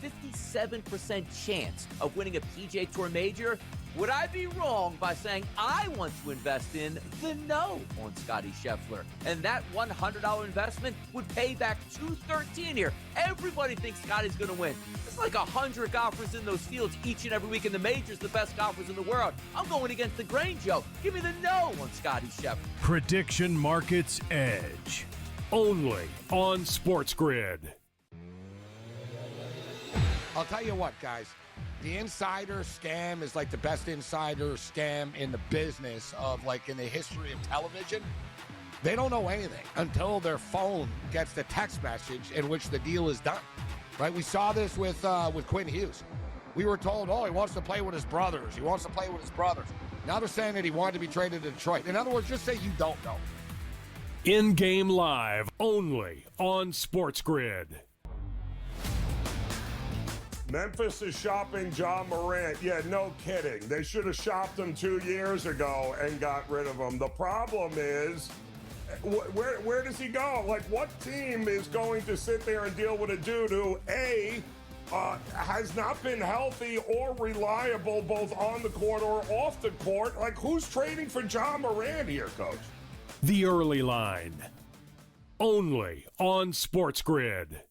57% chance of winning a PGA Tour major, would I be wrong by saying I want to invest in the no on Scottie Scheffler? And that $100 investment would pay back $213 here. Everybody thinks Scottie's going to win. It's like 100 golfers in those fields each and every week, and the major's the best golfers in the world. I'm going against the grain, Joe. Give me the no on Scottie Scheffler. Prediction Markets Edge. Only on SportsGrid. I'll tell you what, guys. The insider scam is like the best insider scam in the business of, like, in the history of television. They don't know anything until their phone gets the text message in which the deal is done, right? We saw this with Quinn Hughes. We were told, he wants to play with his brothers. He wants to play with his brothers. Now they're saying that he wanted to be traded to Detroit. In other words, just say you don't know. In-game live, only on SportsGrid. Memphis is shopping Ja Morant. Yeah, no kidding. They should have shopped him 2 years ago and got rid of him. The problem is, where does he go? Like, what team is going to sit there and deal with a dude who, A, has not been healthy or reliable both on the court or off the court? Like, who's trading for Ja Morant here, Coach? The Early Line. Only on SportsGrid.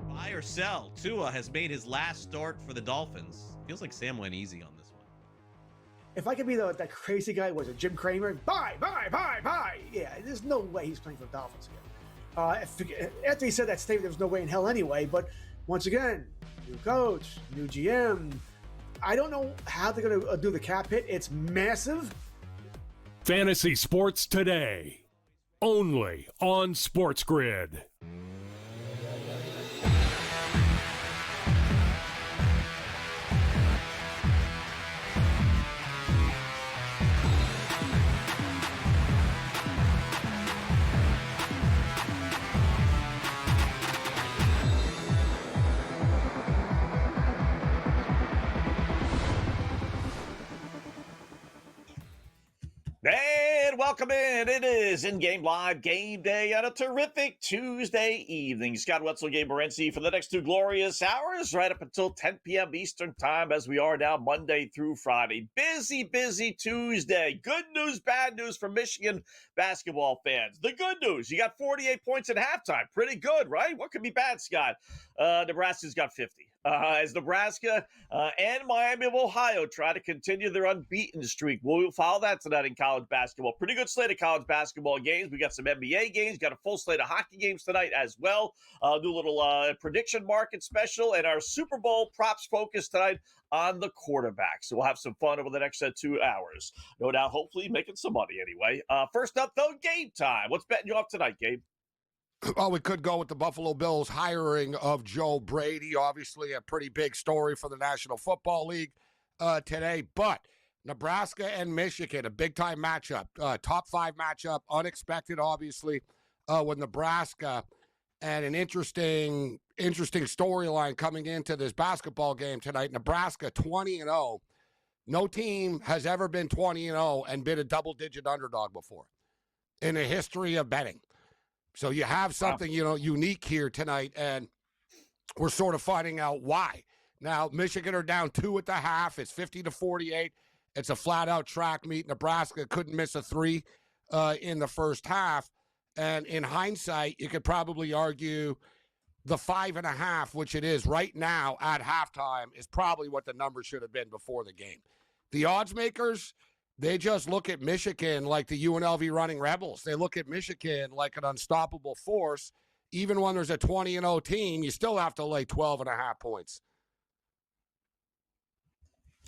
Buy or sell. Tua has made his last start for the Dolphins. Feels like Sam went easy on this one. If I could be that crazy guy, was it Jim Cramer? Buy. Yeah, there's no way he's playing for the Dolphins again. After he said that statement, there was no way in hell anyway. But once again, new coach, new GM. I don't know how they're going to do the cap hit. It's massive. Fantasy Sports Today. Only on SportsGrid. And welcome in. It is in-game live game day on a terrific Tuesday evening. Scott Wetzel and Gabriel Morency for the next 2 glorious hours, right up until 10 p.m. Eastern time, as we are now Monday through Friday. Busy Tuesday. Good news, bad news for Michigan basketball fans. The good news, you got 48 points at halftime. Pretty good, right? What could be bad, Scott? Nebraska's got 50. As Nebraska and Miami of Ohio try to continue their unbeaten streak. We'll follow that tonight in college basketball. Pretty good slate of college basketball games. We got some NBA games, got a full slate of hockey games tonight as well. Do a little prediction market special and our Super Bowl props focus tonight on the quarterback. So we'll have some fun over the next 2 hours. No doubt, hopefully making some money anyway. First up, though, game time. What's betting you off tonight, Gabe? Well, we could go with the Buffalo Bills hiring of Joe Brady. Obviously, a pretty big story for the National Football League today. But Nebraska and Michigan, a big-time matchup, top 5 matchup, unexpected, obviously, with Nebraska. And an interesting storyline coming into this basketball game tonight. Nebraska 20-0. No team has ever been 20-0 and been a double-digit underdog before in the history of betting. So you have something, unique here tonight, and we're sort of finding out why. Now, Michigan are down 2 at the half. It's 50-48. It's a flat-out track meet. Nebraska couldn't miss a 3 in the first half. And in hindsight, you could probably argue the 5.5, which it is right now at halftime, is probably what the number should have been before the game. The odds makers, they just look at Michigan like the UNLV Running Rebels. They look at Michigan like an unstoppable force. Even when there's a 20-0 team, you still have to lay 12.5 points.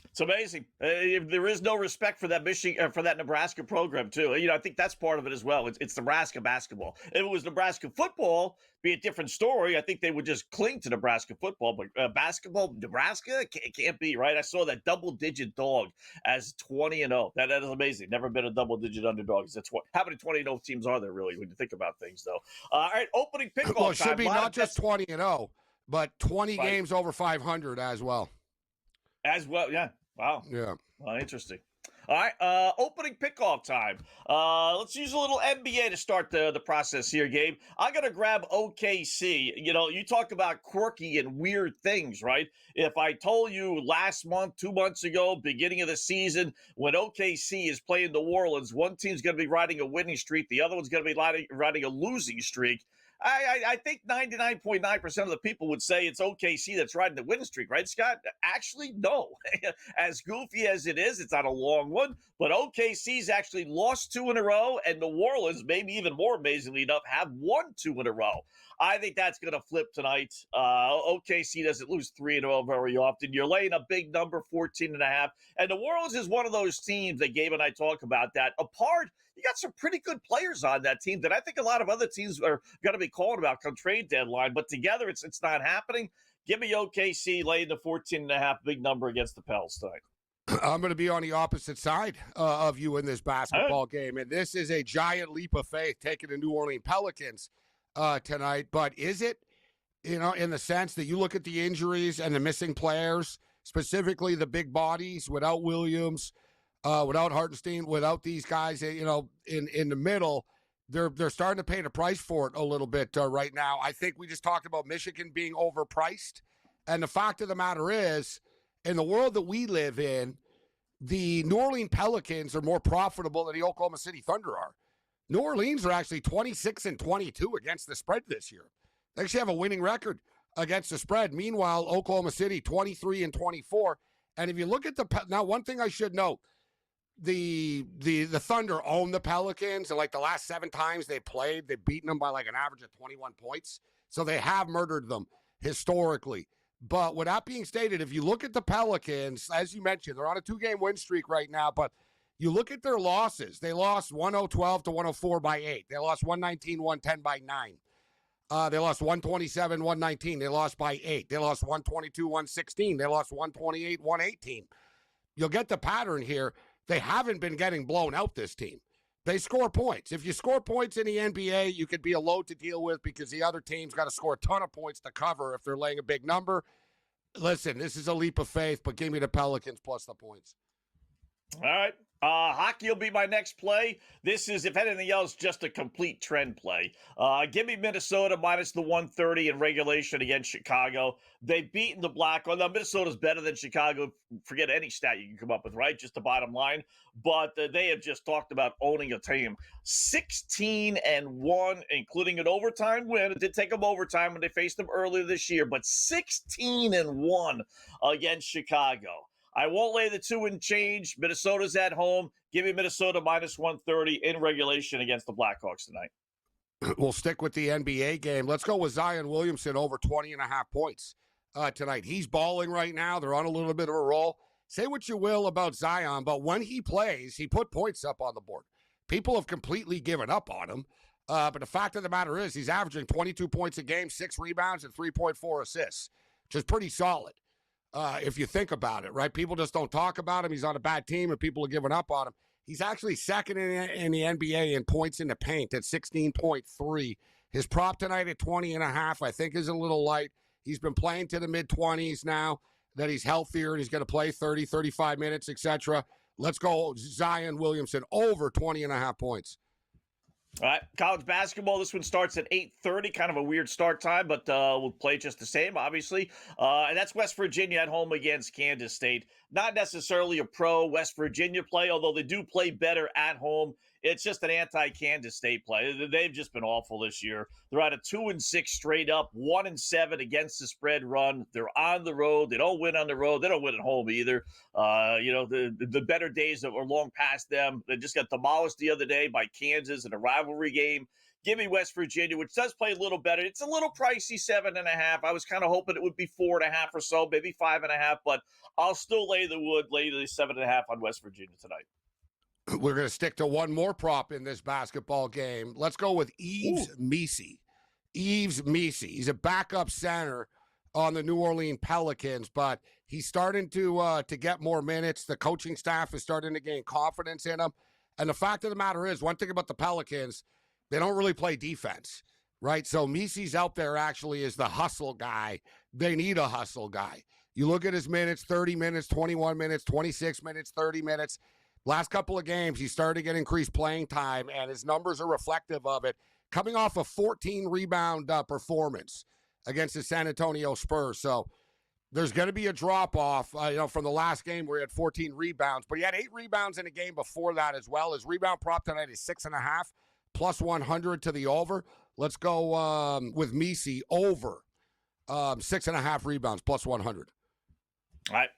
It's amazing. There is no respect for that Michigan, for that Nebraska program too. I think that's part of it as well. It's Nebraska basketball. If it was Nebraska football, be a different story. I think they would just cling to Nebraska football, but basketball, Nebraska can't be, right. I saw that double-digit dog as 20-0. That is amazing. Never been a double-digit underdog. How many 20-0 teams are there really when you think about things, though? All right, opening pickoff. Well, it should be not just 20-0, but 20 games over 500 as well. As well, yeah. Wow. Yeah. Well, interesting. All right, opening pickoff time. Let's use a little NBA to start the process here, Gabe. I'm going to grab OKC. You know, you talk about quirky and weird things, right? If I told you last month, 2 months ago, beginning of the season, when OKC is playing New Orleans, one team's going to be riding a winning streak, the other one's going to be riding a losing streak. I think 99.9% of the people would say it's OKC that's riding the winning streak, right, Scott? Actually, no. As goofy as it is, it's not a long one, but OKC's actually lost 2 in a row, and New Orleans, maybe even more amazingly enough, have won 2 in a row. I think that's going to flip tonight. OKC doesn't lose 3 in a row very often. You're laying a big number, 14.5. And New Orleans is one of those teams that Gabe and I talk about that apart. You got some pretty good players on that team that I think a lot of other teams are going to be calling about come trade deadline. But together, it's not happening. Give me OKC laying the 14.5, big number against the Pels tonight. I'm going to be on the opposite side of you in this basketball game. And this is a giant leap of faith taking the New Orleans Pelicans tonight. But is it, you know, in the sense that you look at the injuries and the missing players, specifically the big bodies without Williams, without Hartenstein, without these guys, you know, in the middle, they're starting to pay the price for it a little bit right now. I think we just talked about Michigan being overpriced. And the fact of the matter is, in the world that we live in, the New Orleans Pelicans are more profitable than the Oklahoma City Thunder are. New Orleans are actually 26-22 against the spread this year. They actually have a winning record against the spread. Meanwhile, Oklahoma City 23-24. And if you look at now, one thing I should note, the Thunder own the Pelicans, and like the last 7 times they played, they've beaten them by like an average of 21 points. So they have murdered them historically. But with that being stated, if you look at the Pelicans, as you mentioned, they're on a 2-game win streak right now, but you look at their losses. They lost 112 to 104 by 8. They lost 119-110 by 9. They lost 127-119. They lost by 8. They lost 122-116. They lost 128-118. You'll get the pattern here. They haven't been getting blown out, this team. They score points. If you score points in the NBA, you could be a load to deal with because the other team's got to score a ton of points to cover if they're laying a big number. Listen, this is a leap of faith, but give me the Pelicans plus the points. All right. Hockey will be my next play. This is, if anything else, just a complete trend play. Give me Minnesota minus the 130 in regulation against Chicago. They've beaten the Blackhawks. Now, Minnesota's better than Chicago. Forget any stat you can come up with, right? Just the bottom line. But they have just talked about owning a team. 16-1, including an overtime win. It did take them overtime when they faced them earlier this year, but 16-1 against Chicago. I won't lay the 2 and change. Minnesota's at home. Give me Minnesota minus 130 in regulation against the Blackhawks tonight. We'll stick with the NBA game. Let's go with Zion Williamson over 20.5 points tonight. He's balling right now. They're on a little bit of a roll. Say what you will about Zion, but when he plays, he put points up on the board. People have completely given up on him. But the fact of the matter is he's averaging 22 points a game, 6 rebounds, and 3.4 assists, which is pretty solid. If you think about it, right? People just don't talk about him. He's on a bad team, and people are giving up on him. He's actually second in the NBA in points in the paint at 16.3. His prop tonight at 20.5, I think, is a little light. He's been playing to the mid-20s now that he's healthier, and he's going to play 30, 35 minutes, etc. Let's go Zion Williamson over 20.5 points. All right, college basketball, this one starts at 8:30, kind of a weird start time, but we'll play just the same, obviously. And that's West Virginia at home against Kansas State. Not necessarily a pro West Virginia play, although they do play better at home. It's just an anti-Kansas State play. They've just been awful this year. They're at a 2-6 straight up, 1-7 against the spread run. They're on the road. They don't win on the road. They don't win at home either. The better days are long past them. They just got demolished the other day by Kansas in a rivalry game. Give me West Virginia, which does play a little better. It's a little pricey, 7.5. I was kind of hoping it would be 4.5 or so, maybe 5.5, but I'll still lay the 7.5 on West Virginia tonight. We're going to stick to one more prop in this basketball game. Let's go with Yves Missi. Yves Missi. He's a backup center on the New Orleans Pelicans, but he's starting to get more minutes. The coaching staff is starting to gain confidence in him. And the fact of the matter is, one thing about the Pelicans, they don't really play defense, right? So Missi's out there actually is the hustle guy. They need a hustle guy. You look at his minutes, 30 minutes, 21 minutes, 26 minutes, 30 minutes. Last couple of games, he started to get increased playing time, and his numbers are reflective of it, coming off a 14 rebound performance against the San Antonio Spurs. So there's going to be a drop-off, from the last game where he had 14 rebounds, but he had 8 rebounds in a game before that as well. His rebound prop tonight is 6.5, plus 100 to the over. Let's go with Misi over 6.5 rebounds, plus 100. All right.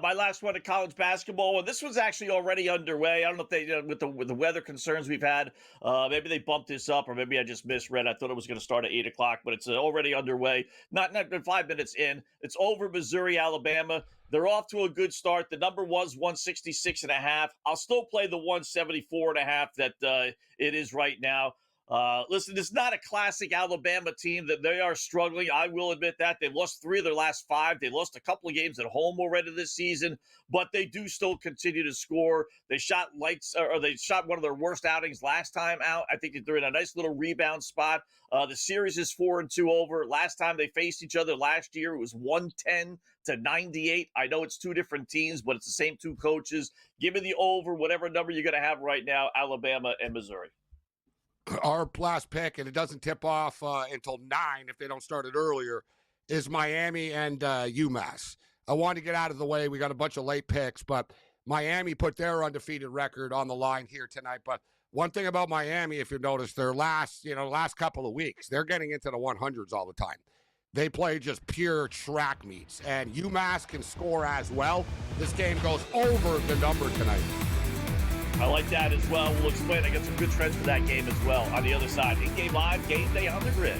My last one to college basketball. And this was actually already underway. I don't know if they, with the weather concerns we've had, maybe they bumped this up, or maybe I just misread. I thought it was going to start at 8 o'clock, but it's already underway. Not 5 minutes in. It's over Missouri, Alabama. They're off to a good start. The number was 166.5. I'll still play the 174.5 that it is right now. Listen, it's not a classic Alabama team. That they are struggling. I will admit that. They've lost 3 of their last 5. They lost a couple of games at home already this season, but they do still continue to score. They shot they shot one of their worst outings last time out. I think they're in a nice little rebound spot. The series is 4-2 over. Last time they faced each other last year, it was 110-98. I know it's 2 different teams, but it's the same 2 coaches. Give me the over, whatever number you're going to have right now, Alabama and Missouri. Our last pick, and it doesn't tip off until 9 if they don't start it earlier, is Miami and UMass. I wanted to get out of the way. We got a bunch of late picks, but Miami put their undefeated record on the line here tonight. But one thing about Miami, if you notice, their last couple of weeks, they're getting into the 100s all the time. They play just pure track meets, and UMass can score as well. This game goes over the number tonight. I like that as well. We'll explain. I got some good trends for that game as well on the other side. In-game live, game day on the grid.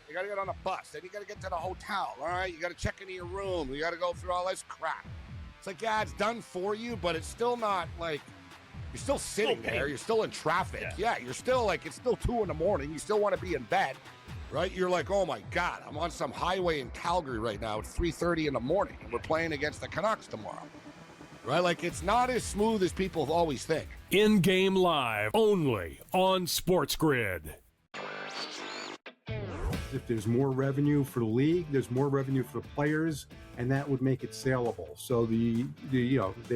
You got to get on a bus. Then you got to get to the hotel, all right? You got to check into your room. You got to go through all this crap. It's like, yeah, it's done for you, but it's still not like you're still sitting there. You're still in traffic. Yeah, you're still like, it's still 2 a.m. You still want to be in bed, right? You're like, oh my God, I'm on some highway in Calgary right now. It's 3:30 in the morning, and we're playing against the Canucks tomorrow, right? Like, it's not as smooth as people always think. In-game live, only on SportsGrid. If there's more revenue for the league, there's more revenue for the players, and that would make it saleable. So they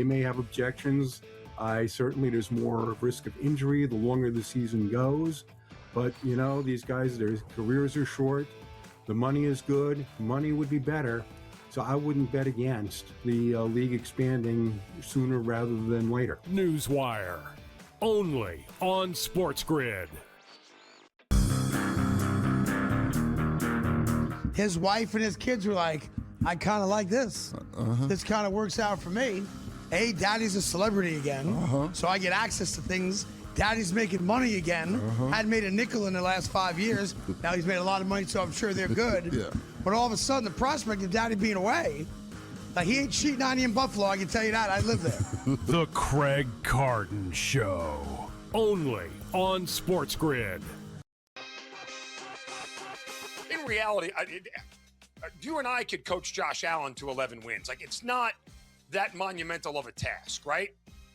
may have objections. There's more risk of injury the longer the season goes. But these guys, their careers are short. The money is good. Money would be better. So I wouldn't bet against the league expanding sooner rather than later. Newswire, only on SportsGrid. His wife and his kids were like, I kind of like this. This kind of works out for me. Hey, daddy's a celebrity again, so I get access to things. Daddy's making money again. Hadn't made a nickel in the last 5 years. Now he's made a lot of money, so I'm sure they're good. Yeah. But all of a sudden, the prospect of daddy being away, like he ain't cheating on you in Buffalo, I can tell you that. I live there. The Craig Carton Show, only on SportsGrid. In reality, you and I could coach Josh Allen to 11 wins. Like, it's not that monumental of a task, right?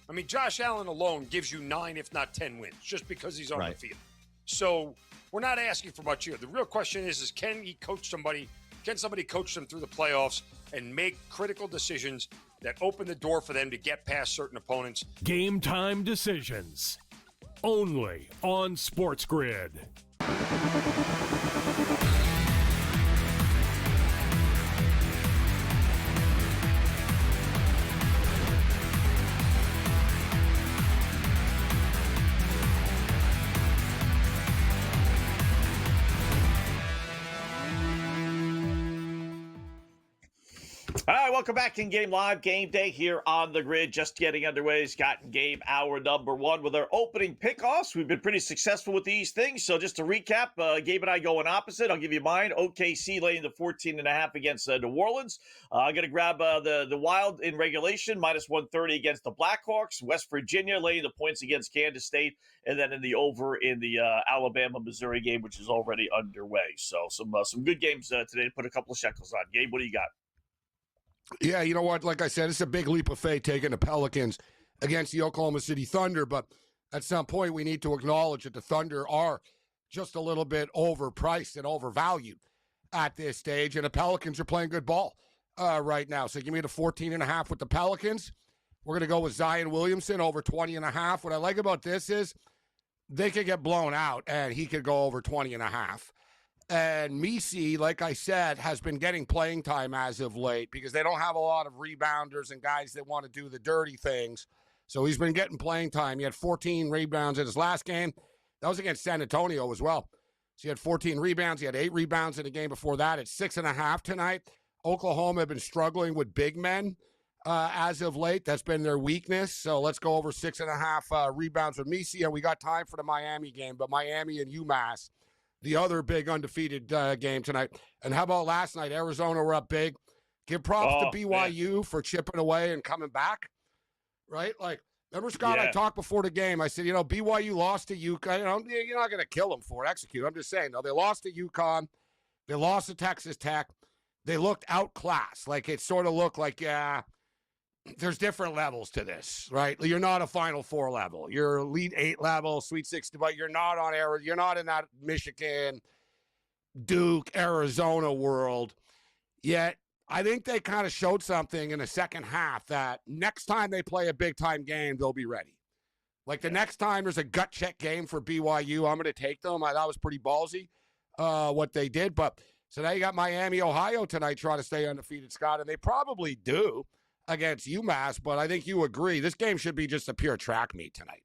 I mean, Josh Allen alone gives you 9, if not 10 wins, just because he's on the field. So we're not asking for much here. The real question is can he coach somebody? Can somebody coach them through the playoffs and make critical decisions that open the door for them to get past certain opponents? Game time decisions, only on SportsGrid. All right, welcome back in Game Live, Game Day here on the grid. Just getting underway. Scott and Gabe, hour number 1 with our opening pickoffs. We've been pretty successful with these things. So just to recap, Gabe and I going opposite. I'll give you mine. OKC laying the 14.5 against New Orleans. I'm going to grab the Wild in regulation, minus 130 against the Blackhawks. West Virginia laying the points against Kansas State. And then in the over in the Alabama-Missouri game, which is already underway. So some good games today to put a couple of shekels on. Gabe, what do you got? Yeah, you know what? Like I said, it's a big leap of faith taking the Pelicans against the Oklahoma City Thunder, but at some point we need to acknowledge that the Thunder are just a little bit overpriced and overvalued at this stage, and the Pelicans are playing good ball right now. So give me the 14.5 with the Pelicans. We're going to go with Zion Williamson over 20.5. What I like about this is they could get blown out, and he could go over 20.5. And Messi, like I said, has been getting playing time as of late because they don't have a lot of rebounders and guys that want to do the dirty things. So he's been getting playing time. He had 14 rebounds in his last game. That was against San Antonio as well. So he had 14 rebounds. He had 8 rebounds in the game before that. It's 6.5 tonight. Oklahoma have been struggling with big men as of late. That's been their weakness. So let's go over 6.5 rebounds with Messi. And we got time for the Miami game, but Miami and UMass, the other big undefeated game tonight. And how about last night? Arizona were up big. Give props to BYU for chipping away and coming back, right? Like, remember, Scott, I talked before the game. I said, BYU lost to UConn. You're not going to kill them for it. Execute. I'm just saying, no, they lost to UConn. They lost to Texas Tech. They looked outclassed. Like, it sort of looked like, there's different levels to this, right? You're not a Final Four level. You're Elite 8 level, Sweet 16, but you're not on Arizona. You're not in that Michigan, Duke, Arizona world. Yet, I think they kind of showed something in the second half that next time they play a big-time game, they'll be ready. Like, the next time there's a gut check game for BYU, I'm going to take them. I thought it was pretty ballsy what they did. But so now you got Miami, Ohio tonight trying to stay undefeated, Scott, and they probably do against UMass, but I think you agree. This game should be just a pure track meet tonight.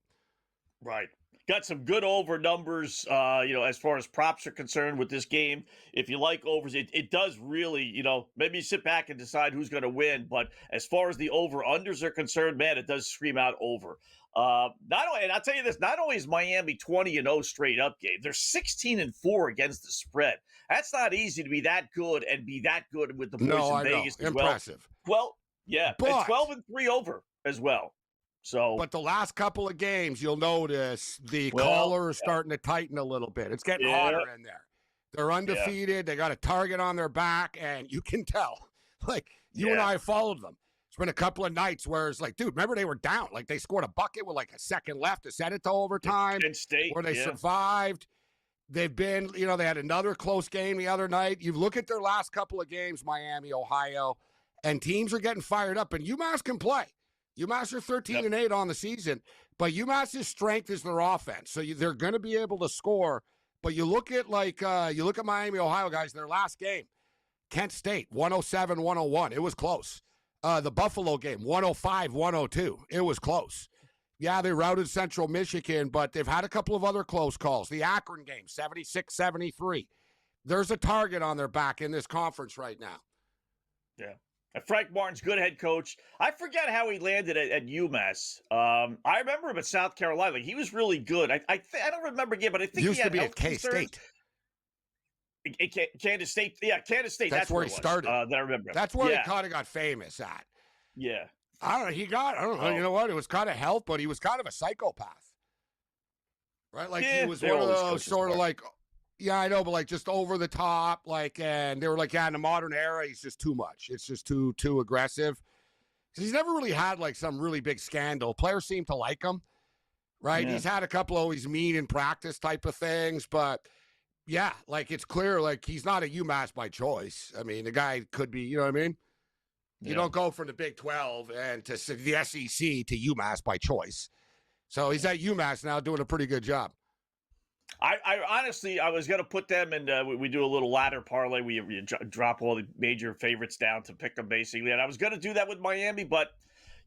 Right. Got some good over numbers, as far as props are concerned with this game. If you like overs, it does really, maybe sit back and decide who's going to win. But as far as the over-unders are concerned, man, it does scream out over. Not only, and I'll tell you this, not only is Miami 20-0 straight up game, they're 16-4 against the spread. That's not easy to be that good and be that good with the boys in Vegas as well. Impressive. Well, yeah, but, and 12-3 over as well. So, but the last couple of games, you'll notice the collar is starting to tighten a little bit. It's getting hotter in there. They're undefeated. They got a target on their back, and you can tell. Like, you and I followed them. It's been a couple of nights where it's like, dude, remember they were down. Like, they scored a bucket with like a second left to set it to overtime. Penn State, where they survived. They've been, they had another close game the other night. You look at their last couple of games, Miami, Ohio, and teams are getting fired up, and UMass can play. UMass are 13-8 on the season, but UMass's strength is their offense. So they're going to be able to score. But you look at Miami, Ohio, guys, their last game, Kent State, 107-101. It was close. The Buffalo game, 105-102. It was close. Yeah, they routed Central Michigan, but they've had a couple of other close calls. The Akron game, 76-73. There's a target on their back in this conference right now. Yeah. Frank Martin's good head coach. I forget how he landed at UMass. I remember him at South Carolina. He was really good. I don't remember again, but I think he used he had to be at K-State. Kansas State. Yeah, Kansas State. That's where he started. That I remember. That's where he kind of got famous at. Yeah. I don't know. You know what? It was kind of health, but he was kind of a psychopath. Right? Like, he was one of those sort of like, yeah, I know, but like just over the top, like, and they were like, yeah, in the modern era, he's just too much. It's just too aggressive. He's never really had like some really big scandal. Players seem to like him, right? Yeah. He's had a couple always mean in practice type of things, but yeah, like it's clear, like he's not a UMass by choice. I mean, the guy could be, you know what I mean? You don't go from the Big 12 and to the SEC to UMass by choice. So he's at UMass now doing a pretty good job. I honestly, I was going to put them in, we do a little ladder parlay. We drop all the major favorites down to pick them basically. And I was going to do that with Miami, but,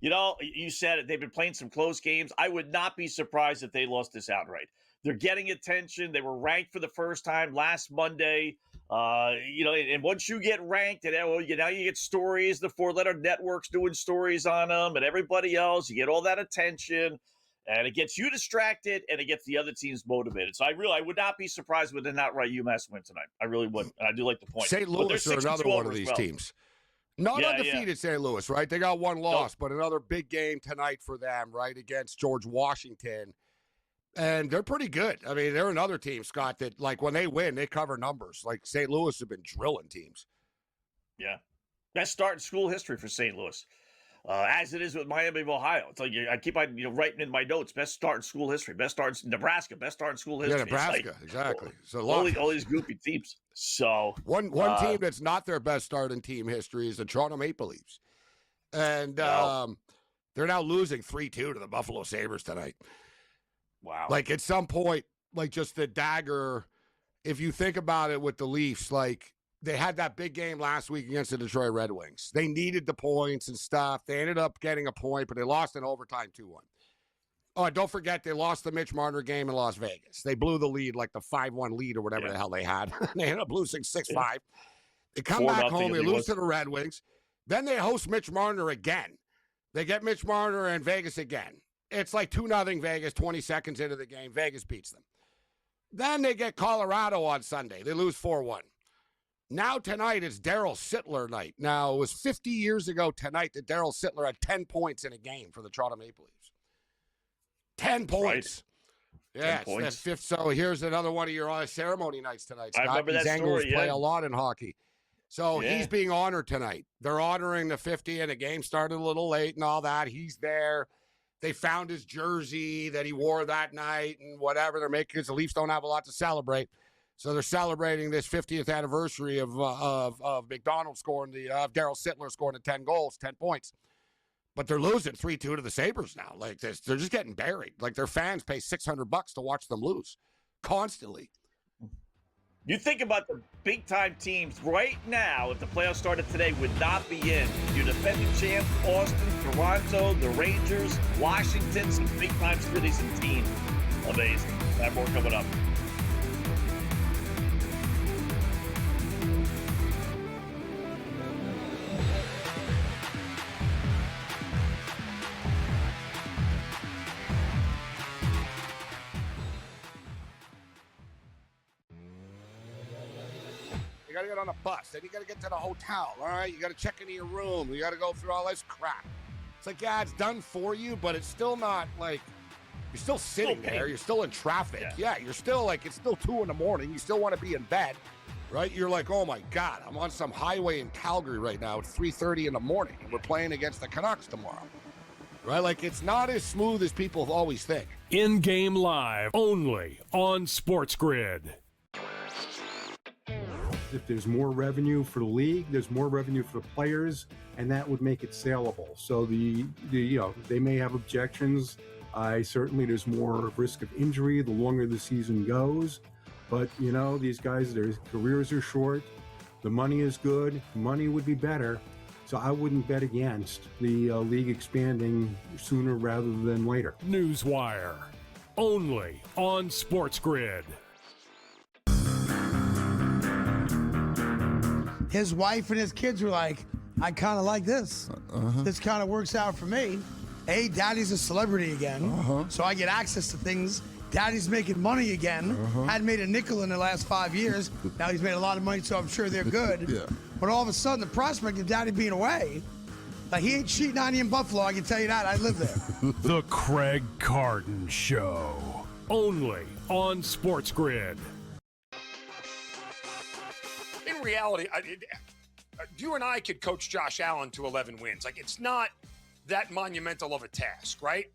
you said it. They've been playing some close games. I would not be surprised if they lost this outright. They're getting attention. They were ranked for the first time last Monday. And once you get ranked, and now you get stories, the four-letter networks doing stories on them and everybody else. You get all that attention. And it gets you distracted, and it gets the other teams motivated. So I would not be surprised with an outright UMass win tonight. I really wouldn't. And I do like the point. St. Louis are another one of these teams. Not undefeated St. Louis, right? They got one loss, but another big game tonight for them, right, against George Washington. And they're pretty good. I mean, they're another team, Scott, that, like, when they win, they cover numbers. Like, St. Louis have been drilling teams. Yeah. Best start in school history for St. Louis. As it is with Miami of Ohio. It's like I keep on writing in my notes, best start in school history, best start in Nebraska, best start in school history. Yeah, Nebraska, exactly. So all these goofy teams. So one team that's not their best start in team history is the Toronto Maple Leafs. And they're now losing 3-2 to the Buffalo Sabres tonight. Wow. Like at some point, like just the dagger, if you think about it with the Leafs, like they had that big game last week against the Detroit Red Wings. They needed the points and stuff. They ended up getting a point, but they lost in overtime 2-1. Oh, and don't forget, they lost the Mitch Marner game in Las Vegas. They blew the lead, like the 5-1 lead or whatever the hell they had. They ended up losing 6-5. Yeah. They come back home, they lose to the Red Wings. Then they host Mitch Marner again. They get Mitch Marner in Vegas again. It's like 2-0 Vegas, 20 seconds into the game. Vegas beats them. Then they get Colorado on Sunday. They lose 4-1. Now tonight is Daryl Sittler night. Now, it was 50 years ago tonight that Daryl Sittler had 10 points in a game for the Toronto Maple Leafs. 10 points. Right. Yeah, 10 points. That's fifth. So here's another one of your ceremony nights tonight, Scott. I remember that Angles story, play a lot in hockey. So he's being honored tonight. They're honoring the 50, and the game started a little late and all that. He's there. They found his jersey that he wore that night and whatever. They're making, because the Leafs don't have a lot to celebrate. So they're celebrating this 50th anniversary of McDonald scoring Daryl Sittler scoring the 10 goals, 10 points. But they're losing 3-2 to the Sabres now. Like this, they're just getting buried. Like their fans pay $600 to watch them lose constantly. You think about the big-time teams right now, if the playoffs started today, would not be in. Your defending champs, Austin, Toronto, the Rangers, Washington, some big-time cities and teams. Amazing. I have more coming up. You got to get on a bus. Then you got to get to the hotel. All right, you got to check into your room. You got to go through all this crap. It's like, yeah, it's done for you, but it's still not like you're still sitting there. You're still in traffic. Yeah, you're still like it's still 2 a.m. You still want to be in bed, right? You're like, oh my God, I'm on some highway in Calgary right now. It's 3:30 in the morning, and we're playing against the Canucks tomorrow, right? Like it's not as smooth as people always think. In-game live only on SportsGrid. If there's more revenue for the league, there's more revenue for the players, and that would make it saleable. So they may have objections. Certainly there's more risk of injury the longer the season goes. But, these guys, their careers are short. The money is good. Money would be better. So I wouldn't bet against the league expanding sooner rather than later. Newswire, only on SportsGrid. His wife and his kids were like, I kind of like this. This kind of works out for me. Daddy's a celebrity again, so I get access to things. Daddy's making money again. Hadn't made a nickel in the last 5 years. Now he's made a lot of money, so I'm sure they're good. But all of a sudden, the prospect of Daddy being away, like he ain't cheating on you in Buffalo, I can tell you that. I live there. The Craig Carton Show, only on SportsGrid. In reality, you and I could coach Josh Allen to 11 wins. Like, it's not that monumental of a task, right?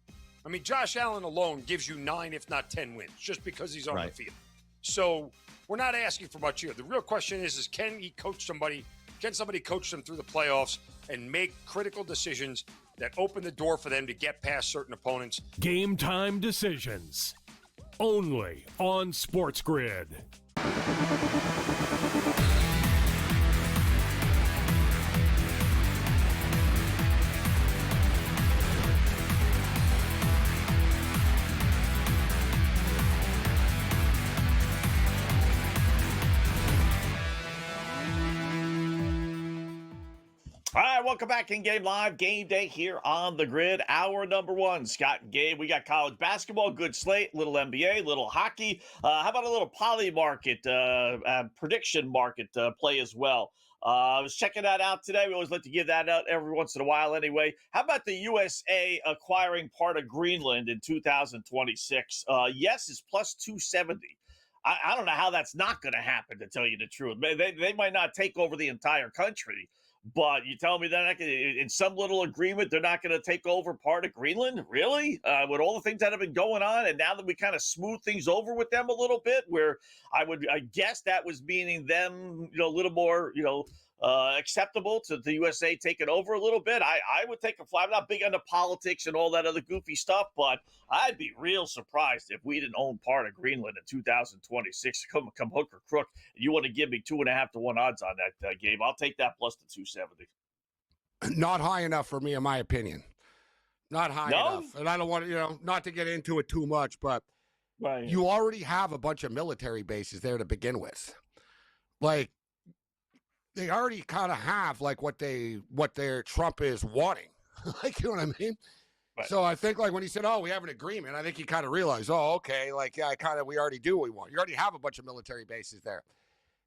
I mean, Josh Allen alone gives you 9, if not 10 wins, just because he's on the field. So we're not asking for much here. The real question is can he coach somebody? Can somebody coach them through the playoffs and make critical decisions that open the door for them to get past certain opponents? Game time decisions, only on SportsGrid. All right, welcome back in Game Live. Game Day here on the grid. Hour number 1, Scott and Gabe. We got college basketball, good slate, little NBA, little hockey. How about a little poly market, prediction market play as well? I was checking that out today. We always like to give that out every once in a while anyway. How about the USA acquiring part of Greenland in 2026? Yes is plus 270. I don't know how that's not going to happen, to tell you the truth. They might not take over the entire country, But you tell me they're not going to, in some little agreement, they're not going to take over part of Greenland? Really? With all the things that have been going on, and now that we kind of smooth things over with them a little bit, where I guess that was meaning them, a little more, acceptable to the USA taking over a little bit. I would take a fly. I'm not big into politics and all that other goofy stuff, but I'd be real surprised if we didn't own part of Greenland in 2026. Come hook or crook. You want to give me 2.5 to 1 odds on that, Gabe? I'll take that plus the 270. Not high enough for me, in my opinion. Not high enough. And I don't want to, not to get into it too much, but you already have a bunch of military bases there to begin with. Like, they already kind of have like what their Trump is wanting. Like, you know what I mean? Right. So I think like when he said, "Oh, we have an agreement," I think he kind of realized, "Oh, okay, like yeah, we already do what we want. You already have a bunch of military bases there."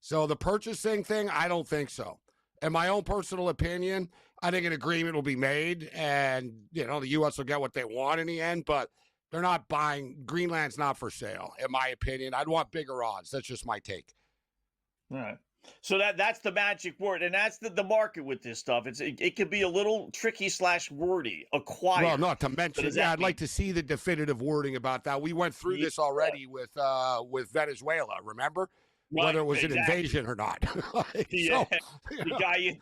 So the purchasing thing, I don't think so. In my own personal opinion, I think an agreement will be made, and the U.S. will get what they want in the end. But they're not buying. Greenland's not for sale, in my opinion. I'd want bigger odds. That's just my take. All right. So that's the magic word, and that's the market with this stuff. It could be a little tricky / wordy. Acquire. Well, not to mention, I'd like to see the definitive wording about that. We went through this already with Venezuela. Remember, whether it was an invasion or not. The guy,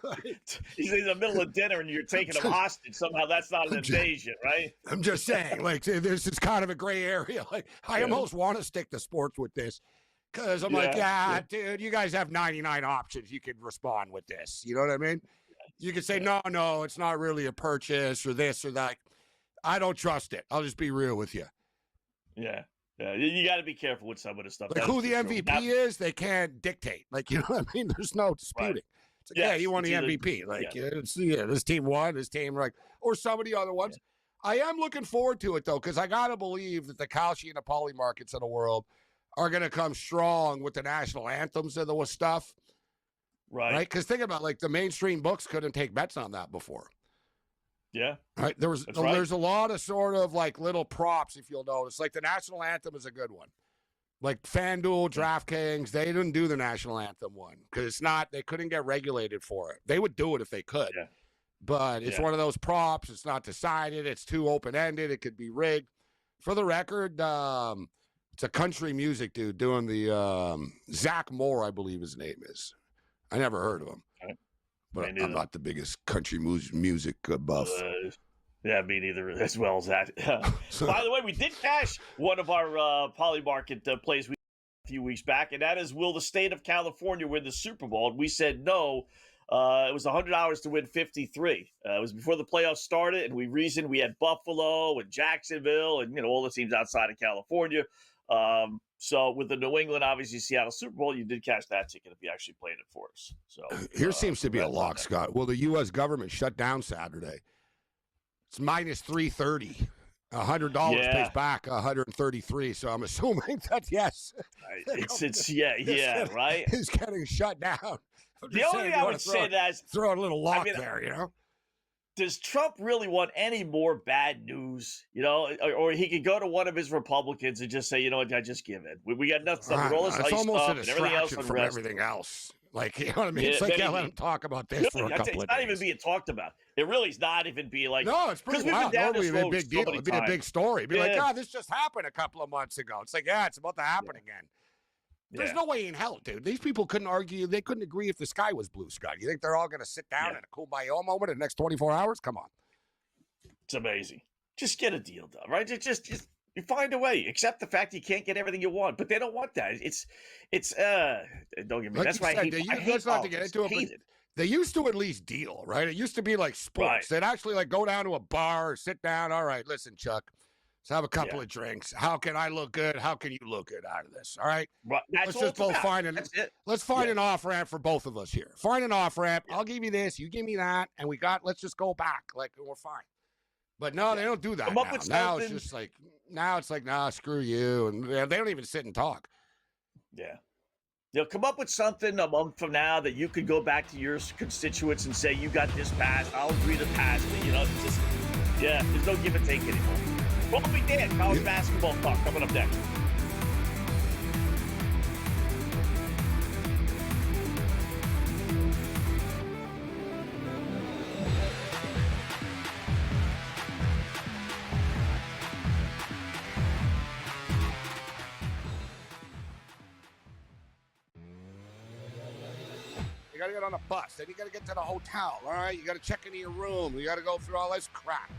he's in the middle of dinner and you're taking him hostage. Somehow that's not an invasion, right? I'm just saying, like this is kind of a gray area. Like I almost want to stick to sports with this. Because I'm like, dude, you guys have 99 options. You could respond with this. You know what I mean? You could say, no, it's not really a purchase or this or that. I don't trust it. I'll just be real with you. Yeah. You got to be careful with some of this stuff. Like who the MVP is, they can't dictate. Like, you know what I mean? There's no disputing. It's like, you won the MVP. Like, this team won, this team, like, or some of the other ones. Yeah. I am looking forward to it, though, because I got to believe that the Kalshi and the Poly markets of the world are going to come strong with the national anthems and the stuff. Right? Because think about like the mainstream books couldn't take bets on that before. Yeah. Right? There's a lot of sort of like little props, if you'll notice. Like the national anthem is a good one. Like FanDuel, DraftKings, they didn't do the national anthem one because they couldn't get regulated for it. They would do it if they could. Yeah. But it's one of those props. It's not decided. It's too open-ended. It could be rigged. For the record, it's a country music dude doing the Zach Moore, I believe his name is. I never heard of him, but I'm not the biggest country music buff. Me neither, as well as that. By the way, we did cash one of our Poly Market plays a few weeks back, and that is, will the state of California win the Super Bowl? And we said no. It was $100 to win 53. It was before the playoffs started, and we had Buffalo and Jacksonville and all the teams outside of California. So with the New England, obviously Seattle Super Bowl, you did cash that ticket if you actually played it for us. So here seems to be a lock, Scott. Well, the U.S. government shut down Saturday. It's minus 330. $100 pays back 133. So I'm assuming that yes, it's right. It's getting shut down. The only thing I would say that is throw a little lock there, Does Trump really want any more bad news? Or he could go to one of his Republicans and just say, you know what, I just give in. We got enough stuff. All this it's almost a distraction from everything else. Like, you know what I mean? It's like, let him talk about this for a couple of days. It's not even being talked about. It really is not even being like. No, it's pretty wild. Normally it'd be a big deal. It'd be a big story. It'd be like, this just happened a couple of months ago. It's like, it's about to happen again. There's no way in hell, dude. These people couldn't argue. They couldn't agree if the sky was blue, Scott. You think they're all going to sit down in a kumbaya moment in the next 24 hours? Come on. It's amazing. Just get a deal done, right? Just you find a way. Accept the fact you can't get everything you want, but they don't want that. It's don't get me. Like that's why I hate. Let's not to get into it, but they used to at least deal, right? It used to be like sports. They'd actually like go down to a bar, sit down. All right, listen, Chuck. Let's have a couple of drinks. How can I look good? How can you look good out of this? All right. Let's just both find let's find an off ramp for both of us here. Find an off ramp. I'll give you this. You give me that, and let's just go back. Like we're fine. But no, they don't do that now. Now it's just like nah, screw you, and they don't even sit and talk. Yeah. They'll come up with something a month from now that you could go back to your constituents and say, you got this passed. I'll agree to pass it. There's no give and take anymore. What we did, college basketball talk coming up next. You got to get on a bus. Then you got to get to the hotel. All right, you got to check into your room. You got to go through all this crap.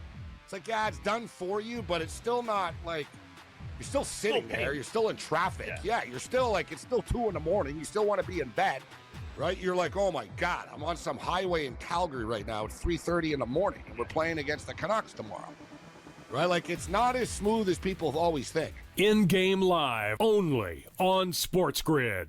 It's like, yeah, it's done for you, but it's still not like you're still sitting there. You're still in traffic. Yeah, you're still like it's still 2 a.m. You still want to be in bed, right? You're like, oh my God, I'm on some highway in Calgary right now. It's 3:30 in the morning, and we're playing against the Canucks tomorrow. Right? Like, it's not as smooth as people always think. In-game live, only on SportsGrid.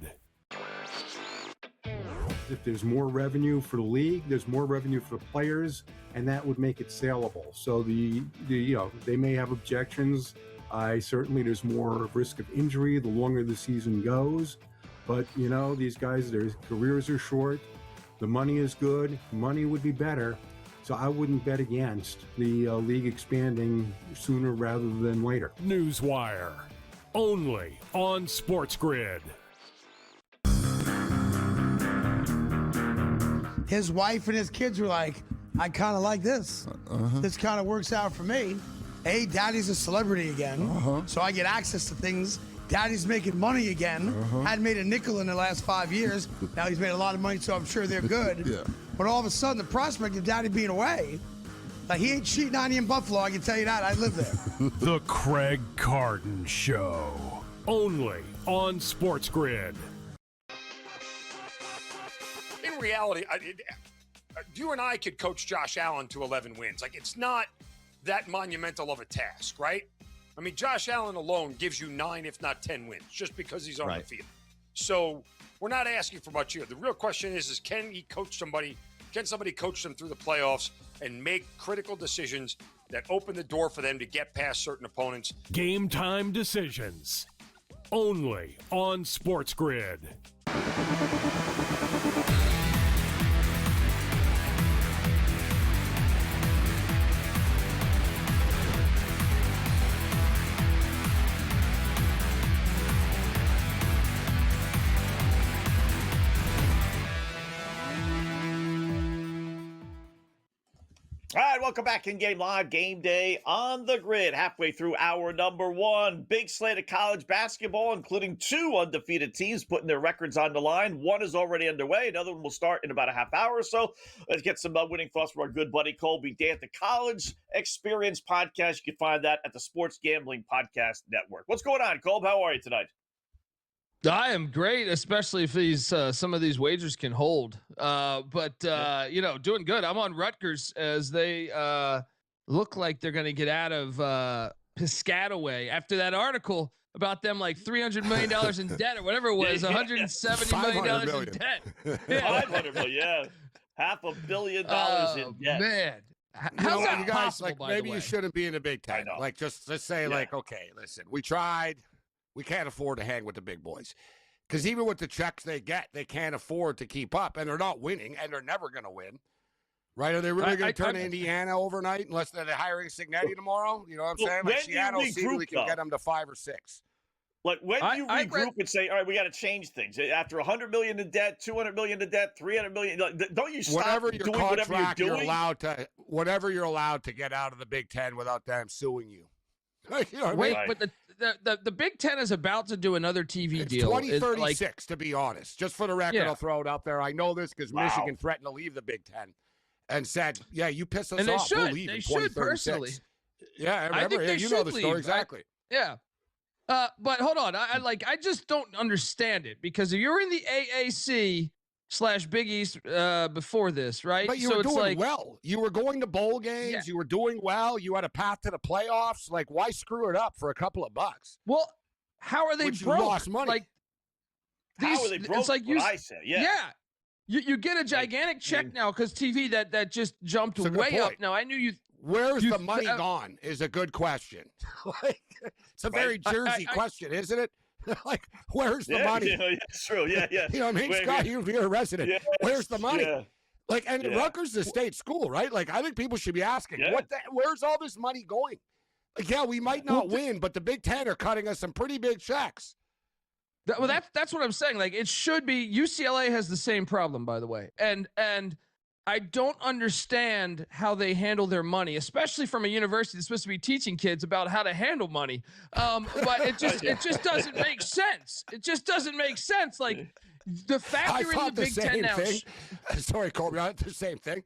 If there's more revenue for the league, there's more revenue for the players, and that would make it saleable. So they may have objections. Certainly there's more risk of injury the longer the season goes. But, these guys, their careers are short. The money is good. Money would be better. So I wouldn't bet against the league expanding sooner rather than later. Newswire, only on SportsGrid. His wife and his kids were like, I kind of like this. This kind of works out for me. Hey, daddy's a celebrity again. So I get access to things. Daddy's making money again. Hadn't made a nickel in the last 5 years. Now he's made a lot of money, so I'm sure they're good. But all of a sudden, the prospect of daddy being away, like he ain't cheating on you in Buffalo, I can tell you that. I live there. The Craig Carton Show, only on SportsGrid. In reality, you and I could coach Josh Allen to 11 wins. Like, it's not that monumental of a task, right? I mean, Josh Allen alone gives you 9, if not 10 wins, just because he's on the field. So we're not asking for much here. The real question is can he coach somebody? Can somebody coach them through the playoffs and make critical decisions that open the door for them to get past certain opponents? Game time decisions, only on SportsGrid. All right, welcome back in Game Live, Game Day on the Grid. Halfway through hour number 1. Big slate of college basketball, including 2 undefeated teams putting their records on the line. One is already underway. Another one will start in about a half hour or so. Let's get some winning thoughts from our good buddy Colby Dant, the College Experience Podcast. You can find that at the Sports Gambling Podcast Network. What's going on, Colby? How are you tonight? I am great, especially if these some of these wagers can hold. But doing good. I'm on Rutgers as they look like they're going to get out of Piscataway after that article about them like $300 million in debt or whatever it was, $170 million in debt. Yeah. $500 million, $500 million in debt. Man. How's that you guys, possible, like, by maybe the way? you shouldn't be in the Big Ten. Like, just say, like, okay, listen, we tried. We can't afford to hang with the big boys. Because even with the checks they get, they can't afford to keep up. And they're not winning, and they're never going to win. Right? Are they really going to turn Indiana overnight unless they're hiring Signetti tomorrow? You know what I'm saying? Like, Seattle seemingly can get them to 5 or 6. Like, when do you regroup and say, all right, we got to change things? After $100 million in debt, $200 million in debt, $300 million, don't you stop doing whatever you're doing? Whatever you're allowed to get out of the Big Ten without them suing you. You know Wait, but the Big Ten is about to do another TV deal. 2036, to be honest. Just for the record, I'll throw it out there. I know this because Michigan threatened to leave the Big Ten and said, yeah, you piss us off, we'll leave in 2036. Personally. Yeah, I remember. You know the story exactly. Yeah. But hold on. I just don't understand it because you're in the AAC / Big East before this, right? But you were doing well. You were going to bowl games. Yeah. You were doing well. You had a path to the playoffs. Like, why screw it up for a couple of bucks? Well, how are they broke? You lost money. Like, how are they broke? It's like I said. Yeah. You get a gigantic check now because TV that just jumped way up. Now I knew you. Where's the money gone? Is a good question. It's a very Jersey question, isn't it? Like, where's the money? Yeah, it's true. Yeah. You know what I mean? Scott, you're a resident. Yes, where's the money? Yeah. Like, and Rutgers is a state school, right? Like, I think people should be asking, where's all this money going? Like, yeah, we might not win, but the Big Ten are cutting us some pretty big checks. Well, that's what I'm saying. Like, it should be. UCLA has the same problem, by the way, and I don't understand how they handle their money, especially from a university that's supposed to be teaching kids about how to handle money. But it just doesn't make sense. It just doesn't make sense. Like, the fact you're in the Big Ten now. Sorry, Colby, I the same thing.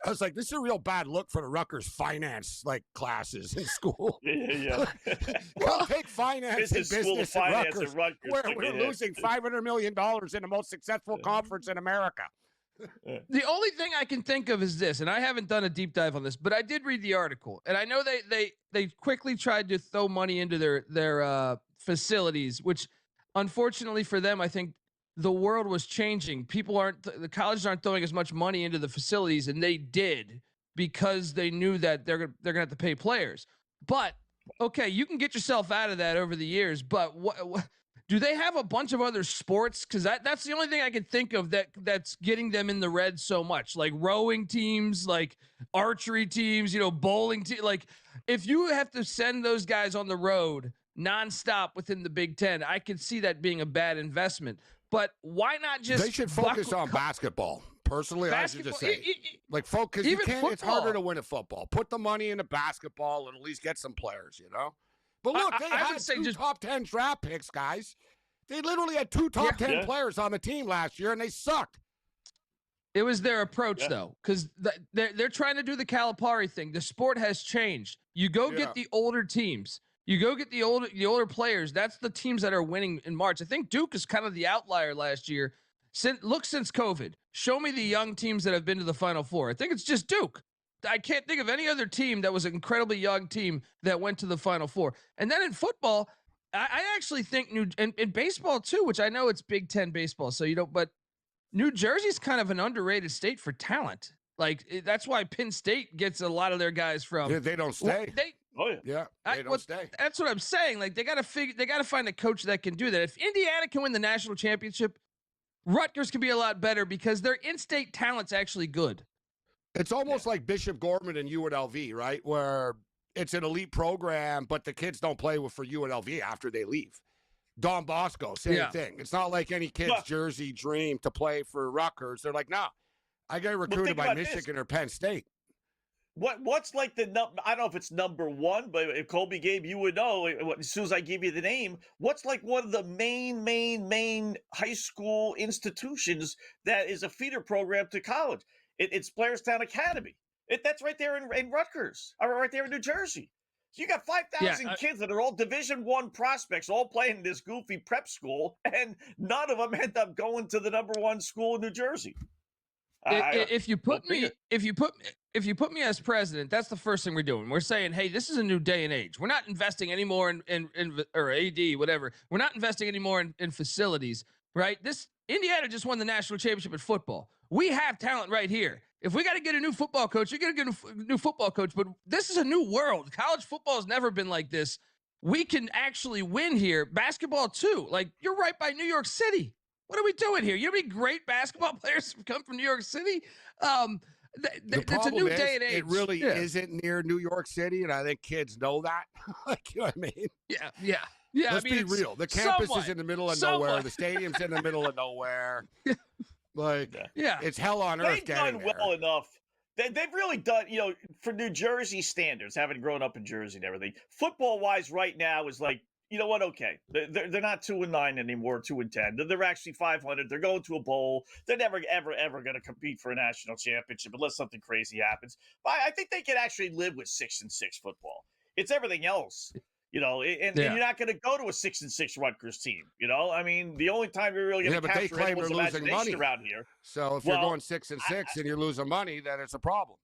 I was like, this is a real bad look for the Rutgers finance classes in school. Yeah. We'll take finance and business at Rutgers, where we're losing $500 million in the most successful conference in America. The only thing I can think of is this, and I haven't done a deep dive on this, but I did read the article, and I know they quickly tried to throw money into their facilities, which unfortunately for them, I think the world was changing. The colleges aren't throwing as much money into the facilities, and they did because they knew that they're gonna have to pay players. But okay, you can get yourself out of that over the years, but what do they have a bunch of other sports? Because that's the only thing I can think of that's getting them in the red so much. Like rowing teams, like archery teams, bowling team. Like if you have to send those guys on the road nonstop within the Big Ten, I could see that being a bad investment. But why not just? They should focus on basketball. Personally, I should just say, focus. You can't. It's harder to win at football. Put the money into basketball and at least get some players. But look, they had two top 10 draft picks, guys. They literally had two top 10 players on the team last year, and they sucked. It was their approach, though, because they're trying to do the Calipari thing. The sport has changed. You go get the older teams. You go get the older players. That's the teams that are winning in March. I think Duke is kind of the outlier last year. Since COVID, show me the young teams that have been to the Final Four. I think it's just Duke. I can't think of any other team that was an incredibly young team that went to the Final Four. And then in football, I actually think in baseball too, which I know it's Big Ten baseball, but New Jersey's kind of an underrated state for talent. That's why Penn State gets a lot of their guys from. Yeah, they don't stay. They don't stay. That's what I'm saying. They got to find a coach that can do that. If Indiana can win the national championship, Rutgers can be a lot better because their in-state talent's actually good. It's almost like Bishop Gorman and UNLV, right? Where it's an elite program, but the kids don't play for UNLV after they leave. Don Bosco, same thing. It's not like any kid's jersey dream to play for Rutgers. They're like, no, I got recruited by Michigan or Penn State. What's like I don't know if it's number one, but if Colby, Gabe, you would know as soon as I give you the name. What's like one of the main high school institutions that is a feeder program to college? It's Blairstown Academy. That's right there in Rutgers, or right there in New Jersey. So you got 5,000 kids that are all Division I prospects, all playing this goofy prep school, and none of them end up going to the number one school in New Jersey. If you put me as president, that's the first thing we're doing. We're saying, hey, this is a new day and age. We're not investing anymore in or AD, whatever. We're not investing anymore in facilities, right? Indiana just won the national championship in football. We have talent right here. If we got to get a new football coach, you're going to get a new football coach. But this is a new world. College football has never been like this. We can actually win here. Basketball, too. You're right by New York City. What are we doing here? You know how many great basketball players come from New York City? It's a new day and age. It really isn't near New York City, and I think kids know that. You know what I mean? Yeah. Let's be real. The campus is in the middle of nowhere. The stadium's in the middle of nowhere. It's hell on earth. They've done well enough. They've really done, for New Jersey standards, having grown up in Jersey and everything. Football-wise, right now is like, you know what? Okay, they're not 2-9 anymore, 2-10. They're actually 500. They're going to a bowl. They're never, ever going to compete for a national championship unless something crazy happens. But I think they can actually live with 6-6 football. It's everything else. And you're not going to go to a 6-6 Rutgers team. I mean, the only time you're really going to capture anyone's imagination around here. So if you're going 6-6 and you're losing money, then it's a problem.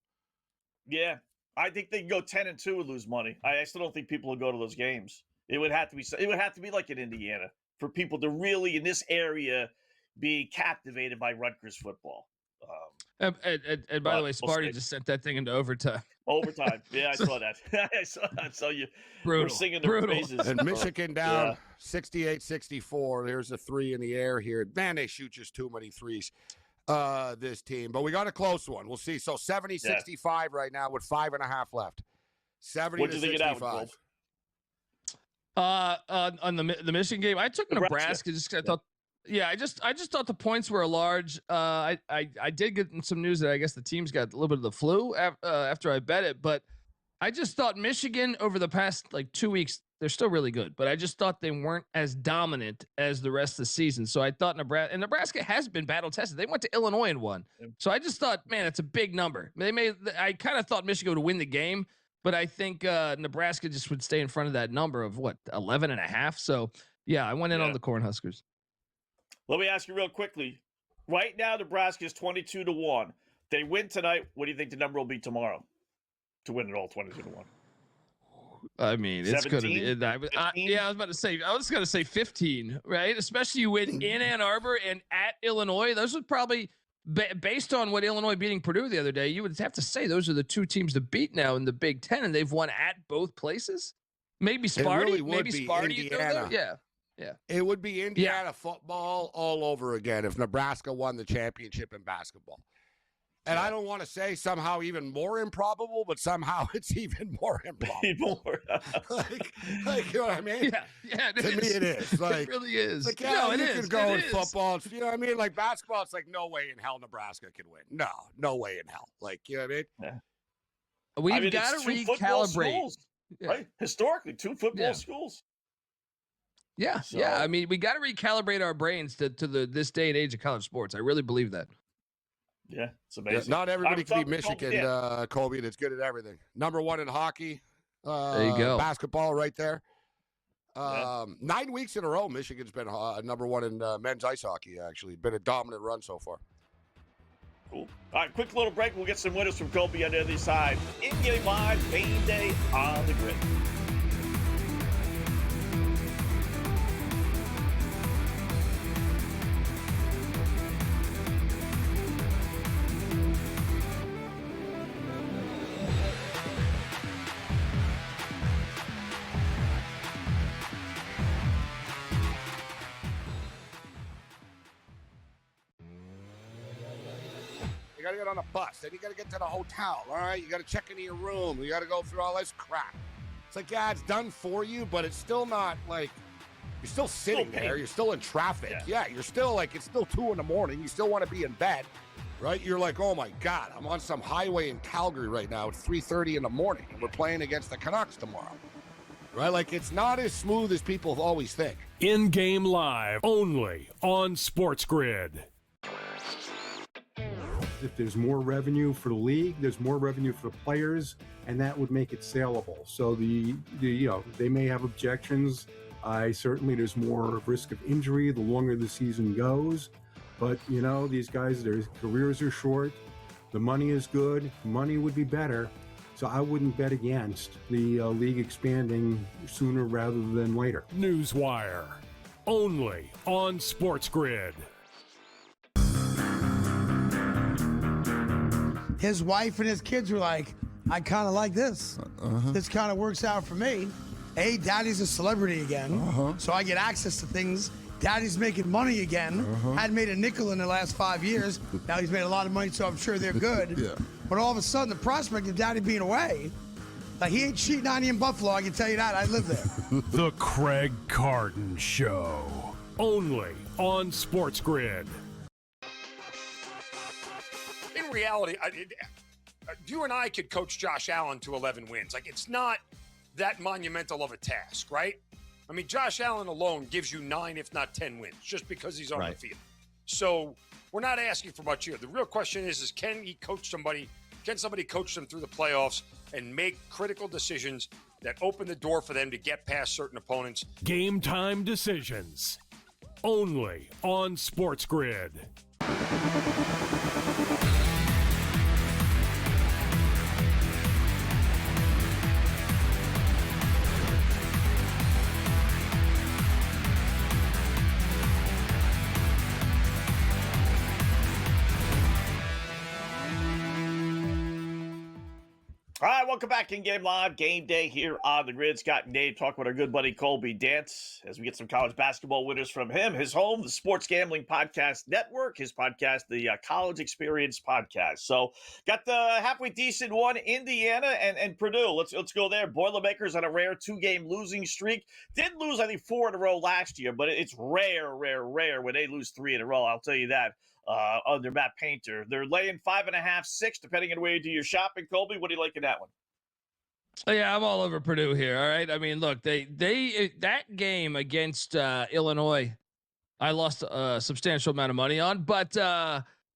Yeah, I think they can go 10-2 and lose money. I still don't think people will go to those games. It would have to be like in Indiana for people to really in this area be captivated by Rutgers football. And by the way, Sparty just sent that thing into overtime. Overtime. Yeah, I saw that. I saw you were singing their praises. And Michigan down 68-64. There's a 3 in the air here. Man, they shoot just too many threes, this team. But we got a close one. We'll see. So 70-65 right now with 5.5 left. 70-65. On the Michigan game, I took Nebraska just because I thought. Yeah, I just thought the points were large. I did get some news that I guess the team's got a little bit of the flu after I bet it, but I just thought Michigan over the past 2 weeks They're still really good, but I just thought they weren't as dominant as the rest of the season. So I thought Nebraska has been battle tested. They went to Illinois and won. So I just thought, man, it's a big number. I kind of thought Michigan would win the game, but I think Nebraska just would stay in front of that number of 11.5. So yeah, I went in on the Cornhuskers. Let me ask you real quickly. Right now, Nebraska is 22-1. They win tonight. What do you think the number will be tomorrow to win it all 22-1? I mean, it's going to be. I was going to say 15, right? Especially you win in Ann Arbor and at Illinois. Those would probably, based on what Illinois beating Purdue the other day, you would have to say those are the two teams to beat now in the Big Ten, and they've won at both places. Maybe Sparty. Maybe Sparty. Indiana. Yeah. It would be Indiana football all over again if Nebraska won the championship in basketball. And I don't want to say somehow even more improbable, but somehow it's even more improbable. like, you know what I mean? Yeah. To me, it is. Like, it really is. Like, yeah, you could go in football. You know what I mean? Like basketball, it's like no way in hell Nebraska can win. No way in hell. Like, you know what I mean? Yeah. We've got to recalibrate. Right? Historically, 2 football schools. Yeah. So, yeah. I mean, we got to recalibrate our brains to this day and age of college sports. I really believe that. Yeah, it's amazing. Not everybody can be Michigan, Colby, that's good at everything. Number 1 in hockey. There you go. Basketball right there. 9 weeks in a row, Michigan's been number 1 in men's ice hockey, actually. Been a dominant run so far. Cool. All right, quick little break. We'll get some winners from Colby on the other side. In-game live, GameDay on the grid. You got to get on a bus. Then you got to get to the hotel. All right. You got to check into your room. You got to go through all this crap. It's like, yeah, it's done for you, but it's still not like you're still sitting there. You're still in traffic. Yeah. You're still like, it's still 2 a.m. You still want to be in bed, right? You're like, oh my God, I'm on some highway in Calgary right now. It's 3:30 in the morning and we're playing against the Canucks tomorrow, right? Like it's not as smooth as people always think. In-game live only on SportsGrid. If there's more revenue for the league, there's more revenue for the players, and that would make it saleable. So they may have objections. Certainly there's more risk of injury the longer the season goes. But these guys, their careers are short. The money is good. Money would be better. So I wouldn't bet against the league expanding sooner rather than later. Newswire only on SportsGrid. His wife and his kids were like, I kind of like this. This kind of works out for me. Daddy's a celebrity again, so I get access to things. Daddy's making money again. Hadn't made a nickel in the last 5 years. Now he's made a lot of money, so I'm sure they're good. But all of a sudden, the prospect of Daddy being away, like he ain't cheating on you in Buffalo, I can tell you that. I live there. The Craig Carton Show. Only on SportsGrid. In reality, you and I could coach Josh Allen to 11 wins. Like, it's not that monumental of a task, right? I mean, Josh Allen alone gives you 9, if not 10 wins, just because he's on the field. So we're not asking for much here. The real question is can he coach somebody? Can somebody coach them through the playoffs and make critical decisions that open the door for them to get past certain opponents? Game time decisions. Only on SportsGrid. All right, welcome back in Game Live. Game Day here on the grid. Scott and Dave talk with our good buddy Colby Dance as we get some college basketball winners from him. His home, the Sports Gambling Podcast Network. His podcast, the College Experience Podcast. So got the halfway decent one, Indiana and Purdue. Let's go there. Boilermakers on a rare 2-game losing streak. Did lose, I think, 4 in a row last year, but it's rare when they lose 3 in a row. I'll tell you that. Under Matt Painter. They're laying 5.5, 6, depending on where you do your shopping. Colby, what do you like in that one? Yeah, I'm all over Purdue here. All right. I mean, look, that game against Illinois, I lost a substantial amount of money on, but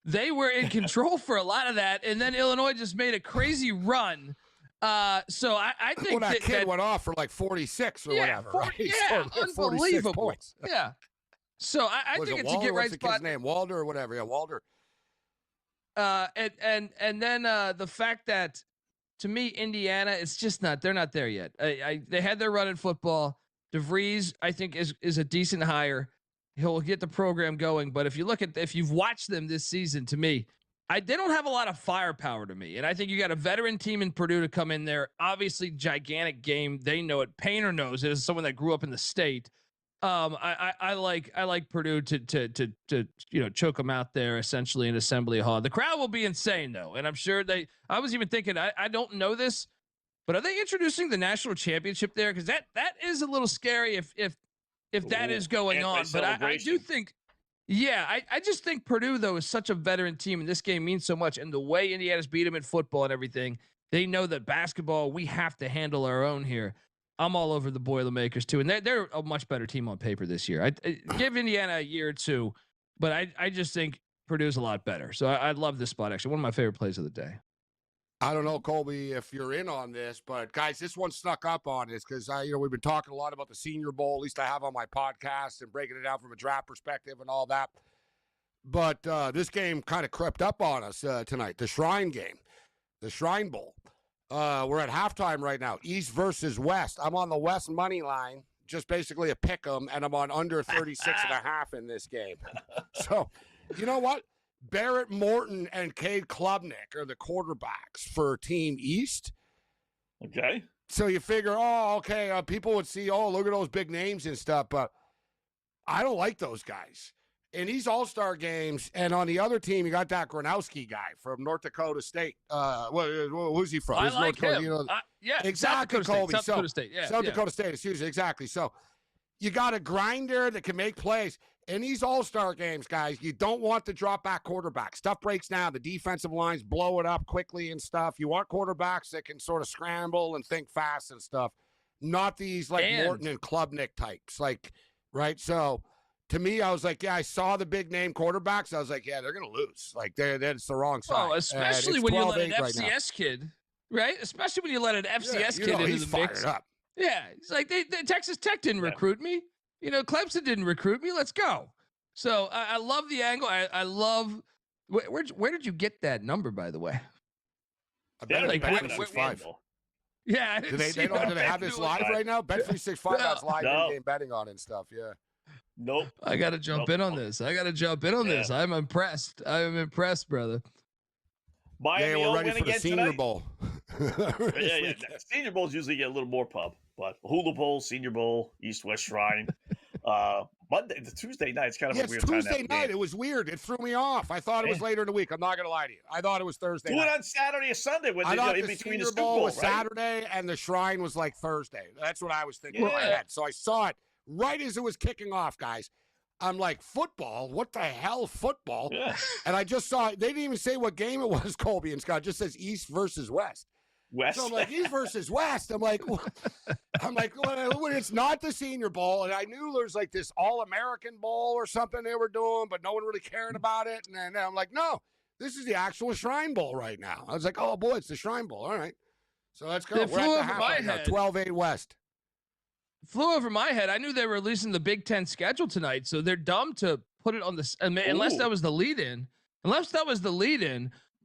they were in control for a lot of that, and then Illinois just made a crazy run. So I think that kid went off for like 46 or whatever, right? Yeah, unbelievable. Points. Yeah. So I think it's a get right spot. What's the spot. kid's name? Walder or whatever. Yeah, Walder. And then the fact that, to me, Indiana, it's just not. They're not there yet. They had their run in football. DeVries, I think, is a decent hire. He'll get the program going. But if you've watched them this season, to me, they don't have a lot of firepower to me. And I think you got a veteran team in Purdue to come in there. Obviously, gigantic game. They know it. Painter knows it as someone that grew up in the state. I like Purdue to choke them out there essentially in Assembly Hall. The crowd will be insane though, and I'm sure I was even thinking I don't know this, but are they introducing the national championship there? Because that is a little scary if that is going on. But I do think, I just think Purdue though is such a veteran team, and this game means so much. And the way Indiana's beat them in football and everything, they know that basketball we have to handle our own here. I'm all over the Boilermakers too, and they're a much better team on paper this year. I give Indiana a year or two, but I just think Purdue's a lot better. So I love this spot, actually. One of my favorite plays of the day. I don't know, Colby, if you're in on this, but guys, this one snuck up on us because we've been talking a lot about the Senior Bowl. At least I have on my podcast and breaking it down from a draft perspective and all that. But this game kind of crept up on us tonight. The Shrine game, the Shrine Bowl. We're at halftime right now. East versus West. I'm on the West money line, just basically a pick 'em, and I'm on under 36.5 in this game. So, you know what? Barrett Morton and Cade Klubnik are the quarterbacks for Team East. Okay. So you figure, people would see, look at those big names and stuff, but I don't like those guys. In these all-star games, and on the other team, you got that Gronowski guy from North Dakota State. Who's he from? I like him. Exactly, Colby. South Dakota State. Yeah, South Dakota State, excuse me, exactly. So you got a grinder that can make plays. In these all-star games, guys, you don't want the drop-back quarterback. Stuff breaks down. The defensive lines blow it up quickly and stuff. You want quarterbacks that can sort of scramble and think fast and stuff, not these Morton and Klubnik types. Right? So to me, I was like, I saw the big name quarterbacks. I was like, they're going to lose. That's the wrong side. Oh, especially when you let an FCS kid, right? Especially when you let an FCS kid into the mix. Up. Yeah, it's like Texas Tech didn't recruit me. Clemson didn't recruit me. Let's go. So I love the angle. I love. Where did you get that number, by the way? I bet Bet365. Yeah. Do they have this live right now? Bet365 has live in-game betting on and stuff. Yeah. Nope. I got to jump in on this. This. I'm impressed. I'm impressed, brother. Miami we're ready for the Senior tonight? Bowl. yeah. Senior Bowls usually get a little more pub, but Hula Bowl, Senior Bowl, East-West Shrine. Monday, the Tuesday night, it's kind of a weird time. Tuesday night. It was weird. It threw me off. I thought it was later in the week. I'm not going to lie to you. I thought it was Thursday night. Do it on Saturday or Sunday when I thought in the between Senior the Super Bowl Bowl, was right? Saturday and the Shrine was like Thursday. That's what I was thinking in my head. So I saw it right as it was kicking off, guys. I'm like, football? What the hell, football? Yeah. And I just saw it. They didn't even say what game it was, Colby and Scott. It just says East versus West. So I'm like, East versus West. I'm like, well, it's not the Senior Bowl. And I knew there's like this All-American Bowl or something they were doing, but no one really cared about it. And then I'm like, no, this is the actual Shrine Bowl right now. I was like, oh, boy, it's the Shrine Bowl. All right. So let's go. It We're flew at the over my half right head. 12-8 West. Flew over my head. I knew they were releasing the Big Ten schedule tonight, so they're dumb to put it on the unless that was the lead-in.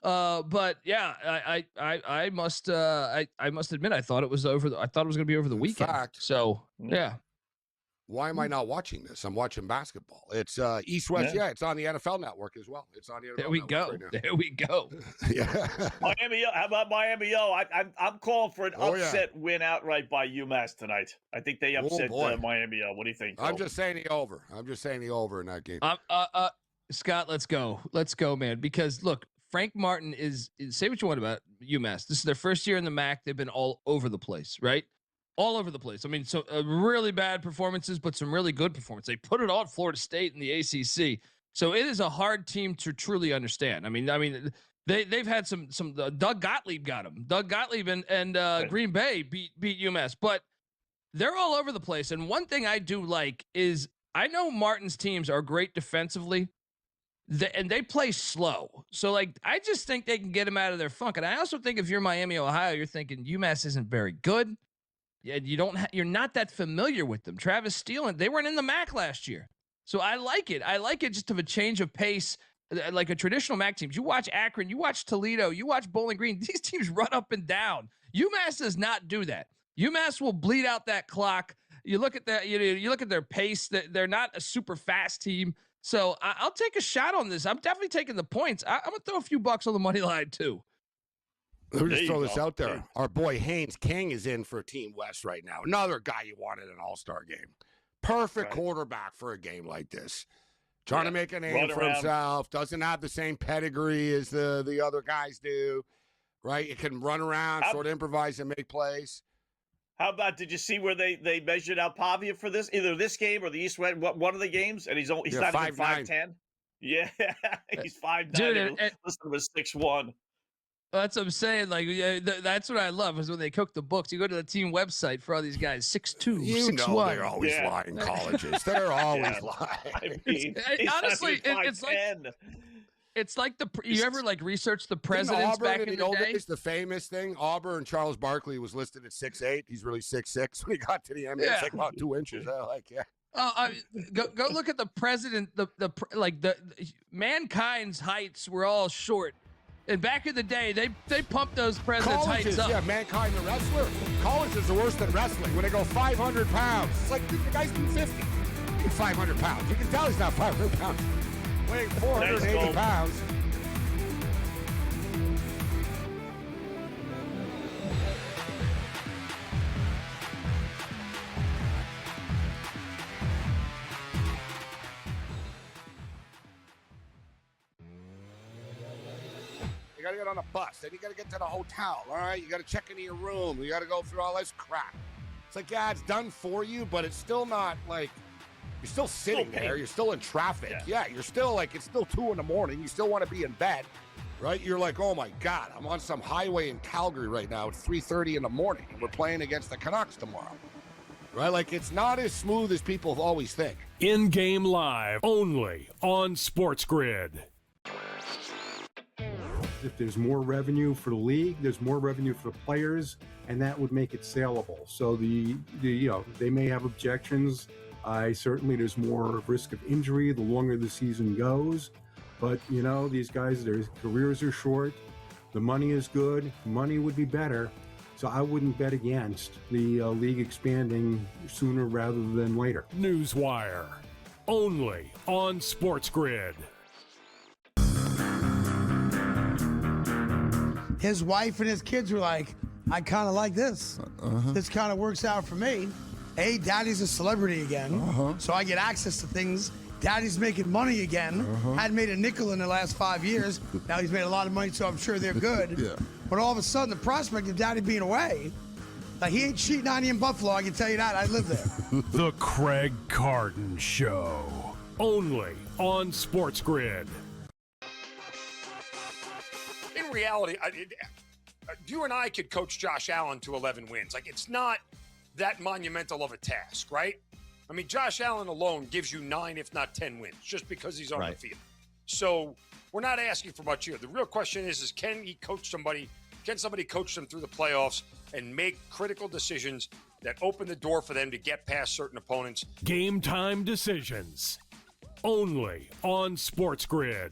But yeah, I must admit I thought it was over. I thought it was going to be over the weekend. Fact. So yeah. Why am I not watching this? I'm watching basketball. It's East-West. Yeah, it's on the NFL Network as well. It's on the NFL There we Network go. right now. There we go. Yeah. Miami. How about Miami? I'm calling for an upset win outright by UMass tonight. I think they upset Miami. What do you think? I'm just saying the over. In that game. Scott, let's go. Let's go, man. Because look, Frank Martin is say what you want about UMass. This is their first year in the MAC. They've been all over the place, right? All over the place. I mean, so really bad performances, but some really good performances. They put it on Florida State in the ACC. So it is a hard team to truly understand. I mean, They've had some Doug Gottlieb got them. Doug Gottlieb and Green Bay beat UMass, but they're all over the place. And one thing I do like is I know Martin's teams are great defensively, and they play slow. So like I just think they can get them out of their funk. And I also think if you're Miami, Ohio, you're thinking UMass isn't very good. Yeah, you're not that familiar with them. Travis Steele, they weren't in the MAC last year. So I like it. I like it just of a change of pace, like a traditional MAC teams. You watch Akron, you watch Toledo, you watch Bowling Green. These teams run up and down. UMass does not do that. UMass will bleed out that clock. You look at that. You look at their pace. They're not a super fast team. So I'll take a shot on this. I'm definitely taking the points. I'm gonna throw a few bucks on the money line too. Let me just throw this out there. Our boy Haynes King is in for Team West right now. Another guy you wanted an all-star game. Perfect quarterback for a game like this. Trying to make a name for himself. Doesn't have the same pedigree as the other guys do. Right? You can run around, sort of improvise and make plays. How about, did you see where they measured out Pavia for this? Either this game or the East West, one of the games, and he's not even 5'10". Yeah, he's 5'9". Dude, Listen, was 6'1". That's what I'm saying. Like, that's what I love is when they cook the books. You go to the team website for all these guys, 6'2", 6'1". They're always lying. Colleges, they're always lying. I mean, honestly, it's like you ever like research the presidents back in the day? Days, the famous thing, Auburn, Charles Barkley was listed at 6'8". He's really 6'6". When he got to the NBA, it's like about 2 inches. Go look at the president. The mankind's heights were all short. And back in the day, they pumped those presidents' heights up. Yeah, mankind the wrestler. Colleges are worse than wrestling. When they go 500 pounds, it's like the guy's 250. 500 pounds. You can tell he's not 500 pounds. Weighing 480 pounds. You got to get on a bus, then you got to get to the hotel, all right? You got to check into your room. You got to go through all this crap. It's like, yeah, it's done for you, but it's still not like, you're still sitting there. You're still in traffic. Yeah, you're still like, it's still 2 a.m. You still want to be in bed, right? You're like, oh my God, I'm on some highway in Calgary right now. It's 3:30 in the morning, and we're playing against the Canucks tomorrow, right? Like, it's not as smooth as people always think. In-game live, only on SportsGrid. If there's more revenue for the league, there's more revenue for the players, and that would make it saleable. So they may have objections. Certainly there's more risk of injury the longer the season goes. But, these guys, their careers are short. The money is good. Money would be better. So I wouldn't bet against the league expanding sooner rather than later. Newswire, only on SportsGrid. His wife and his kids were like, I kind of like this. This kind of works out for me. Hey, daddy's a celebrity again, so I get access to things. Daddy's making money again. Hadn't made a nickel in the last 5 years. Now he's made a lot of money, so I'm sure they're good. But all of a sudden, the prospect of daddy being away, like he ain't cheating on you in Buffalo, I can tell you that. I live there. The Craig Carton Show, only on SportsGrid. In reality, you and I could coach Josh Allen to 11 wins. Like, it's not that monumental of a task, right? I mean, Josh Allen alone gives you 9, if not 10 wins, just because he's on the field. So we're not asking for much here. The real question is can he coach somebody? Can somebody coach them through the playoffs and make critical decisions that open the door for them to get past certain opponents? Game time decisions, only on SportsGrid.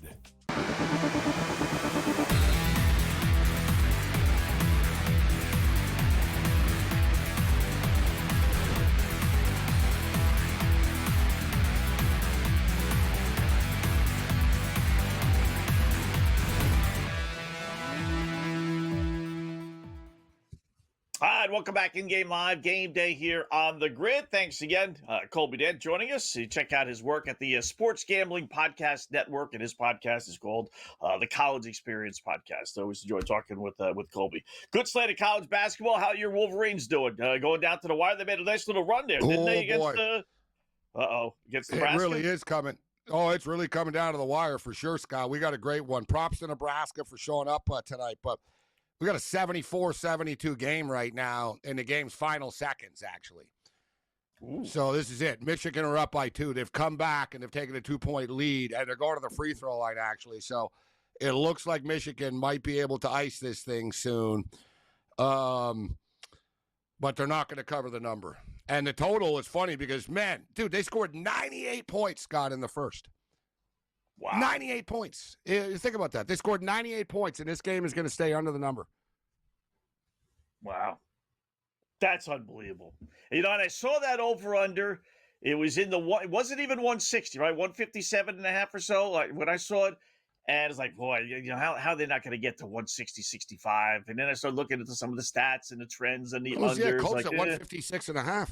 All right, welcome back in-game live. Game day here on the grid. Thanks again, Colby Dent joining us. You check out his work at the Sports Gambling Podcast Network, and his podcast is called the College Experience Podcast. I always enjoy talking with Colby. Good slate of college basketball. How are your Wolverines doing? Going down to the wire. They made a nice little run there, didn't they? Against Nebraska? It really is coming. Oh, it's really coming down to the wire for sure, Scott. We got a great one. Props to Nebraska for showing up tonight, but we got a 74-72 game right now in the game's final seconds, actually. Ooh. So this is it. Michigan are up by 2. They've come back, and they've taken a 2-point lead, and they're going to the free throw line, actually. So it looks like Michigan might be able to ice this thing soon, but they're not going to cover the number. And the total is funny because, man, dude, they scored 98 points, Scott, in the first. Wow. 98 points. Think about that. They scored 98 points, and this game is going to stay under the number. Wow. That's unbelievable. And I saw that over-under. It was in the one. It wasn't even 160, right? 157.5 or so. Like when I saw it, and it's like, boy, how are they not going to get to 160, 65? And then I started looking into some of the stats and the trends and the unders. Yeah, Colts at 156.5.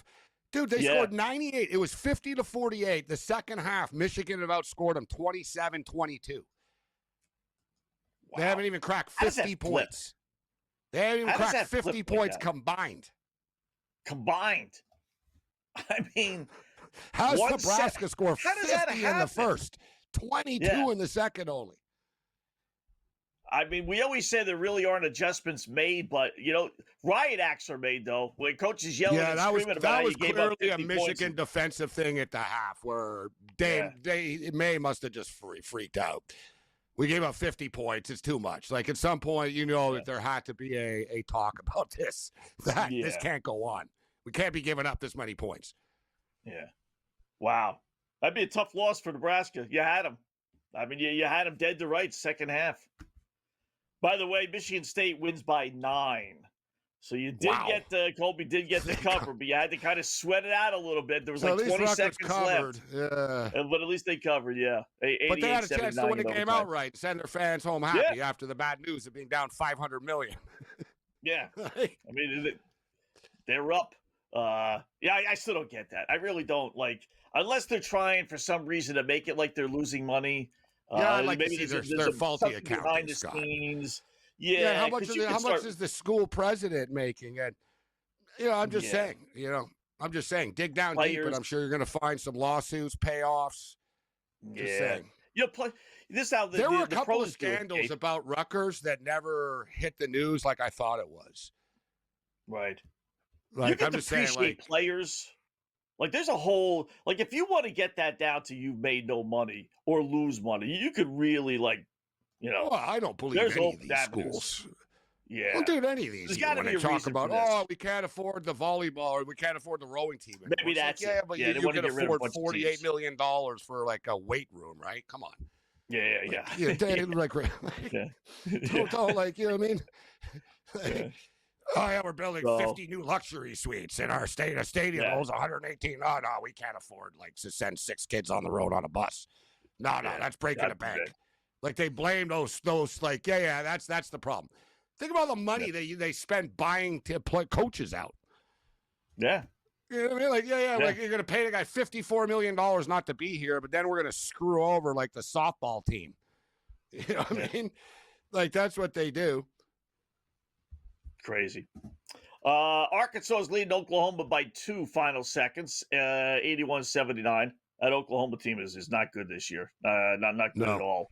Dude, they scored 98. It was 50-48. The second half, Michigan have outscored them 27-22. Wow. They haven't even cracked 50 points. They haven't even cracked 50 points combined. Combined. I mean, how's Nebraska score 50 in the first, 22 in the second only? I mean, we always say there really aren't adjustments made, but, riot acts are made, though. When coaches yelling and screaming about how you gave up 50 clearly a Michigan defensive thing at the half where May must have just freaked out. We gave up 50 points. It's too much. Like, at some point, that there had to be a talk about this. This can't go on. We can't be giving up this many points. Yeah. Wow. That'd be a tough loss for Nebraska. You had them. I mean, you had them dead to rights second half. By the way, Michigan State wins by 9. So you did get Colby did get the cover, but you had to kind of sweat it out a little bit. There was like 20 seconds left. Yeah. But at least they covered, yeah. But they had a chance to win the game outright, send their fans home happy after the bad news of being down $500 million. Yeah. I mean, they're up. I still don't get that. I really don't. Like, unless they're trying for some reason to make it like they're losing money. I'd like to see their faulty accounting behind the Scott. scenes. Yeah, how much is the school president making? And I'm just saying, dig down deep, and I'm sure you're going to find some lawsuits, payoffs. Just saying. There were a couple of scandals about Rutgers that never hit the news like I thought it was. Right. Like, I'm just saying, like, players. Like, there's a whole, like, if you want to get that down to you've made no money or lose money, you could really, like, Well, I don't believe any of these schools. Yeah. I don't think any of these when they talk about, we can't afford the volleyball or we can't afford the rowing team anymore. Maybe that's like, but you can afford $48 million for, like, a weight room, right? Come on. Yeah. Don't, like, you know what I mean? We're building 50 new luxury suites in our stadium holds 118. No, we can't afford to send 6 kids on the road on a bus. No, that's breaking the bank. Like, they blame those like, that's the problem. Think about the money they spend buying to play coaches out. Yeah. You know what I mean? Like, like you're going to pay the guy $54 million not to be here, but then we're going to screw over like the softball team. You know what I mean? Like, that's what they do. Crazy. Arkansas is leading Oklahoma by 2 final seconds, 81-79. That Oklahoma team is not good this year. Not good at all.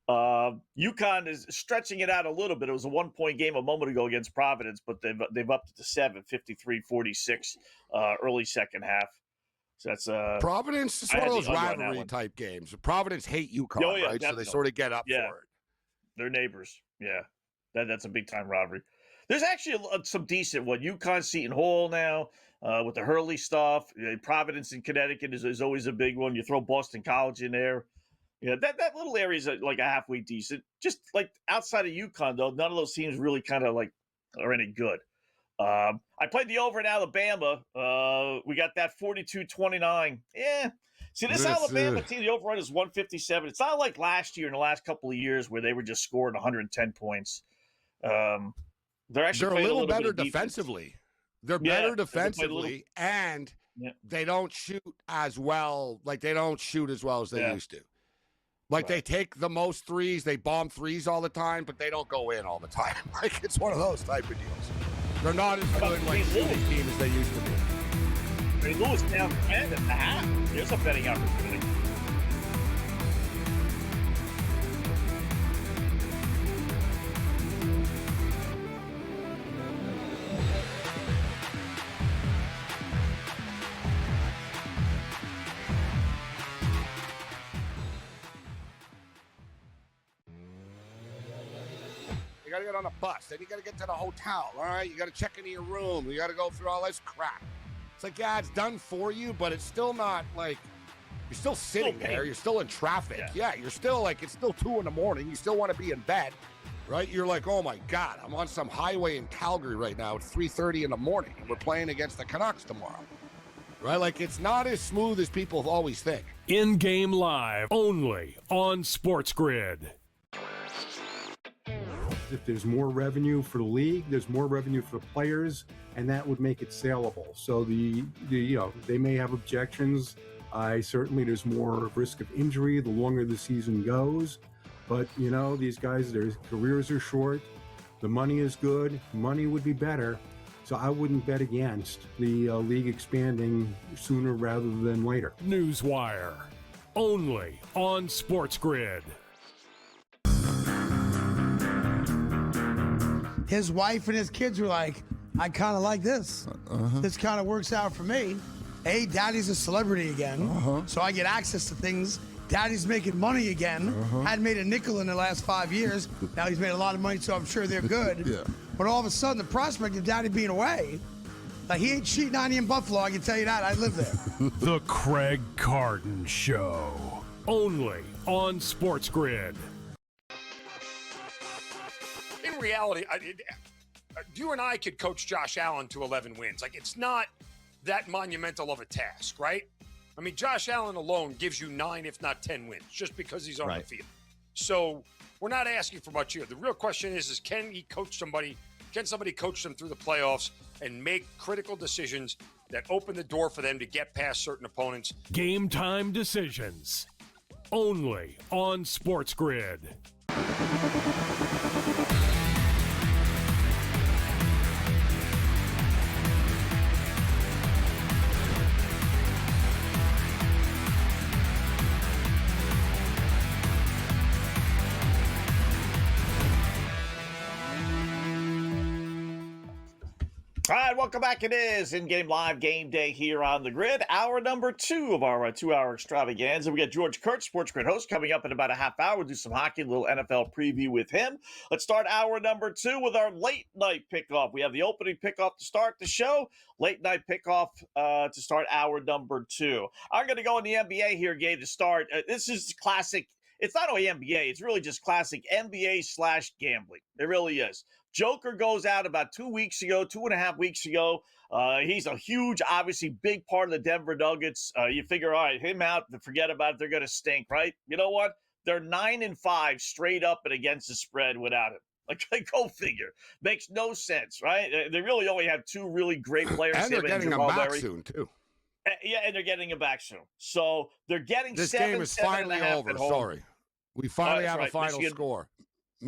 UConn is stretching it out a little bit. It was a 1-point game a moment ago against Providence, but they've upped it to 7, 53-46 early second half. So that's Providence is one of those rivalry type games. Providence hate UConn, right? Definitely. So they sort of get up for it. They're neighbors. Yeah, that's a big time rivalry. There's actually some decent one. UConn, Seton Hall now with the Hurley stuff. Providence in Connecticut is always a big one. You throw Boston College in there. Yeah, that little area is like a halfway decent. Just like outside of UConn, though, none of those teams really kind of like are any good. I played the over in Alabama. We got that 42-29. Yeah. See, this Alabama team, the over-run is 157. It's not like last year in the last couple of years where they were just scoring 110 points. They're a little better defensively. They're better defensively, and they don't shoot as well. Like, they don't shoot as well as they used to. Like, they take the most threes. They bomb threes all the time, but they don't go in all the time. Like, it's one of those type of deals. They're not as good shooting team as they used to be. St. Louis down 10 at the half. There's a betting opportunity. You got to get on a bus. Then you got to get to the hotel. All right, you got to check into your room. You got to go through all this crap. It's like, yeah, it's done for you, but it's still not like you're still sitting there. You're still in traffic. Yeah, you're still like it's still 2 a.m. You still want to be in bed, right? You're like, oh my God, I'm on some highway in Calgary right now. It's 3:30 in the morning, and we're playing against the Canucks tomorrow. Right? Like, it's not as smooth as people always think. In-game live, only on SportsGrid. If there's more revenue for the league, there's more revenue for the players, and that would make it saleable. So they may have objections. Certainly there's more risk of injury the longer the season goes. But, these guys, their careers are short. The money is good. Money would be better. So I wouldn't bet against the league expanding sooner rather than later. Newswire, only on SportsGrid. His wife and his kids were like, I kind of like this. This kind of works out for me. Hey, daddy's a celebrity again. So I get access to things. Daddy's making money again. Hadn't made a nickel in the last 5 years. Now he's made a lot of money, so I'm sure they're good. But all of a sudden, the prospect of daddy being away, like he ain't cheating on you in Buffalo, I can tell you that. I live there. The Craig Carton Show, only on SportsGrid. In reality, you and I could coach Josh Allen to 11 wins. Like, it's not that monumental of a task, right? I mean, Josh Allen alone gives you 9, if not 10 wins, just because he's on the field. So we're not asking for much here. The real question is can he coach somebody? Can somebody coach them through the playoffs and make critical decisions that open the door for them to get past certain opponents? Game time decisions, only on SportsGrid. All right, welcome back. It is in-game live game day here on the grid. Hour number 2 of our 2-hour extravaganza. We got George Kurtz, SportsGrid host, coming up in about a half hour. We'll do some hockey, a little NFL preview with him. Let's start hour number 2 with our late night pickoff. We have the opening pickoff to start the show. Late night pickoff to start hour number 2. I'm going to go in the NBA here, Gabe, to start. This is classic. It's not only NBA. It's really just classic NBA/gambling. It really is. Joker goes out about 2 weeks ago, 2.5 weeks ago. He's a huge, obviously big part of the Denver Nuggets. You figure, all right, him out, forget about it. They're going to stink, right? You know what? They're 9-5 straight up and against the spread without him. Like, go figure. Makes no sense, right? They really only have 2 really great players. And they're getting him back soon, too. Yeah, and they're getting him back soon. So they're getting this 7, game is finally over. Sorry. We finally have a final score.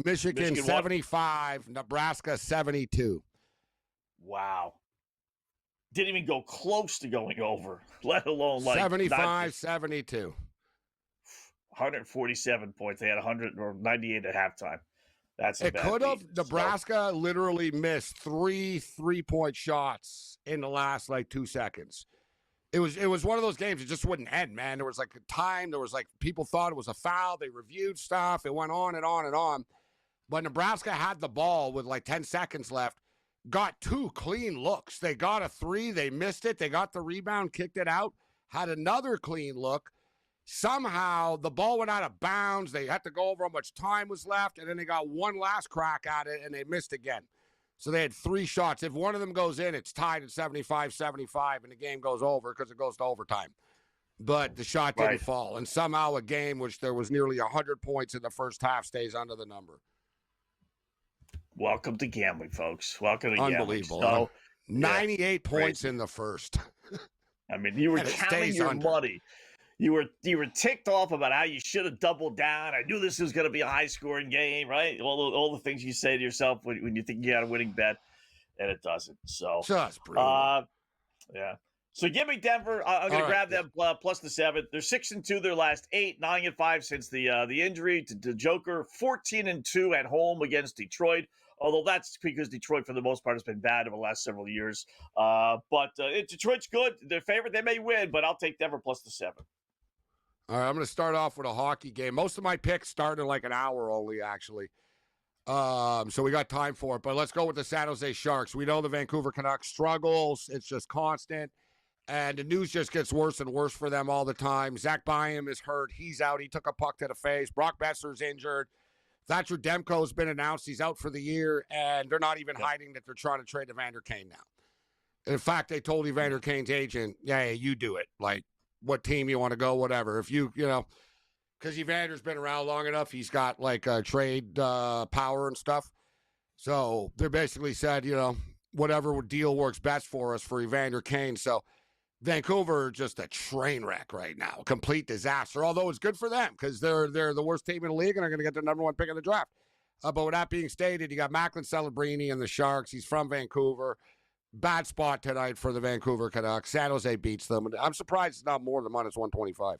Michigan 75, won. Nebraska 72. Wow. Didn't even go close to going over, let alone 75-72. 147 points. They had 198 at halftime. That's it. Could have. Nebraska literally missed 3 3-point shots in the last 2 seconds. It was one of those games. It just wouldn't end, man. There was a time. There was people thought it was a foul. They reviewed stuff. It went on and on and on. But Nebraska had the ball with 10 seconds left. Got 2 clean looks. They got a 3. They missed it. They got the rebound, kicked it out. Had another clean look. Somehow the ball went out of bounds. They had to go over how much time was left, and then they got one last crack at it, and they missed again. So they had 3 shots. If one of them goes in, it's tied at 75-75, and the game goes over because it goes to overtime. But the shot didn't fall. And somehow a game which there was nearly 100 points in the first half stays under the number. Welcome to gambling, folks. Welcome to gambling. Unbelievable. So, 98 points in the first. I mean, you were counting your money. You were ticked off about how you should have doubled down. I knew this was going to be a high-scoring game, right? All the things you say to yourself when you think you got a winning bet, and it doesn't. So, just brutal. Yeah. So give me Denver. I'm going to grab them plus the 7. They're 6-2 their last 8, 9-5 since the injury to Joker. 14-2 at home against Detroit. Although that's because Detroit, for the most part, has been bad over the last several years. But Detroit's good. They're favorite. They may win, but I'll take Denver plus the 7. All right, I'm going to start off with a hockey game. Most of my picks start in an hour only, actually. So we got time for it. But let's go with the San Jose Sharks. We know the Vancouver Canucks struggles. It's just constant. And the news just gets worse and worse for them all the time. Zach Byam is hurt. He's out. He took a puck to the face. Brock Besser's injured. Thatcher Demko's been announced. He's out for the year. And they're not even hiding that they're trying to trade Evander Kane now. In fact, they told Evander Kane's agent, yeah, you do it. Like, what team you want to go, whatever. If you know, because Evander's been around long enough. He's got, like, trade power and stuff. So they basically said, whatever deal works best for us for Evander Kane. So Vancouver, just a train wreck right now. Complete disaster, although it's good for them because they're the worst team in the league and are going to get the number one pick in the draft. But with that being stated, you got Macklin Celebrini and the Sharks. He's from Vancouver. Bad spot tonight for the Vancouver Canucks. San Jose beats them. I'm surprised it's not more than minus 125.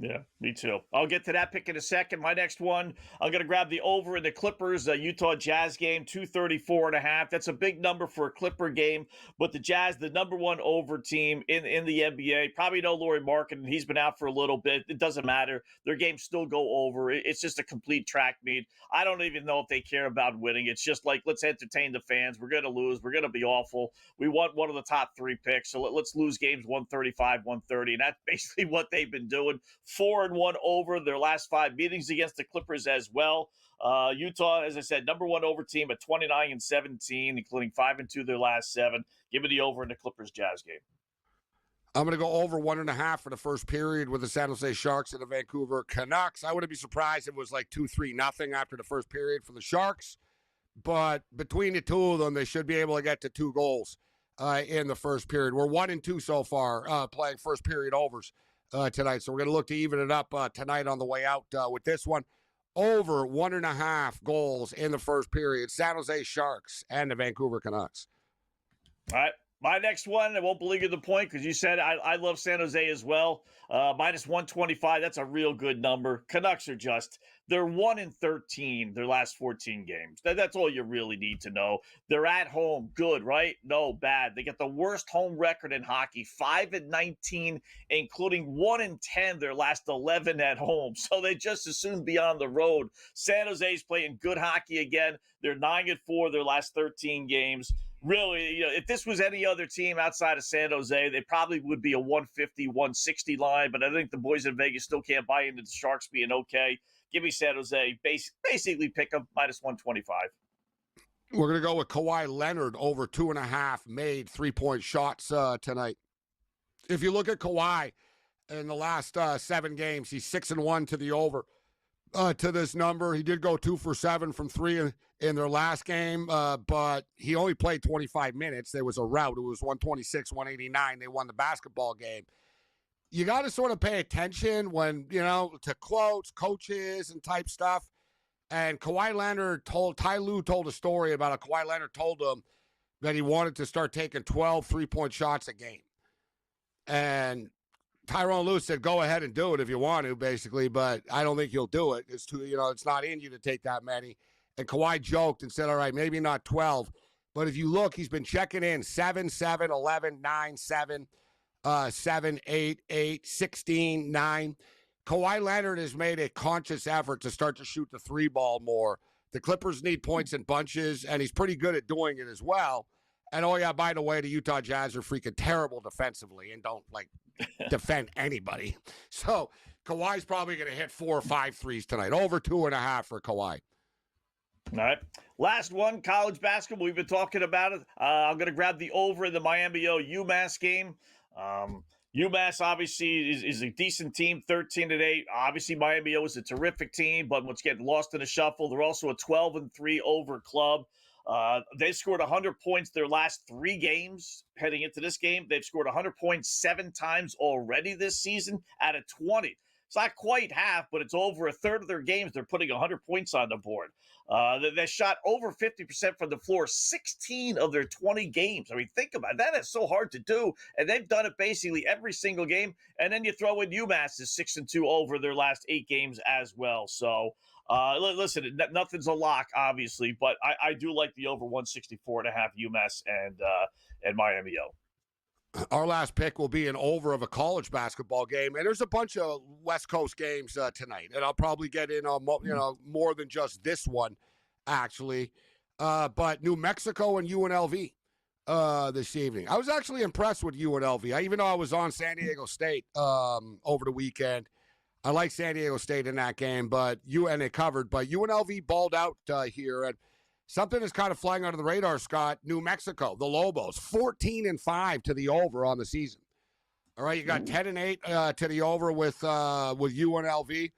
Yeah, me too. I'll get to that pick in a second. My next one, I'm going to grab the over in the Clippers, Utah Jazz game, 234.5. That's a big number for a Clipper game, but the Jazz, the number one over team in the NBA. Probably know Lauri Markkanen. He's been out for a little bit. It doesn't matter. Their games still go over. It's just a complete track meet. I don't even know if they care about winning. It's just like, let's entertain the fans. We're going to lose. We're going to be awful. We want one of the top three picks, so let's lose games 135, 130, and that's basically what they've been doing. 4-1 over their last 5 meetings against the Clippers as well. Utah, as I said, number one over team at 29-17, including 5-2 their last 7. Give me the over in the Clippers Jazz game. I'm going to go over 1.5 for the first period with the San Jose Sharks and the Vancouver Canucks. I wouldn't be surprised if it was like 2-3-0 after the first period for the Sharks. But between the two of them, they should be able to get to 2 goals in the first period. We're 1-2 so far playing first period overs tonight. So we're going to look to even it up tonight on the way out with this one. Over 1.5 goals in the first period. San Jose Sharks and the Vancouver Canucks. All right. My next one, I won't believe you the point because you said I love San Jose as well. Minus 125, that's a real good number. Canucks are they're 1-13 their last 14 games. That's all you really need to know. They're at home, good, right? No, bad. They got the worst home record in hockey, 5-19, including 1-10 their last 11 at home. So they just as soon be on the road. San Jose's playing good hockey again. They're 9-4 their last 13 games. Really, if this was any other team outside of San Jose, they probably would be a 150, 160 line. But I think the boys in Vegas still can't buy into the Sharks being okay. Give me San Jose. Basically pick up minus 125. We're going to go with Kawhi Leonard over 2.5 made 3-point shots tonight. If you look at Kawhi in the last 7 games, he's 6-1 to the over. To this number, he did go 2 for 7 from 3 in their last game, but he only played 25 minutes. There was a rout. It was 126-189. They won the basketball game. You got to sort of pay attention when, to quotes, coaches, and type stuff. And Kawhi Leonard Ty Lue told a story about how Kawhi Leonard told him that he wanted to start taking 12 3-point shots a game. And Tyronn Lue said, go ahead and do it if you want to, basically, but I don't think you'll do it. It's too, it's not in you to take that many. And Kawhi joked and said, all right, maybe not 12. But if you look, he's been checking in 7, 7, 11, 9, 7, 7, 8, 8, 16, 9. Kawhi Leonard has made a conscious effort to start to shoot the 3 ball more. The Clippers need points in bunches, and he's pretty good at doing it as well. And, oh, yeah, by the way, the Utah Jazz are freaking terrible defensively and don't, defend anybody. So Kawhi's probably going to hit 4 or 5 threes tonight. Over 2.5 for Kawhi. All right. Last one, college basketball. We've been talking about it. I'm going to grab the over in the Miami UMass game. UMass obviously is a decent team, 13-8. Obviously, Miami is a terrific team, but what's getting lost in the shuffle, they're also a 12-3 over club. They scored 100 points their last 3 games heading into this game. They've scored 100 points 7 times already this season out of 20. It's not quite half, but it's over a third of their games. They're putting 100 points on the board. They shot over 50% from the floor 16 of their 20 games. I mean, think about it. That is so hard to do, and they've done it basically every single game. And then you throw in UMass is 6-2 over their last 8 games as well. So, listen, nothing's a lock, obviously, but I do like the over 164.5 UMass and Miami. Our last pick will be an over of a college basketball game, and there's a bunch of West Coast games tonight, and I'll probably get in on more than just this one actually. But New Mexico and UNLV this evening. I was actually impressed with UNLV. Even though I was on San Diego State over the weekend, I like San Diego State in that game, and it covered. But UNLV balled out here, and something is kind of flying under the radar, Scott. New Mexico, the Lobos, 14-5 to the over on the season. All right, you got 10-8 to the over with UNLV.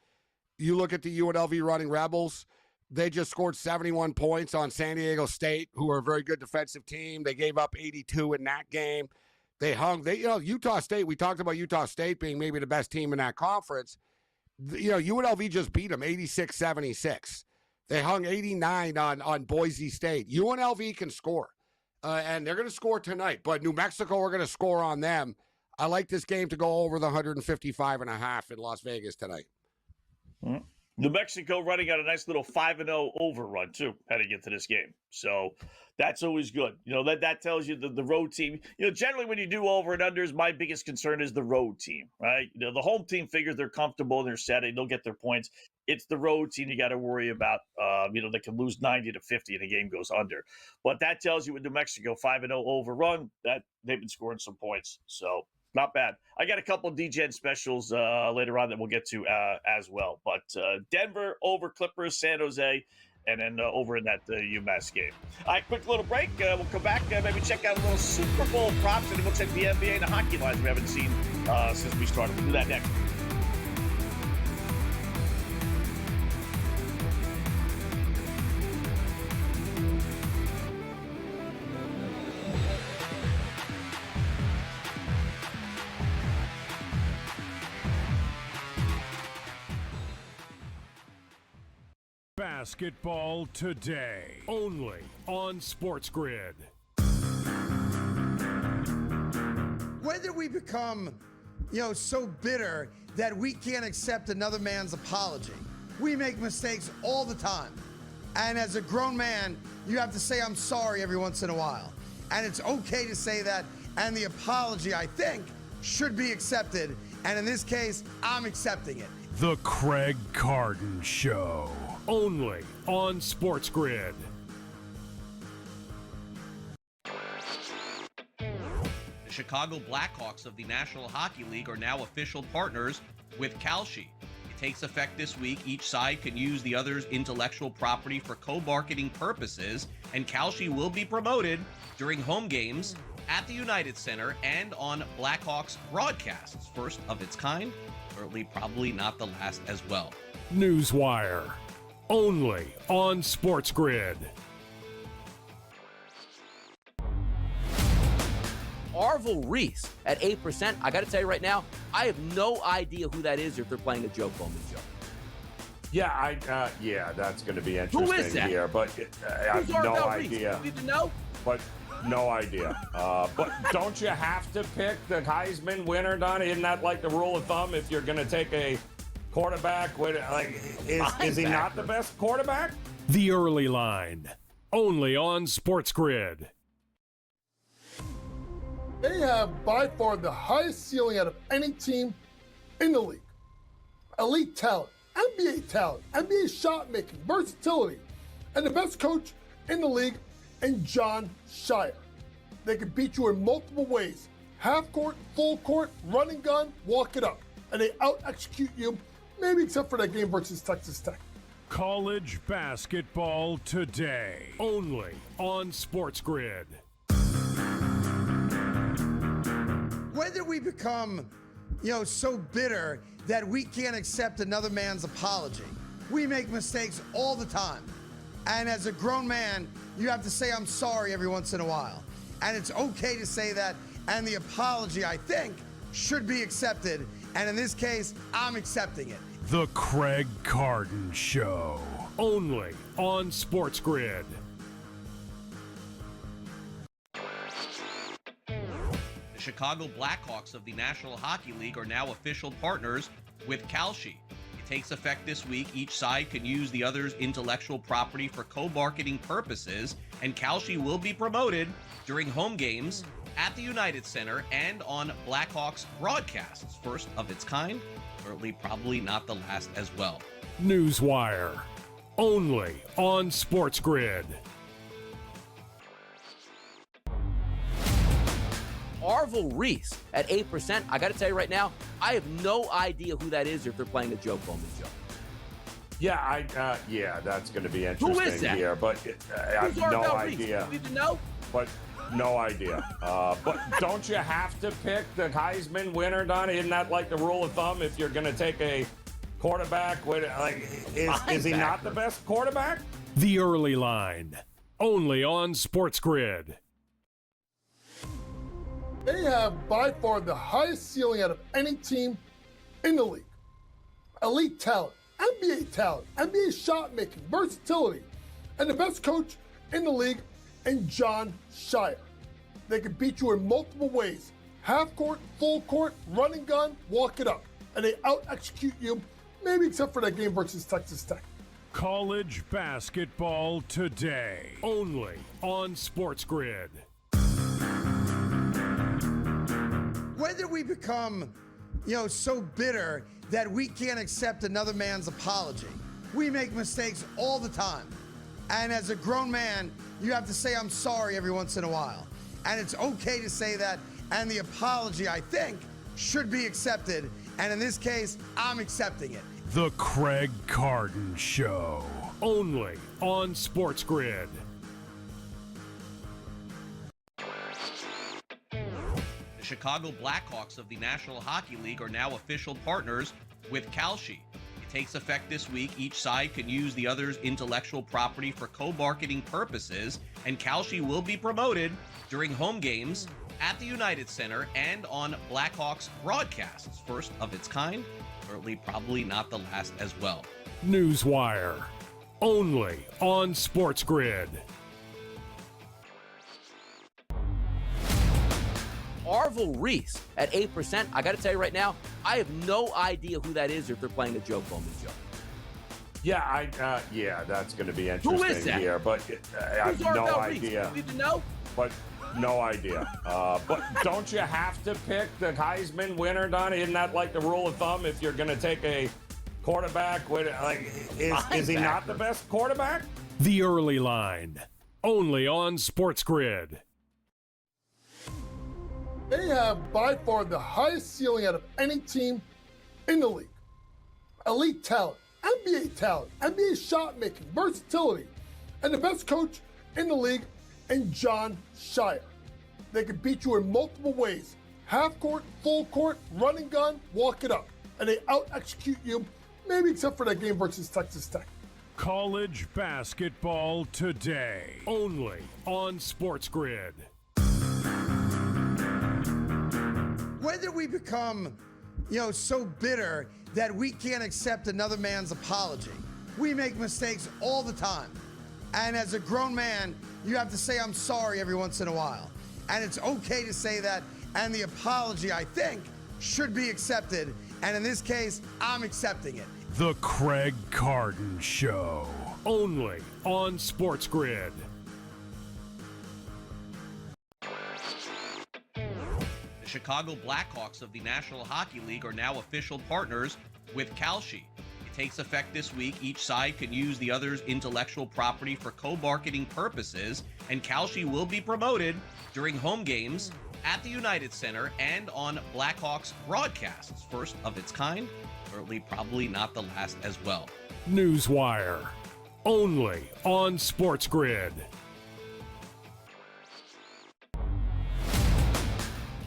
You look at the UNLV Running Rebels. They just scored 71 points on San Diego State, who are a very good defensive team. They gave up 82 in that game. They hung. Utah State. We talked about Utah State being maybe the best team in that conference. UNLV just beat them 86-76. They hung 89 on Boise State. UNLV can score, and they're going to score tonight. But New Mexico are going to score on them. I like this game to go over the 155.5 in Las Vegas tonight. New Mexico running out a nice little 5-0 overrun, too, heading into this game. So that's always good. That tells you the road team. Generally when you do over and unders, my biggest concern is the road team, right? The home team figures they're comfortable, they're setting, they'll get their points. It's the road team you got to worry about. They can lose 90-50 and the game goes under. But that tells you with New Mexico, 5-0 overrun, that they've been scoring some points. So not bad. I got a couple of DGen specials later on that we'll get to as well. But Denver over Clippers, San Jose, and then over in that UMass game. All right, quick little break. We'll come back, maybe check out a little Super Bowl props, and then we'll check the NBA and the hockey lines we haven't seen since we started. We'll do that next. Basketball today, only on SportsGrid. When did we become, so bitter that we can't accept another man's apology? We make mistakes all the time. And as a grown man, you have to say, I'm sorry every once in a while. And it's okay to say that. And the apology, I think, should be accepted. And in this case, I'm accepting it. The Craig Carden Show, only on SportsGrid. The Chicago Blackhawks of the National Hockey League are now official partners with Kalshi. It takes effect this week. Each side can use the other's intellectual property for co-marketing purposes, and Kalshi will be promoted during home games at the United Center and on Blackhawks broadcasts. First of its kind, certainly probably not the last as well. Newswire, only on SportsGrid. Arvel Reese at 8%. I got to tell you right now, I have no idea who that is or if they're playing a Joe Bowman joke. Yeah, that's going to be interesting Who is that? here, but I have no idea. You need to know? But no idea. But don't you have to pick the Heisman winner, Don? Isn't that like the rule of thumb if you're going to take a quarterback? Is he not the best quarterback? The Early Line, only on SportsGrid. They have by far the highest ceiling out of any team in the league. Elite talent, NBA talent, NBA shot making, versatility, and the best coach in the league in John Shire. They can beat you in multiple ways. Half court, full court, running gun, walk it up. And they out-execute you, maybe except for that game versus Texas Tech. College basketball today, only on SportsGrid. When did we become, so bitter that we can't accept another man's apology? We make mistakes all the time. And as a grown man, you have to say, I'm sorry every once in a while. And it's okay to say that. And the apology, I think, should be accepted. And in this case, I'm accepting it. The Craig Carden Show, only on SportsGrid. The Chicago Blackhawks of the National Hockey League are now official partners with Kalshi. It takes effect this week. Each side can use the other's intellectual property for co-marketing purposes, and Kalshi will be promoted during home games at the United Center and on Blackhawks broadcasts. First of its kind, certainly probably not the last as well. Newswire, Only on SportsGrid. Arvel Reese at 8%. I got to tell you right now, I have no idea who that is or if they're playing a Joe Bowman show. Yeah, that's going to be interesting Who is that? here, but I have Who's no Arvel idea. Reese? Do you even know? But no idea. But don't you have to pick the Heisman winner, Don? Isn't that like the rule of thumb if you're going to take a quarterback? Is he not the best quarterback? The Early Line. Only on SportsGrid. They have by far the highest ceiling out of any team in the league. Elite talent, NBA shot making, versatility, and the best coach in the league in John Shire. They can beat you in multiple ways: half court, full court, running gun, walk it up, and they out execute you, maybe except for that game versus Texas Tech. College basketball today. Only on SportsGrid. When did we become, so bitter that we can't accept another man's apology? We make mistakes all the time. And as a grown man, you have to say, I'm sorry every once in a while. And it's okay to say that. And the apology, I think, should be accepted. And in this case, I'm accepting it. The Craig Carden Show. Only on SportsGrid. The Chicago Blackhawks of the National Hockey League are now official partners with Kalshi. It takes effect this week. Each side can use the other's intellectual property for co-marketing purposes, and Kalshi will be promoted during home games at the United Center and on Blackhawks broadcasts. First of its kind, certainly probably not the last as well. Newswire. Only on SportsGrid. Arvel Reese at 8%. I got to tell you right now, I have no idea who that is or if they're playing a Joe Bowman show. Yeah, that's going to be interesting Who is that? here, but I have Who's no Arvel Reese? idea. Do you even know? But no idea. But don't you have to pick the Heisman winner, Don? Isn't that like the rule of thumb if you're going to take a quarterback? Is he not the best quarterback? The Early Line. Only on SportsGrid. They have by far the highest ceiling out of any team in the league. Elite talent, NBA shot making, versatility, and the best coach in the league in John Shire. They can beat you in multiple ways: half court, full court, running gun, walk it up, and they out execute you, maybe except for that game versus Texas Tech. College basketball today. Only on SportsGrid. When did we become, so bitter that we can't accept another man's apology? We make mistakes all the time. And as a grown man, you have to say, I'm sorry every once in a while. And it's okay to say that. And the apology, I think, should be accepted. And in this case, I'm accepting it. The Craig Carden Show. Only on SportsGrid. The Chicago Blackhawks of the National Hockey League are now official partners with Kalshi. It takes effect this week. Each side can use the other's intellectual property for co-marketing purposes, and Kalshi will be promoted during home games at the United Center and on Blackhawks broadcasts. First of its kind, certainly probably not the last as well. Newswire. Only on SportsGrid.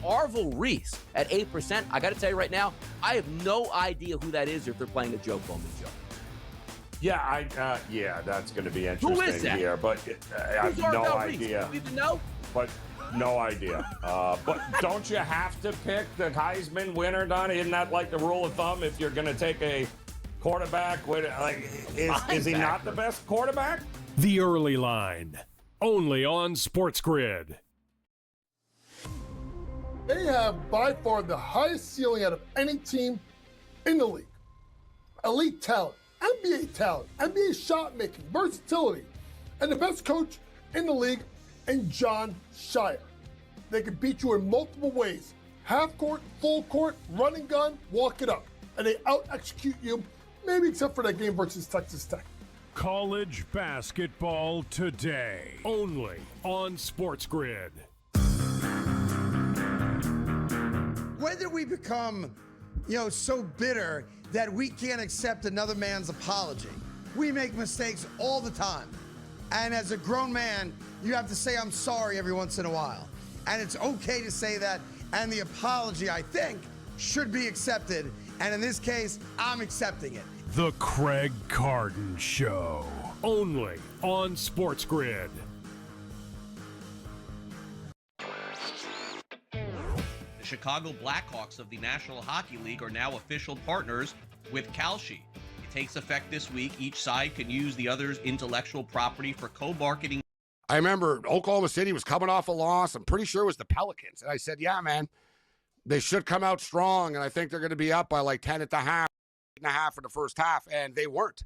Arvel Reese at 8%. I got to tell you right now, I have no idea who that is or if they're playing a Joe Bowman show. Yeah, that's going to be interesting Who is that? here, but I have Who's no Arvel Reese? idea. Do you even know? But no idea. But don't you have to pick the Heisman winner, Don? Isn't that like the rule of thumb if you're going to take a quarterback? Is he not the best quarterback? The Early Line. Only on SportsGrid. They have by far the highest ceiling out of any team in the league. Elite talent, NBA shot making, versatility, and the best coach in the league in John Shire. They can beat you in multiple ways: half court, full court, running gun, walk it up, and they out execute you, maybe except for that game versus Texas Tech. College basketball today, only on SportsGrid. When did we become, so bitter that we can't accept another man's apology? We make mistakes all the time. And as a grown man, you have to say, I'm sorry every once in a while. And it's okay to say that. And the apology, I think, should be accepted. And in this case, I'm accepting it. The Craig Carden Show, only on SportsGrid. The Chicago Blackhawks of the National Hockey League are now official partners with Kalshi. It takes effect this week. Each side can use the other's intellectual property for co-marketing. I remember Oklahoma City was coming off a loss. I'm pretty sure it was the Pelicans. And I said, yeah, man, they should come out strong. And I think they're going to be up by like 10 at the half, 8.5 in the first half. And they weren't.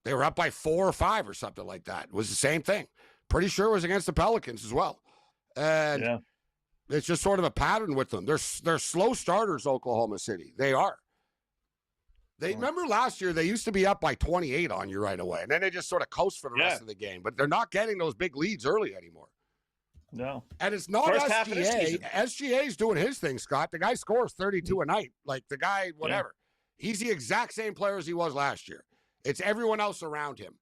They were up by 4 or 5 or something like that. It was the same thing. Pretty sure it was against the Pelicans as well. And it's just sort of a pattern with them. They're slow starters, Oklahoma City. They are. They remember last year they used to be up by 28 on you right away, and then they just sort of coast for the rest of the game. But they're not getting those big leads early anymore. No. And it's not SGA. SGA's doing his thing, Scott. The guy scores 32 a night. Like the guy, whatever. He's the exact same player as he was last year. It's everyone else around him.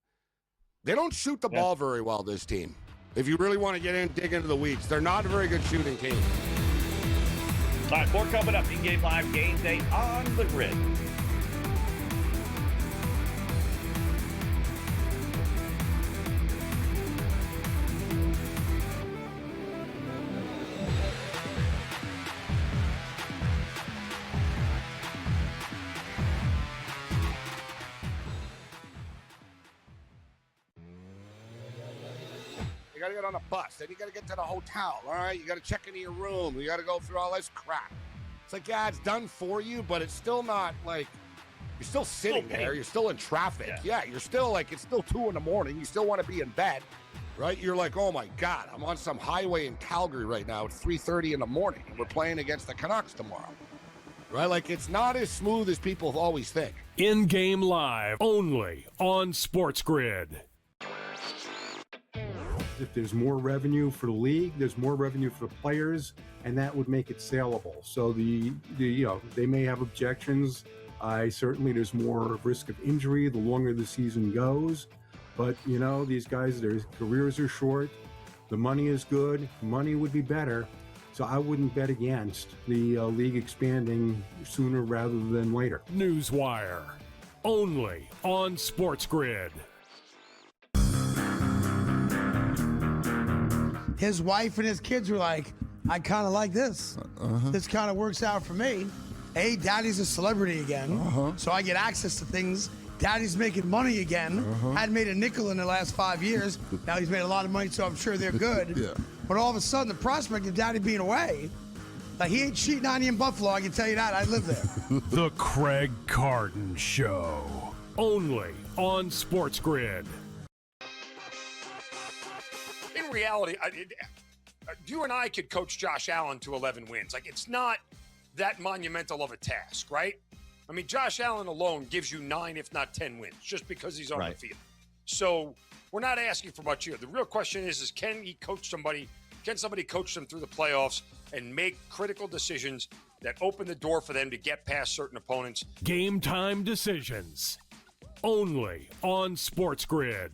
They don't shoot the ball very well, this team. If you really want to dig into the weeds, they're not a very good shooting team. All right, more coming up in Game Live Game Day on the Grid. You got to get on a bus. Then you got to get to the hotel. All right, you got to check into your room. You got to go through all this crap. It's like, yeah, it's done for you, but it's still not like you're still sitting there. You're still in traffic. Yeah, you're still like it's still 2 a.m. You still want to be in bed, right? You're like, oh my God, I'm on some highway in Calgary right now. It's 3:30 in the morning, and we're playing against the Canucks tomorrow, right? Like it's not as smooth as people always think. In-game live, only on SportsGrid. If there's more revenue for the league, there's more revenue for the players, and that would make it saleable. So they may have objections. Certainly there's more risk of injury the longer the season goes. But, these guys, their careers are short. The money is good. Money would be better. So I wouldn't bet against the league expanding sooner rather than later. Newswire, only on SportsGrid. His wife and his kids were like, I kind of like this. This kind of works out for me. Daddy's a celebrity again, so I get access to things. Daddy's making money again. Hadn't made a nickel in the last 5 years. Now he's made a lot of money, so I'm sure they're good. But all of a sudden, the prospect of Daddy being away, like he ain't cheating on you in Buffalo, I can tell you that. I live there. The Craig Carden Show, only on SportsGrid. In reality, you and I could coach Josh Allen to 11 wins. Like, it's not that monumental of a task, right? I mean, Josh Allen alone gives you 9, if not 10 wins, just because he's on the field. So we're not asking for much here. The real question is can he coach somebody? Can somebody coach them through the playoffs and make critical decisions that open the door for them to get past certain opponents? Game time decisions, only on SportsGrid.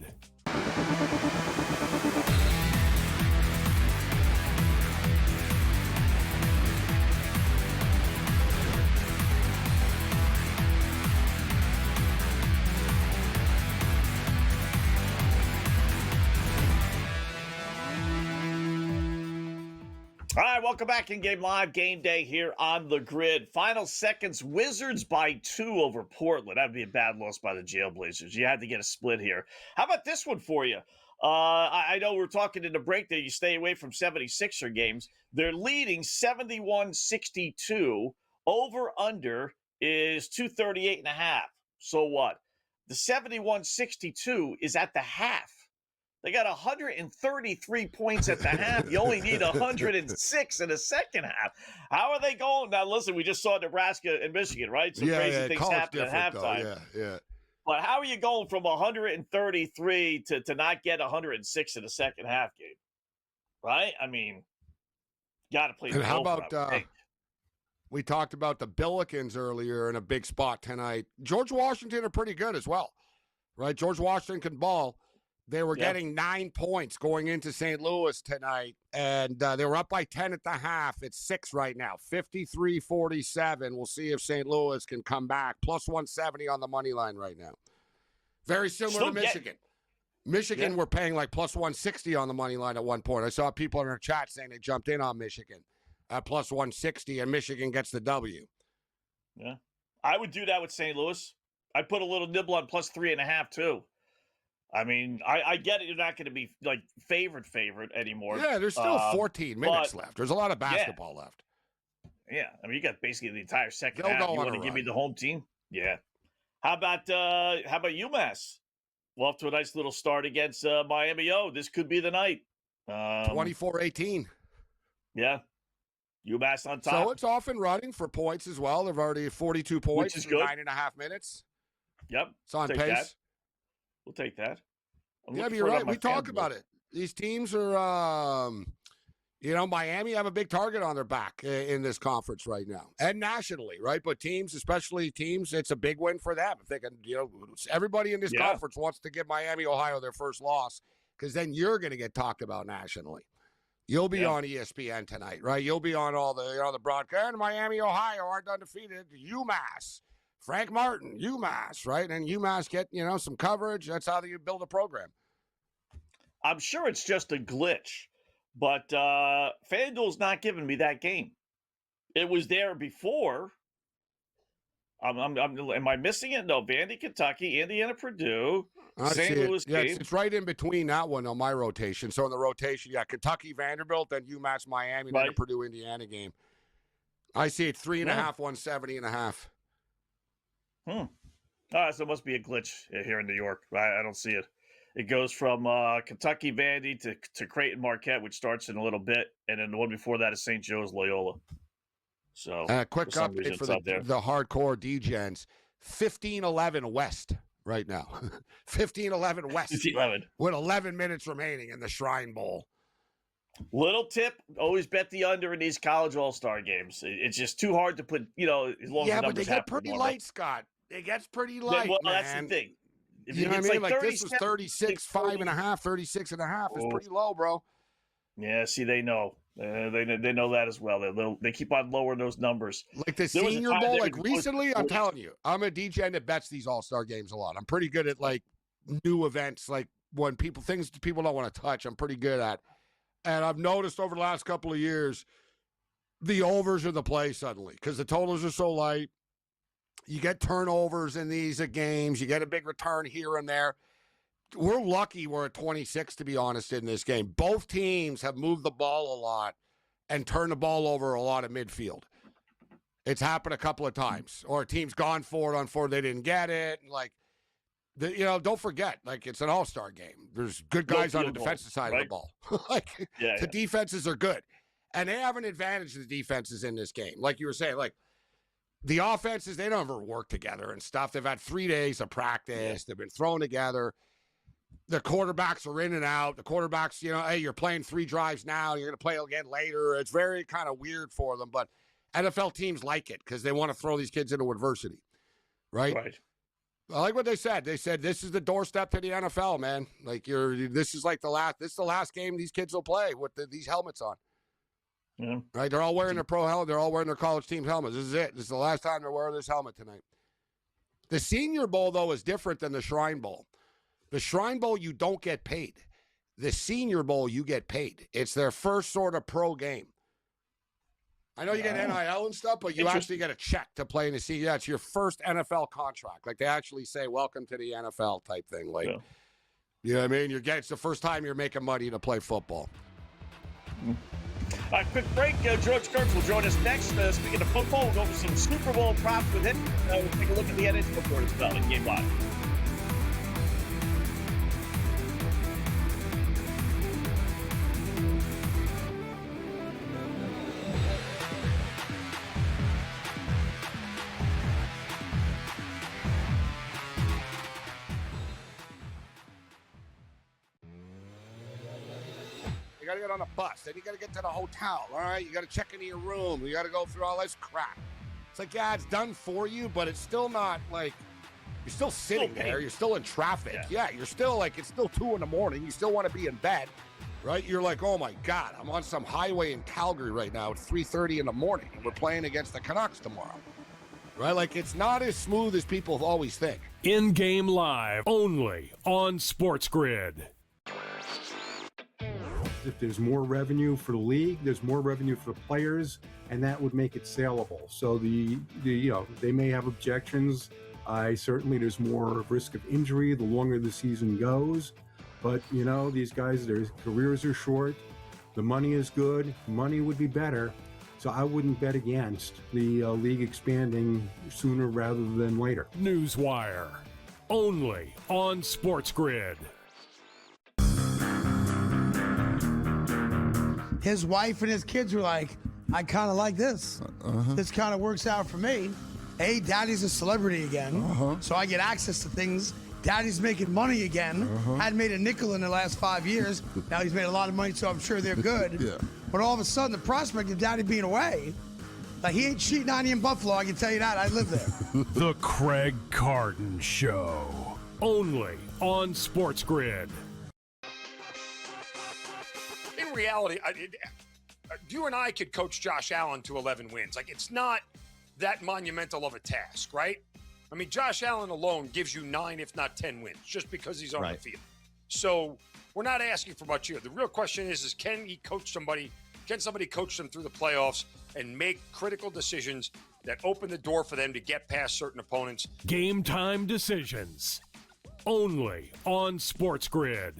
All right, welcome back in Game Live, Game Day here on the Grid. Final seconds, Wizards by 2 over Portland. That would be a bad loss by the Jailblazers. You had to get a split here. How about this one for you? I know we're talking in the break that you stay away from 76er games. They're leading 71-62. Over-under is 238.5. So what? The 71-62 is at the half. They got 133 points at the half. You only need 106 in the second half. How are they going? Now, listen, we just saw Nebraska and Michigan, right? Some crazy things happen at halftime. Yeah. But how are you going from 133 to not get 106 in the second half game? Right? I mean, got to play the And how over, about we talked about the Billikens earlier in a big spot tonight. George Washington are pretty good as well, right? George Washington can ball. They were getting 9 points going into St. Louis tonight, and they were up by 10 at the half. It's 6 right now, 53-47. We'll see if St. Louis can come back. Plus 170 on the money line right now. Very similar to Michigan. Michigan were paying like plus 160 on the money line at one point. I saw people in our chat saying they jumped in on Michigan at plus 160, and Michigan gets the W. Yeah. I would do that with St. Louis. I'd put a little nibble on plus 3.5 too. I mean, I get it. You're not going to be like favorite anymore. Yeah, there's still 14 minutes left. There's a lot of basketball left. Yeah, I mean, you got basically the entire second They'll half. go You on want to a give me run. the home team? Yeah. How about UMass? Well, off to a nice little start against Miami. This could be the night. 24-18. Yeah. UMass on top. So it's off and running for points as well. They've already 42 points is in good. 9.5 minutes. Yep. It's on Take pace. that. We'll take that. Yeah, but you're right. We talk about it. These teams are, Miami have a big target on their back in this conference right now and nationally, right? But teams, especially teams, it's a big win for them. If they can, everybody in this conference wants to give Miami, Ohio their first loss because then you're going to get talked about nationally. You'll be on ESPN tonight, right? You'll be on all the broadcast. And Miami, Ohio aren't undefeated. UMass. Frank Martin, UMass, right? And UMass get, some coverage. That's how you build a program. I'm sure it's just a glitch, but FanDuel's not giving me that game. It was there before. Am I missing it? No, Vandy, Kentucky, Indiana, Purdue, St. Louis game. It's right in between that one on my rotation. So in the rotation, Kentucky, Vanderbilt, then UMass, Miami, then the Purdue, Indiana game. I see it 3.5, 170.5. So it must be a glitch here in New York. I don't see it. It goes from Kentucky Vandy to Creighton Marquette, which starts in a little bit, and then the one before that is St. Joe's Loyola. So quick update for the hardcore D-gens. 15-11 West right now. 15-11 West. 15-11. With 11 minutes remaining in the Shrine Bowl. Little tip, always bet the under in these college all-star games. It's just too hard to put, as long as the numbers but they get pretty light, Scott. It gets pretty light, man. That's the thing. You know what I mean? Like this was 36, 5.5, 36.5. It's pretty low, bro. Yeah, see, they know. They know that as well. They keep on lowering those numbers. Like the Senior Bowl, like recently, I'm telling you, I'm a DJ that bets these all-star games a lot. I'm pretty good at like new events, like when things people don't want to touch, I'm pretty good at. And I've noticed over the last couple of years, the overs are the play suddenly because the totals are so light. You get turnovers in these games. You get a big return here and there. We're lucky we're at 26, to be honest, in this game. Both teams have moved the ball a lot and turned the ball over a lot at midfield. It's happened a couple of times. Or a team's gone for it on 4, they didn't get it. Like, don't forget, like, it's an all-star game. There's good guys on the defensive side of the ball. The defenses are good. And they have an advantage, the defenses in this game. Like you were saying, like, the offenses, they don't ever work together and stuff. They've had 3 days of practice. They've been thrown together. The quarterbacks are in and out. The quarterbacks, hey, you're playing 3 drives now. You're going to play again later. It's very kind of weird for them. But NFL teams like it because they want to throw these kids into adversity, right? Right. I like what they said. They said this is the doorstep to the NFL, man. Like this is the last game these kids will play with these helmets on. Yeah. Right? They're all wearing their pro helmet. They're all wearing their college team helmets. This is it. This is the last time they're wearing this helmet tonight. The Senior Bowl, though, is different than the Shrine Bowl. The Shrine Bowl, you don't get paid. The Senior Bowl, you get paid. It's their first sort of pro game. I know you get NIL and stuff, but you actually get a check to play in the Senior. Yeah, it's your first NFL contract. Like they actually say, welcome to the NFL type thing. Like, you know what I mean? It's the first time you're making money to play football. Quick break. George Kurtz will join us next. Speaking of football, we'll go over some Super Bowl props with him. We'll take a look at the NHL report as well in Game Live. You got to get on a bus. Then you got to get to the hotel. All right, you got to check into your room. You got to go through all this crap. It's like, yeah, it's done for you, but it's still not like you're still sitting there. You're still in traffic. Yeah, you're still like it's still 2 a.m. You still want to be in bed, right? You're like, oh my God, I'm on some highway in Calgary right now. It's 3:30 in the morning, and we're playing against the Canucks tomorrow. Right? Like, it's not as smooth as people always think. In-game live, only on SportsGrid. If there's more revenue for the league, there's more revenue for the players, and that would make it saleable. So they may have objections. Certainly there's more risk of injury the longer the season goes. But, these guys, their careers are short. The money is good. Money would be better. So I wouldn't bet against the league expanding sooner rather than later. Newswire, only on SportsGrid. His wife and his kids were like, I kind of like this. This kind of works out for me. Hey, daddy's a celebrity again, so I get access to things. Daddy's making money again. Hadn't made a nickel in the last 5 years. Now he's made a lot of money, so I'm sure they're good. But all of a sudden, the prospect of daddy being away, like he ain't cheating on you in Buffalo, I can tell you that. I live there. The Craig Carton Show, only on SportsGrid. In reality, you and I could coach Josh Allen to 11 wins. Like, it's not that monumental of a task, right? I mean, Josh Allen alone gives you 9, if not 10 wins, just because he's on the field. So we're not asking for much here. The real question is can he coach somebody? Can somebody coach them through the playoffs and make critical decisions that open the door for them to get past certain opponents? Game time decisions, only on SportsGrid.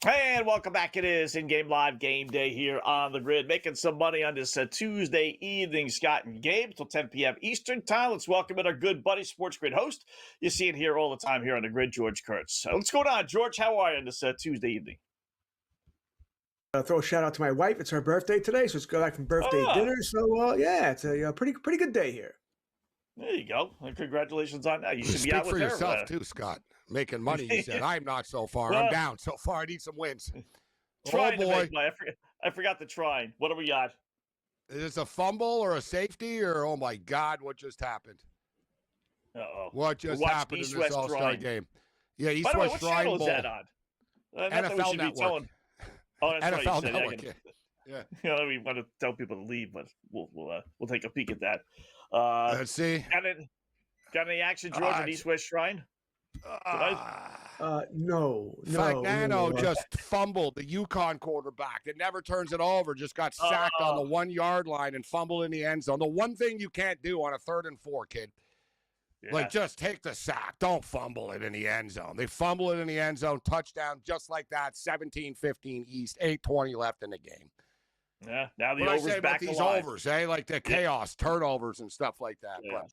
And welcome back. It is in-game live game day here on the grid. Making some money on this Tuesday evening. Scott and Gabe till 10 p.m. Eastern time. Let's welcome in our good buddy, SportsGrid host. You see it here all the time here on the grid, George Kurtz. What's going on, George? How are you on this Tuesday evening? Throw a shout out to my wife. It's her birthday today, so let's go back from birthday dinner. So, it's a pretty good day here. There you go. And congratulations on that. You should Speak be out for with yourself, her. too, Scott. Making money, you said. I'm not so far. I'm down so far. I need some wins. Trying to make money. I forgot the trying. What do we got? Is this a fumble or a safety or, oh, my God, what just happened? Uh-oh. What just happened in this All-Star game? Yeah, East By the way, West what Shrine channel Bowl. is that on? NFL Network. Oh, that's NFL right. Network. Yeah. We want to tell people to leave, but we'll take a peek at that. Let's see. Got any action, George, at East West Shrine? No. Fagnano just fumbled, the UConn quarterback that never turns it over, just got sacked on the 1 yard line and fumbled in the end zone. The one thing you can't do on a 3rd and 4, kid, like just take the sack. Don't fumble it in the end zone. They fumble it in the end zone, touchdown, just like that, 17-15 East, 8:20 left in the game. Yeah, now the what over's I say back about these alive. overs, like the chaos, turnovers and stuff like that. Yeah. But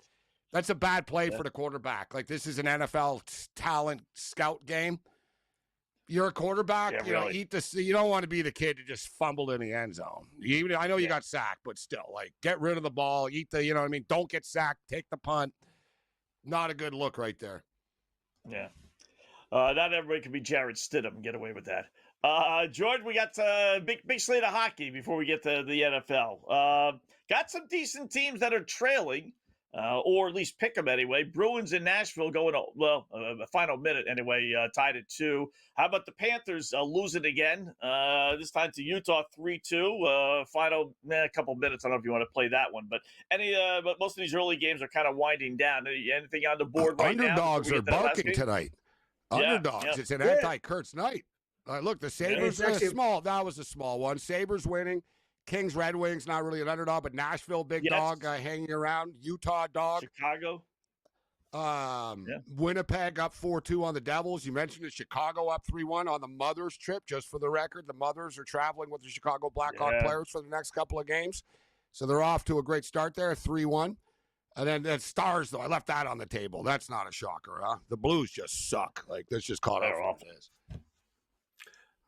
that's a bad play for the quarterback. Like, this is an NFL talent scout game. You're a quarterback, really. You don't want to be the kid to just fumble in the end zone. I know you got sacked, but still, like, get rid of the ball, don't get sacked, take the punt. Not a good look right there. Yeah. Not everybody can be Jarrett Stidham and get away with that. George, we got a big slate of hockey before we get to the NFL. Got some decent teams that are trailing. Or at least pick them anyway. Bruins in Nashville going, a final minute anyway, tied at 2. How about the Panthers losing again? This time to Utah 3-2. Final couple minutes. I don't know if you want to play that one, but but most of these early games are kind of winding down. Anything on the board right now? Underdogs are barking tonight. Underdogs. Yeah. It's an anti-Kurtz night. Look, the Sabres are small. That was a small one. Sabres winning. Kings, Red Wings, not really an underdog, but Nashville, big dog hanging around. Utah, dog. Chicago. Winnipeg up 4-2 on the Devils. You mentioned it. Chicago up 3-1 on the Mothers trip. Just for the record, the Mothers are traveling with the Chicago Blackhawk players for the next couple of games. So they're off to a great start there, 3-1. And then Stars, though, I left that on the table. That's not a shocker, huh? The Blues just suck. Like, that's just caught up what it is.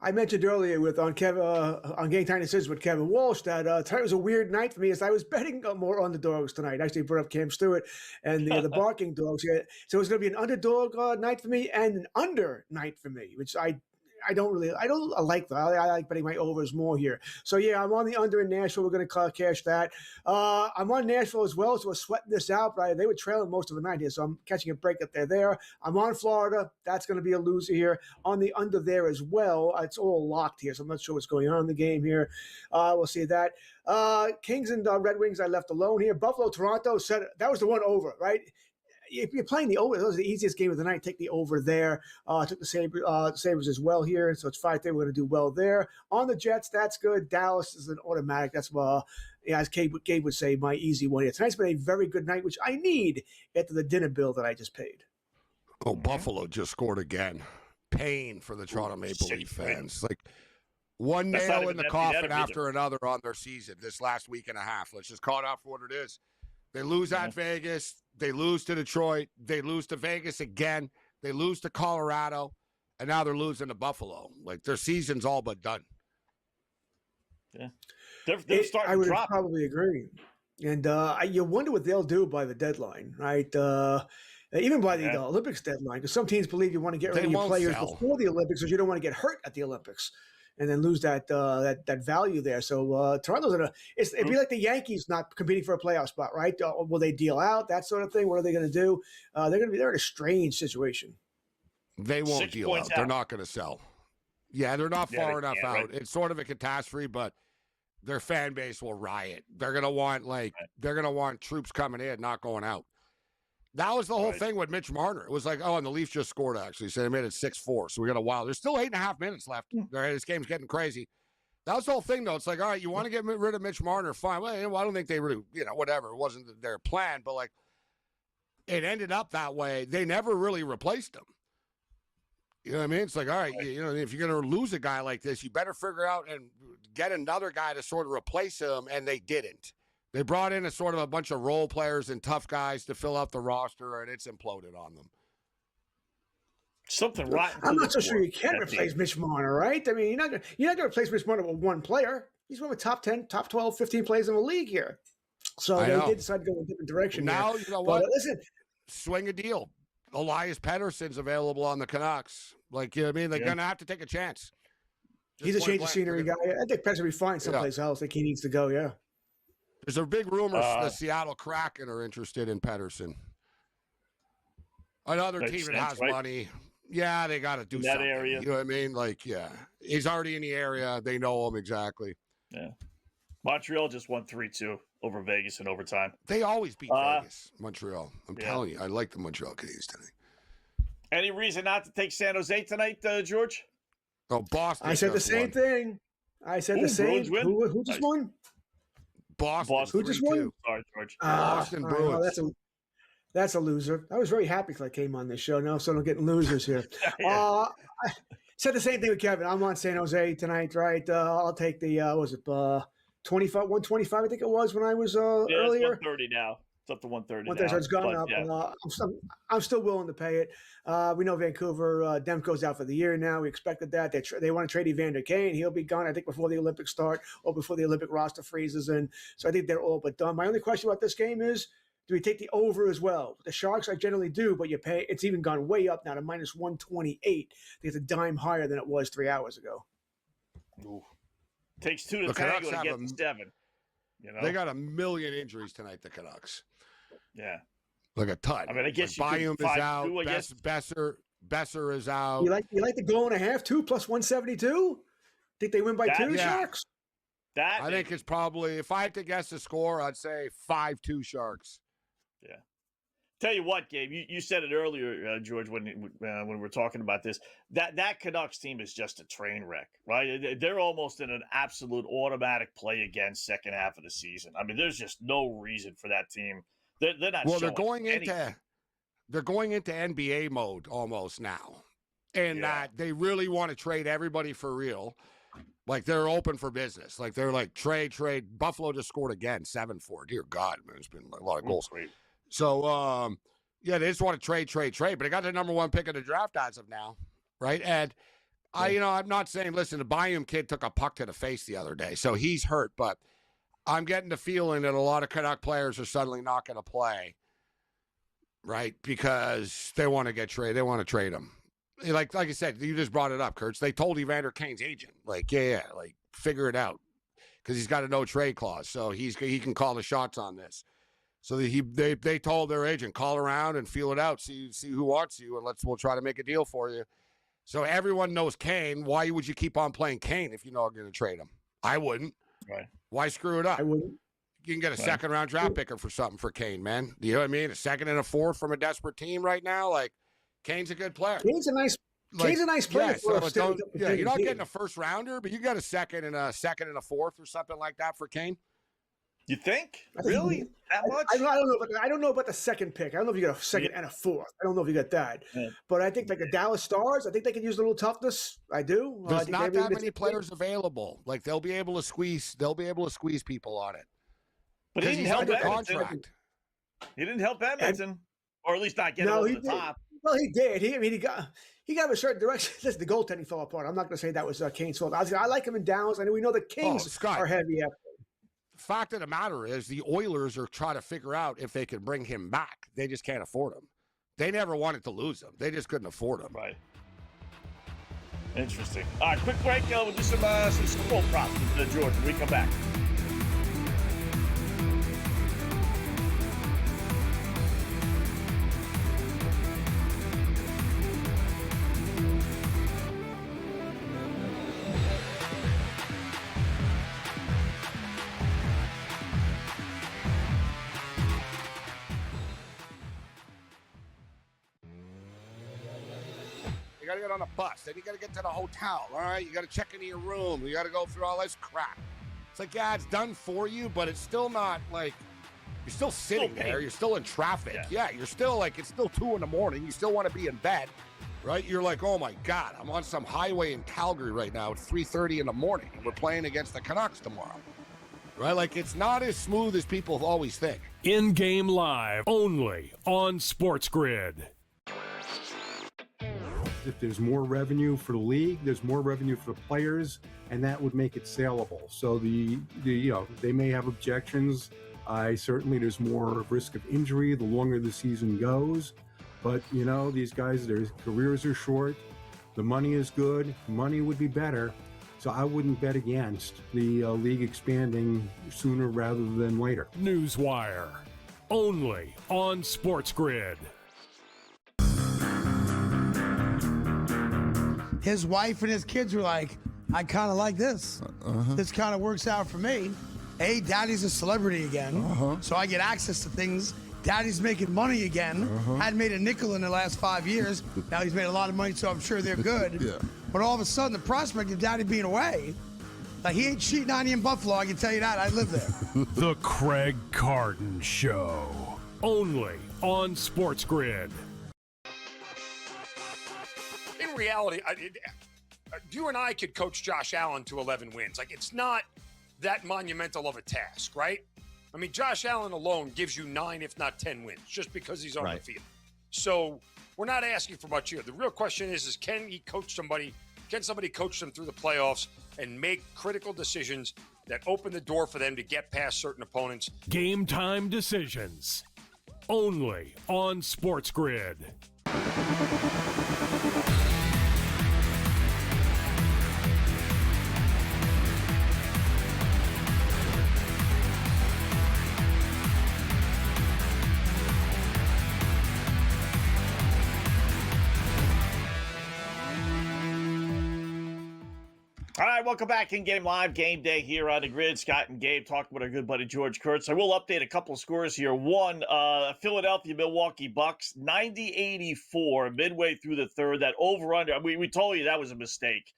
I mentioned earlier on Game Time Decisions with Kevin Walsh that tonight was a weird night for me as I was betting more underdogs tonight. Actually, brought up Cam Stewart and the barking dogs. Yeah. So it was going to be an underdog night for me and an under night for me, which I don't like that. I like betting my overs more here. So yeah, I'm on the under in Nashville. We're going to cash that. I'm on Nashville as well, so we're sweating this out. But they were trailing most of the night here, so I'm catching a break up there. I'm on Florida. That's going to be a loser here. On the under there as well. It's all locked here, so I'm not sure what's going on in the game here. We'll see that. Kings and Red Wings I left alone here. Buffalo, Toronto, that was the one over, right? If you're playing the over, that was the easiest game of the night. Take the over there. Took the Sabres as well here. So it's 5-3. We're going to do well there. On the Jets, that's good. Dallas is an automatic. That's, as Gabe would say, my easy one here. Tonight's been a very good night, which I need after the dinner bill that I just paid. Oh, Buffalo just scored again. Pain for the Toronto Maple Leaf fans. Like, one nail in the coffin after another on their season this last week and a half. Let's just call it out for what it is. They lose at Vegas. They lose to Detroit. They lose to Vegas again. They lose to Colorado. And now they're losing to Buffalo. Like, their season's all but done. Yeah. They're starting I would to drop. probably agree. And you wonder what they'll do by the deadline, right? Even by the Olympics deadline. Because some teams believe you want to get rid of your players before the Olympics because you don't want to get hurt at the Olympics. And then lose that value there. So Toronto's it'd be like the Yankees not competing for a playoff spot, right? Will they deal out, that sort of thing? What are they going to do? They're in a strange situation. They won't deal out. They're not going to sell. Yeah, they're not far enough out. Right? It's sort of a catastrophe, but their fan base will riot. They're going to want troops coming in, not going out. That was the whole thing with Mitch Marner. It was like, oh, and the Leafs just scored, actually. So they made it 6-4. So we got a while. There's still 8.5 minutes left. This game's getting crazy. That was the whole thing, though. It's like, all right, you want to get rid of Mitch Marner, fine. Well, I don't think they really, whatever. It wasn't their plan, but, like, it ended up that way. They never really replaced him. You know what I mean? It's like, all right, if you're going to lose a guy like this, you better figure out and get another guy to sort of replace him, and they didn't. They brought in a bunch of role players and tough guys to fill out the roster, and it's imploded on them. Something right. I'm not so sure you can replace Mitch Marner, right? I mean, you're not going to replace Mitch Marner with one player. He's one of the top 10, top 12, 15 players in the league here. So they did decide to go in a different direction. Now, you know what? Listen, swing a deal. Elias Pettersson's available on the Canucks. Like, you know what I mean? They're going to have to take a chance. He's a change of scenery guy. I think Pettersson will be fine someplace else. I think he needs to go, yeah. There's a big rumor the Seattle Kraken are interested in Pettersson. Another team that has money. Yeah, they got to do something. Area. You know what I mean? Like, yeah. He's already in the area. They know him exactly. Yeah. Montreal just won 3-2 over Vegas in overtime. They always beat Vegas, Montreal. I'm telling you, I like the Montreal Canadiens tonight. Any reason not to take San Jose tonight, George? Oh, Boston. I said the same thing. I said the same. Who just won? Boston. Who just won? Sorry, George. Boston Bruins. That's a loser. I was very happy because I came on this show. Now, so I'm getting losers here. I said the same thing with Kevin. I'm on San Jose tonight, right? I'll take the 125, I think it was when I was earlier. It's 130 now. It's up to 130 now. So it's gone up. Yeah. I'm still willing to pay it. We know Vancouver, Demko's out for the year now. We expected that. They want to trade Evander Kane. He'll be gone, I think, before the Olympics start or before the Olympic roster freezes in. So I think they're all but done. My only question about this game is, do we take the over as well? The Sharks, I generally do, but you pay. It's even gone way up now to minus 128. It's a dime higher than it was 3 hours ago. Ooh. Takes 2 to tango to get to 7. They got a million injuries tonight, the Canucks. Yeah. Like a ton. I mean, I guess Bayum is out. Besser is out. You like the goal and a half, 2 plus 172? Think they win by 2, Sharks? I think it's probably, if I had to guess the score, I'd say 5-2 Sharks. Yeah. Tell you what, Gabe, you said it earlier, George, when we were talking about this. That Canucks team is just a train wreck, right? They're almost in an absolute automatic play again second half of the season. I mean, there's just no reason for that team. They're not. Well, they're going into NBA mode almost now, and that they really want to trade everybody for real. Like, they're open for business. Like, they're like, trade. Buffalo just scored again, 7-4. Dear God, man, it's been a lot of goals. So, yeah, they just want to trade, but they got the number 1 pick of the draft as of now, right? And I'm not saying, listen, the Bayum kid took a puck to the face the other day, so he's hurt, but I'm getting the feeling that a lot of Canuck players are suddenly not going to play, right? Because they want to get traded. They want to trade him. Like I said, you just brought it up, Kurtz. They told Evander Kane's agent, figure it out, because he's got a no trade clause, so he can call the shots on this. So they told their agent, call around and feel it out, see who wants you, and we'll try to make a deal for you. So everyone knows Kane. Why would you keep on playing Kane if you're not going to trade him? I wouldn't. Right. Why screw it up? I wouldn't. You can get a second-round draft picker for something for Kane, man. You know what I mean? A second and a fourth from a desperate team right now. Like, Kane's a good player. Kane's a nice player. Yeah, you're not getting a first-rounder, but you got a second and a fourth or something like that for Kane. You think? Really? That much? I don't know about the second pick. I don't know if you got a second and a fourth. I don't know if you got that. Yeah. But I think like the Dallas Stars, I think they can use a little toughness. I do. There's not that many players available. Like they'll be able to squeeze people on it. But he didn't help Edmonton. He didn't help Edmonton, or at least not get over the top. Well, he did. He got a certain direction. Listen, the goaltending fell apart. I'm not going to say that was Kane's fault. I like him in Dallas. I know we know the Kings are heavy. Fact of the matter is the Oilers are trying to figure out if they can bring him back. They just can't afford him. They never wanted to lose him. They just couldn't afford him. Right. Interesting. All right, quick break. We'll do some Super Bowl props with George when we come back. You got to get on a bus. Then you got to get to the hotel. All right. You got to check into your room. You got to go through all this crap. It's like, yeah, it's done for you, but it's still not like you're still sitting there. You're still in traffic. Yeah. You're still like, it's still 2 a.m. You still want to be in bed, right? You're like, oh my God, I'm on some highway in Calgary right now. It's 3:30 in the morning and we're playing against the Canucks tomorrow, right? Like it's not as smooth as people always think. In-game live only on SportsGrid. If there's more revenue for the league, there's more revenue for the players, and that would make it saleable. So they may have objections. Certainly there's more risk of injury the longer the season goes. But these guys, their careers are short. The money is good. Money would be better. So I wouldn't bet against the league expanding sooner rather than later. Newswire only on SportsGrid. His wife and his kids were like, I kind of like this. This kind of works out for me. Daddy's a celebrity again, so I get access to things. Daddy's making money again. Hadn't made a nickel in the last 5 years. Now he's made a lot of money, so I'm sure they're good. Yeah. But all of a sudden, the prospect of Daddy being away, like he ain't cheating on you in Buffalo, I can tell you that. I live there. The Craig Carton Show. Only on SportsGrid. In reality, you and I could coach Josh Allen to 11 wins. Like, it's not that monumental of a task, right? I mean, Josh Allen alone gives you 9, if not 10 wins, just because he's on the field. So we're not asking for much here. The real question is can he coach somebody? Can somebody coach them through the playoffs and make critical decisions that open the door for them to get past certain opponents? Game time decisions. Only on SportsGrid. All right, welcome back in Game Live, Game Day here on the Grid. Scott and Gabe talking with our good buddy George Kurtz. I will update a couple of scores here. One, Philadelphia Milwaukee Bucks, 90-84 midway through the third. That over-under, we told you that was a mistake.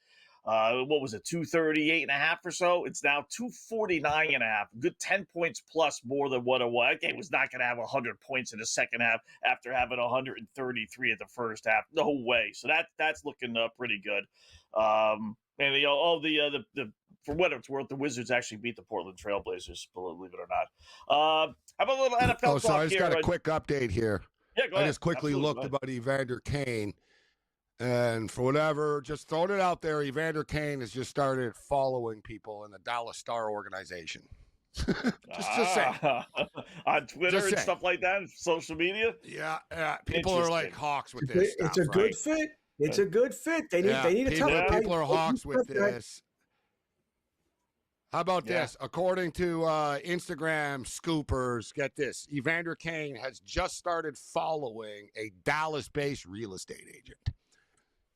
What was it, 238.5 or so? It's now 249.5. Good 10 points plus more than what it was. That game was not going to have 100 points in the second half after having 133 at the first half. No way. So that's looking pretty good. And the for what it's worth, the Wizards actually beat the Portland Trailblazers, believe it or not. How about a little NFL talk so I just here? got a quick update here. Yeah, go I ahead. just quickly Absolutely, looked about Evander Kane, and for whatever, just throwing it out there, Evander Kane has just started following people in the Dallas Star organization. just saying. On Twitter Just and saying. stuff like that, social media. Yeah. People are like hawks with this stuff. It's a good fit. It's a good fit. They need to tell it. People are hawks with this. How about this? According to Instagram scoopers, get this: Evander Kane has just started following a Dallas-based real estate agent.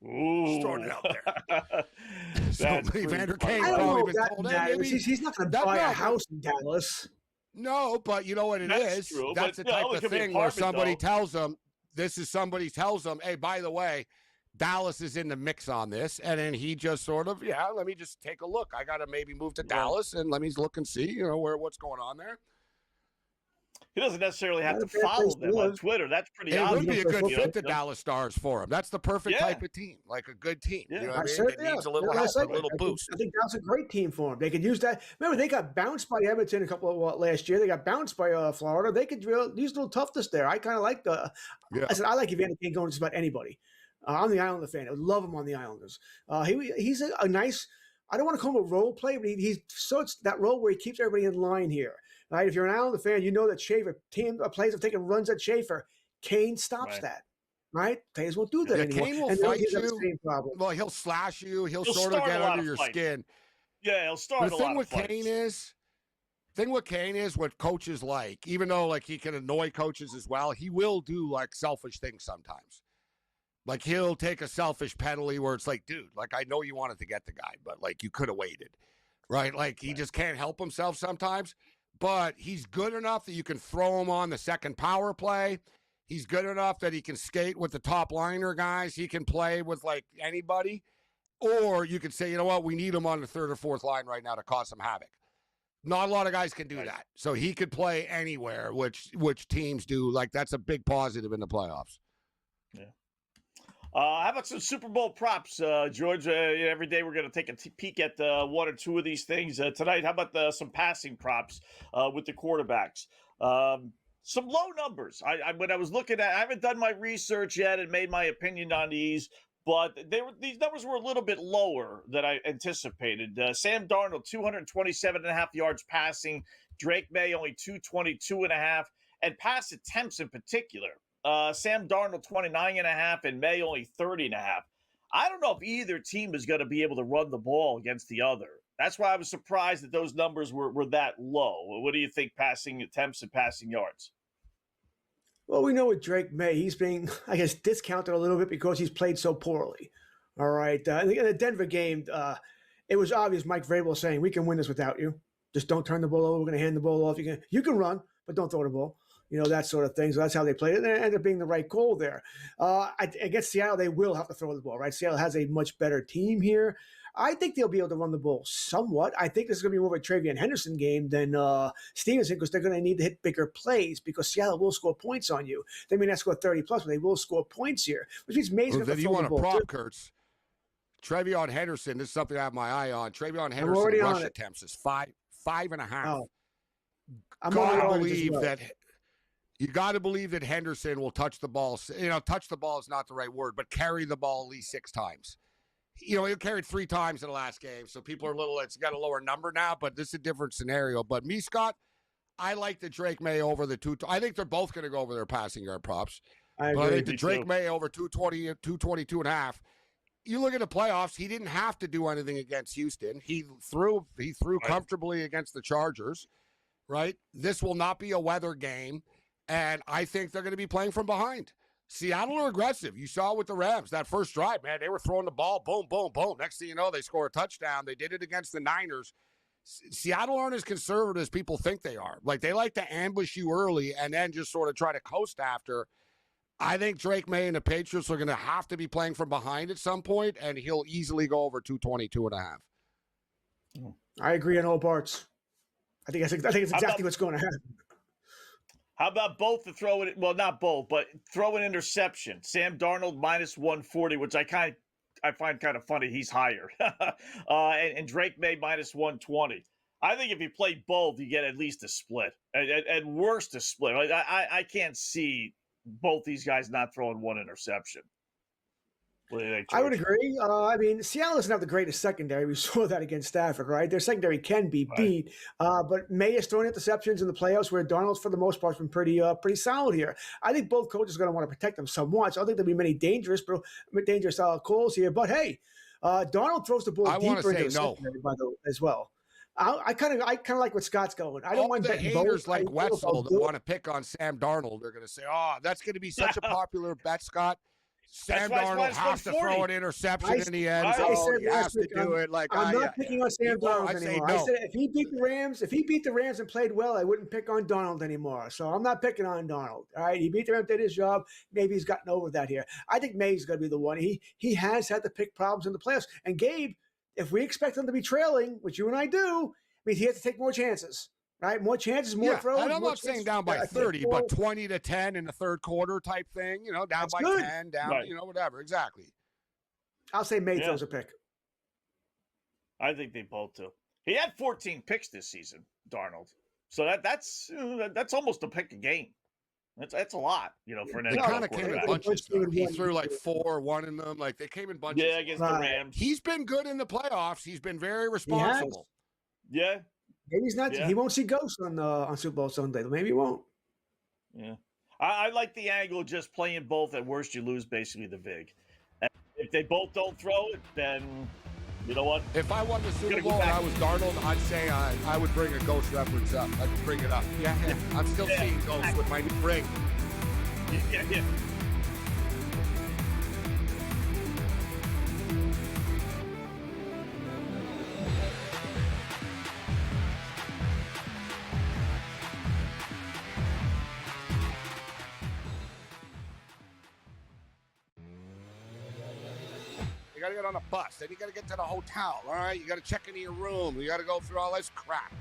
Ooh. Just throwing it out there. So Evander Kane I don't probably know been if that told, hey, matters. maybe He's not going to buy a house in Dallas. No, but you know what it is? True, That's but, the type it of could be thing where somebody though. tells them, hey, by the way, Dallas is in the mix on this. And then he just sort of, let me just take a look. I got to maybe move to Dallas and let me look and see, what's going on there. He doesn't necessarily have to follow them on Twitter. That's pretty It obvious. would be a good fit, the Dallas Stars, for him. That's the perfect type of team, like a good team. You know what I mean? It needs a little help, a little boost. I think that's a great team for them. They could use that. Remember, they got bounced by Edmonton a couple of last year. They got bounced by Florida. They could use a little toughness there. I kind of like I like Evander Kane going to just about anybody. I'm the Islander fan. I would love him on the Islanders. He's a nice. I don't want to call him a role player, but it's that role where he keeps everybody in line here. Right? If you're an Islander fan, you know that Schaefer players have taken runs at Schaefer. Kane stops that. Right? Players won't do that anymore. Kane will fight you. Well, he'll slash you. He'll sort of get under your skin. Yeah, he'll start the a thing lot of fights. Thing with Kane is what coaches like, even though like he can annoy coaches as well, he will do like selfish things sometimes. Like he'll take a selfish penalty where it's like, dude, like I know you wanted to get the guy, but like you could have waited. Right? Like he just can't help himself sometimes. But he's good enough that you can throw him on the second power play. He's good enough that he can skate with the top liner guys. He can play with like anybody. Or you could say, you know what, we need him on the third or fourth line right now to cause some havoc. Not a lot of guys can do that. So he could play anywhere, which teams do. Like that's a big positive in the playoffs. Yeah. How about some Super Bowl props, George? Every day we're going to take a peek at one or two of these things. Tonight, how about some passing props with the quarterbacks? Some low numbers. When I was looking at, I haven't done my research yet and made my opinion on these, but these numbers were a little bit lower than I anticipated. Sam Darnold, 227.5 yards passing. Drake May, only 222.5. And pass attempts in particular. Sam Darnold 29.5 and May only 30.5. I don't know if either team is going to be able to run the ball against the other. That's why I was surprised that those numbers were that low. What do you think passing attempts and passing yards? Well, we know with Drake May, he's being, I guess, discounted a little bit because he's played so poorly. All right. In the Denver game, it was obvious Mike Vrabel saying, we can win this without you. Just don't turn the ball over. We're going to hand the ball off. You can run, but don't throw the ball. That sort of thing. So that's how they played it. And it ended up being the right call there. Against Seattle, they will have to throw the ball, right? Seattle has a much better team here. I think they'll be able to run the ball somewhat. I think this is going to be more of a Travion Henderson game than Stevenson because they're going to need to hit bigger plays because Seattle will score points on you. They may not score 30+, but they will score points here, which means May's going to throw the ball. If you want a prop, Kurtz, Travion Henderson, this is something I have my eye on. Travion Henderson rush attempts is 5.5. Oh. You got to believe that Henderson will touch the ball. Touch the ball is not the right word, but carry the ball at least 6 times. He carried 3 times in the last game, so people are it's got a lower number now, but this is a different scenario. But me, Scott, I like the Drake May over the 2. I think they're both going to go over their passing yard props. I think the Drake May over 222.5. You look at the playoffs, he didn't have to do anything against Houston. He threw comfortably against the Chargers, right? This will not be a weather game. And I think they're going to be playing from behind. Seattle are aggressive. You saw it with the Rams. That first drive, man, they were throwing the ball, boom, boom, boom. Next thing you know, they score a touchdown. They did it against the Niners. Seattle aren't as conservative as people think they are. Like, they like to ambush you early and then just sort of try to coast after. I think Drake May and the Patriots are going to have to be playing from behind at some point, and he'll easily go over 222.5. I agree on all parts. I think it's exactly what's going to happen. How about both to throw it? Well, not both, but throw an interception. Sam Darnold -140, which I I find kind of funny he's higher. And Drake May minus 120. I think if you play both, you get at least a split. At worst, a split. I can't see both these guys not throwing one interception. What do you think, I would George? agree. I mean, Seattle doesn't have the greatest secondary. We saw that against Stafford, right? Their secondary can be beat, but May is throwing interceptions in the playoffs, where Darnold's, for the most part, has been pretty solid here. I think both coaches are going to want to protect them somewhat. So I don't think there'll be many dangerous calls here. But hey, Darnold throws the ball deeper into the secondary as well. I kind of like what Scott's going. I don't mind the betting haters both. like Wetzel that want to pick on Sam Darnold. They're going to say, "Oh, that's going to be such a popular bet, Scott." Sam Darnold has to throw an interception in the end zone. He has to do it. I'm not picking on Sam Darnold anymore. I said if he beat the Rams and played well, I wouldn't pick on Darnold anymore. So I'm not picking on Darnold. All right, he beat the Rams, did his job. Maybe he's gotten over that here. I think May's going to be the one. He has had to pick problems in the playoffs. And Gabe, if we expect him to be trailing, which you and I do, means he has to take more chances. Right, more chances, more throws. And I'm not saying down by 30, but 20-10 in the third quarter type thing. You know, down by 10, down, whatever. Exactly. I'll say May throws a pick. I think they both do. He had 14 picks this season, Darnold. So that's almost a pick a game. That's a lot, for an NFL. They kind of came in bunches. He threw like 4-1 in them. Like they came in bunches. Yeah, against the Rams. He's been good in the playoffs. He's been very responsible. Yeah. Maybe he's not. Yeah. He won't see ghosts on Super Bowl Sunday. Maybe he won't. Yeah, I like the angle. Just playing both. At worst, you lose basically the vig. And if they both don't throw it, then you know what? If I won the Super Bowl and I was Darnold, I'd say I would bring a ghost reference up. I'd bring it up. Yeah. I'm still seeing ghosts with my new ring. Yeah. You got to get on a bus. Then you got to get to the hotel. All right. You got to check into your room. You got to go through all this crap.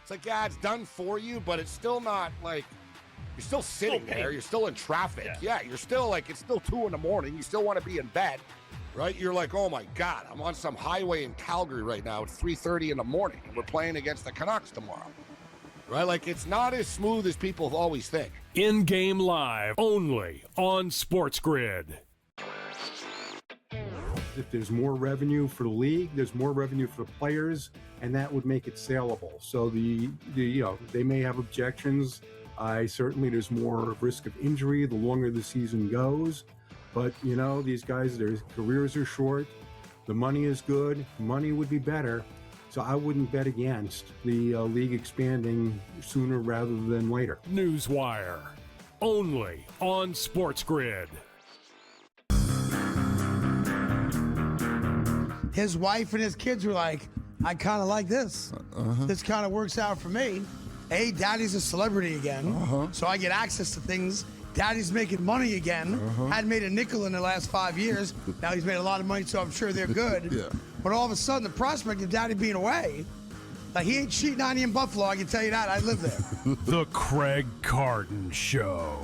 It's like, yeah, it's done for you, but it's still not like you're still sitting there. You're still in traffic. Yeah. You're still like, it's still 2 a.m. You still want to be in bed, right? You're like, oh my God, I'm on some highway in Calgary right now. It's 3:30 in the morning. And we're playing against the Canucks tomorrow, right? Like it's not as smooth as people always think. In-game live only on SportsGrid. If there's more revenue for the league, there's more revenue for the players, and that would make it saleable. So they may have objections. Certainly there's more risk of injury the longer the season goes. But these guys, their careers are short. The money is good. Money would be better. So I wouldn't bet against the league expanding sooner rather than later. Newswire only on SportsGrid. His wife and his kids were like, I kind of like this. This kind of works out for me. Daddy's a celebrity again, so I get access to things. Daddy's making money again. Hadn't made a nickel in the last 5 years. Now he's made a lot of money, so I'm sure they're good. But all of a sudden, the prospect of Daddy being away, like he ain't cheating on you in Buffalo, I can tell you that. I live there. The Craig Carton Show.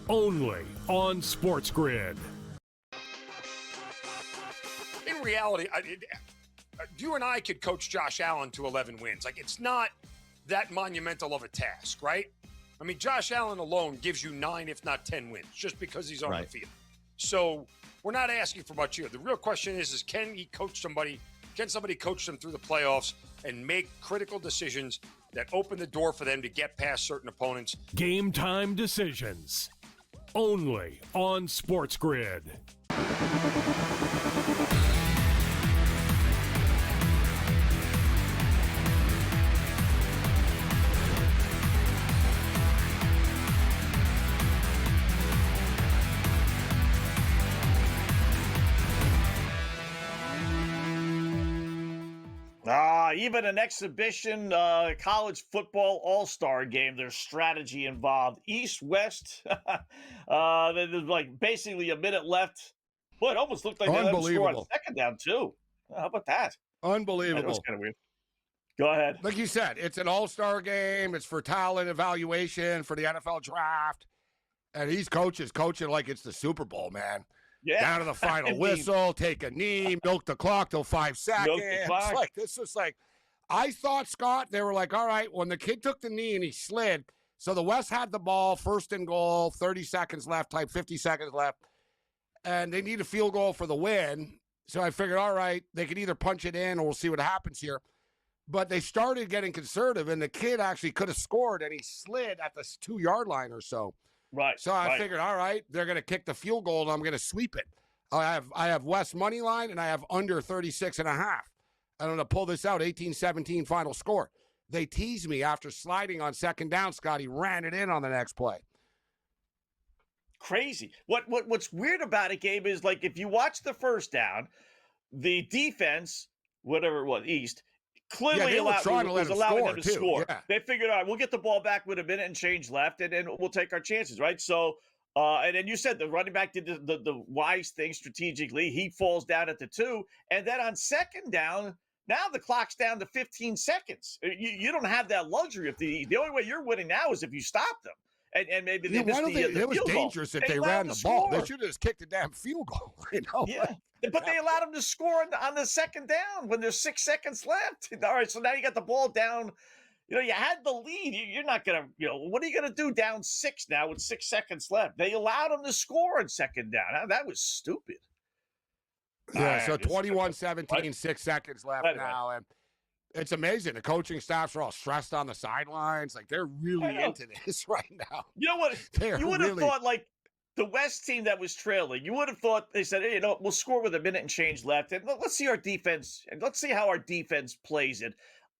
Only on SportsGrid. In reality, you and I could coach Josh Allen to 11 wins. Like, it's not that monumental of a task, right? I mean, Josh Allen alone gives you 9, if not 10 wins, just because he's on the field. So we're not asking for much here. The real question is can he coach somebody? Can somebody coach them through the playoffs and make critical decisions that open the door for them to get past certain opponents? Game time decisions. Only on SportsGrid. Even an exhibition college football all-star game, there's strategy involved. East-West, there's like basically a minute left. Boy, it almost looked like they let him score on second down, too. How about that? Unbelievable. That was kind of weird. Go ahead. Like you said, it's an all-star game. It's for talent evaluation for the NFL draft. And he's coaching like it's the Super Bowl, man. down to the final whistle, take a knee, milk the clock till 5 seconds. Milk the clock. Like, this was like, I thought, Scott, they were like, all right, when the kid took the knee and he slid, so the West had the ball, first and goal, 30 seconds left, 50 seconds left, and they need a field goal for the win. So I figured, all right, they could either punch it in or we'll see what happens here. But they started getting conservative, and the kid actually could have scored, and he slid at the 2-yard line or so. Right. So I figured, all right, they're going to kick the field goal, and I'm going to sweep it. I have West money line, and I have under 36.5. I'm going to pull this out, 18-17 final score. They teased me after sliding on second down, Scotty, ran it in on the next play. Crazy. What's weird about it, Gabe, is like if you watch the first down, the defense, whatever it was, East, clearly was allowing them to score. Yeah. They figured, all right, we'll get the ball back with a minute and change left, and then we'll take our chances, right? So, and then you said the running back did the wise thing strategically. He falls down at the 2, and then on second down, now the clock's down to 15 seconds. You don't have that luxury. If the only way you're winning now is if you stop them. And maybe they missed it was dangerous if they ran the ball. They should have just kicked a damn field goal. You know? Yeah, but they allowed them to score on the second down when there's 6 seconds left. All right, so now you got the ball down. You know, you had the lead. You're not going to, what are you going to do down 6 now with 6 seconds left? They allowed them to score on second down. That was stupid. Yeah, so 21-17, 6 seconds left now. And it's amazing. The coaching staffs are all stressed on the sidelines. Like, they're really into this right now. You know what? You would have thought, like, the West team that was trailing, you would have thought they said, hey, we'll score with a minute and change left. And let's see our defense. And let's see how our defense plays it.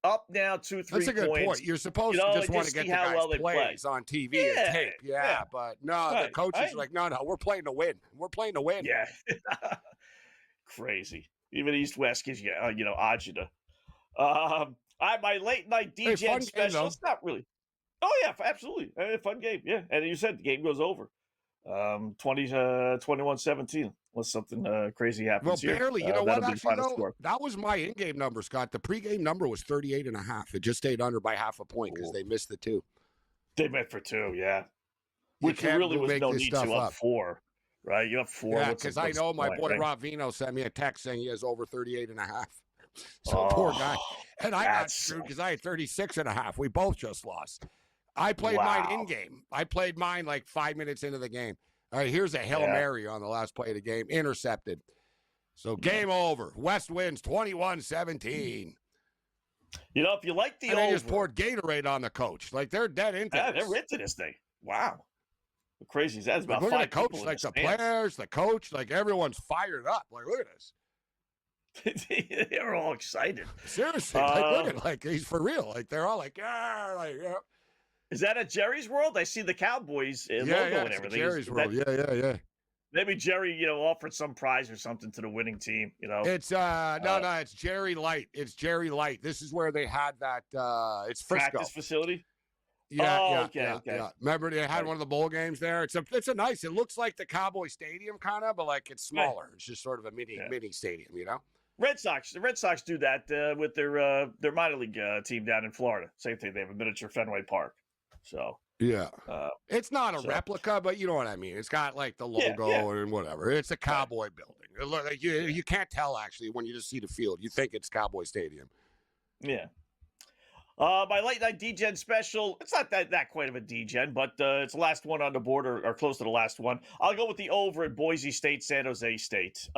Up now 2-3 points. That's a good point. You're supposed to just want to get the guys' plays on TV and tape. Yeah, but no, the coaches are like, no, we're playing to win. We're playing to win. Yeah. Crazy. Even East-West gives you, agita. My late night DJ special. It's not really. Oh yeah, absolutely. Fun game. Yeah, and you said the game goes over. 21-17. Unless something crazy happens here. Well, barely. You know what? Actually, that was my in-game number, Scott. The pregame number was 38.5. It just stayed under by half a point because they missed the 2. They went for 2. Yeah. Which really was no need to up 4. Right, you have 4. Yeah, because I know my boy Rob Vino sent me a text saying he has over 38.5. So poor guy. And I got screwed because I had 36.5. We both just lost. I played mine in game. I played mine like 5 minutes into the game. All right, here's a Hail Mary on the last play of the game. Intercepted. So game over. West wins 21-17. If you like the and they just poured Gatorade on the coach. Like, they're dead into this. They're into this thing. Wow. Crazy. That's about look 5 at the coach, people like the players, the coach, like everyone's fired up. Like, look at this. They're all excited. Seriously, look at he's for real. Like, they're all like, Is that at Jerry's World? I see the Cowboys logo and everything. Jerry's World. Yeah. Maybe Jerry, offered some prize or something to the winning team. It's no, it's Jerry Light. It's Jerry Light. This is where they had that. It's Frisco practice facility. Yeah. Remember they had one of the bowl games there. It's a nice. It looks like the Cowboy Stadium kind of, but like it's smaller. It's just sort of a mini stadium, The Red Sox do that with their minor league team down in Florida. Same thing. They have a miniature Fenway Park. So yeah, it's not a replica, but you know what I mean. It's got like the logo and whatever. It's a Cowboy building. Like, you can't tell actually when you just see the field. You think it's Cowboy Stadium. Yeah. My late night DGen special, it's not that quite of a DGen, but it's the last one on the board or close to the last one. I'll go with the over at Boise State, San Jose State.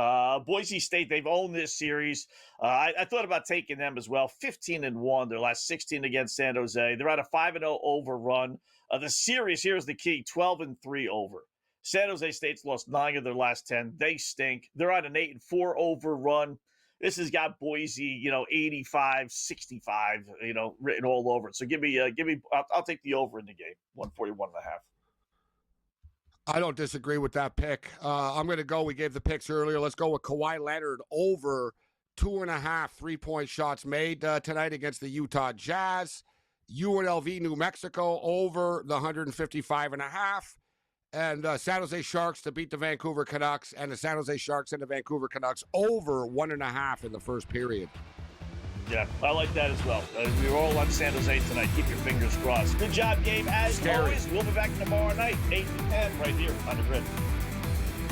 Boise State, they've owned this series. I thought about taking them as well. 15-1, their last 16 against San Jose. They're at a 5-0 over run. The series, here's the key, 12-3 over. San Jose State's lost 9 of their last 10. They stink. They're on an 8-4 over run. This has got Boise, 85-65, written all over it. So give me. I'll take the over in the game, 141.5. I don't disagree with that pick. I'm going to go. We gave the picks earlier. Let's go with Kawhi Leonard over 2.5 3-point shots made tonight against the Utah Jazz. UNLV, New Mexico over the 155.5. And San Jose Sharks to beat the Vancouver Canucks, and the San Jose Sharks and the Vancouver Canucks over 1.5 in the first period. Yeah, I like that as well. We were all on San Jose tonight. Keep your fingers crossed. Good job, Gabe. As always, we'll be back tomorrow night, 8 to 10, right here on the grid.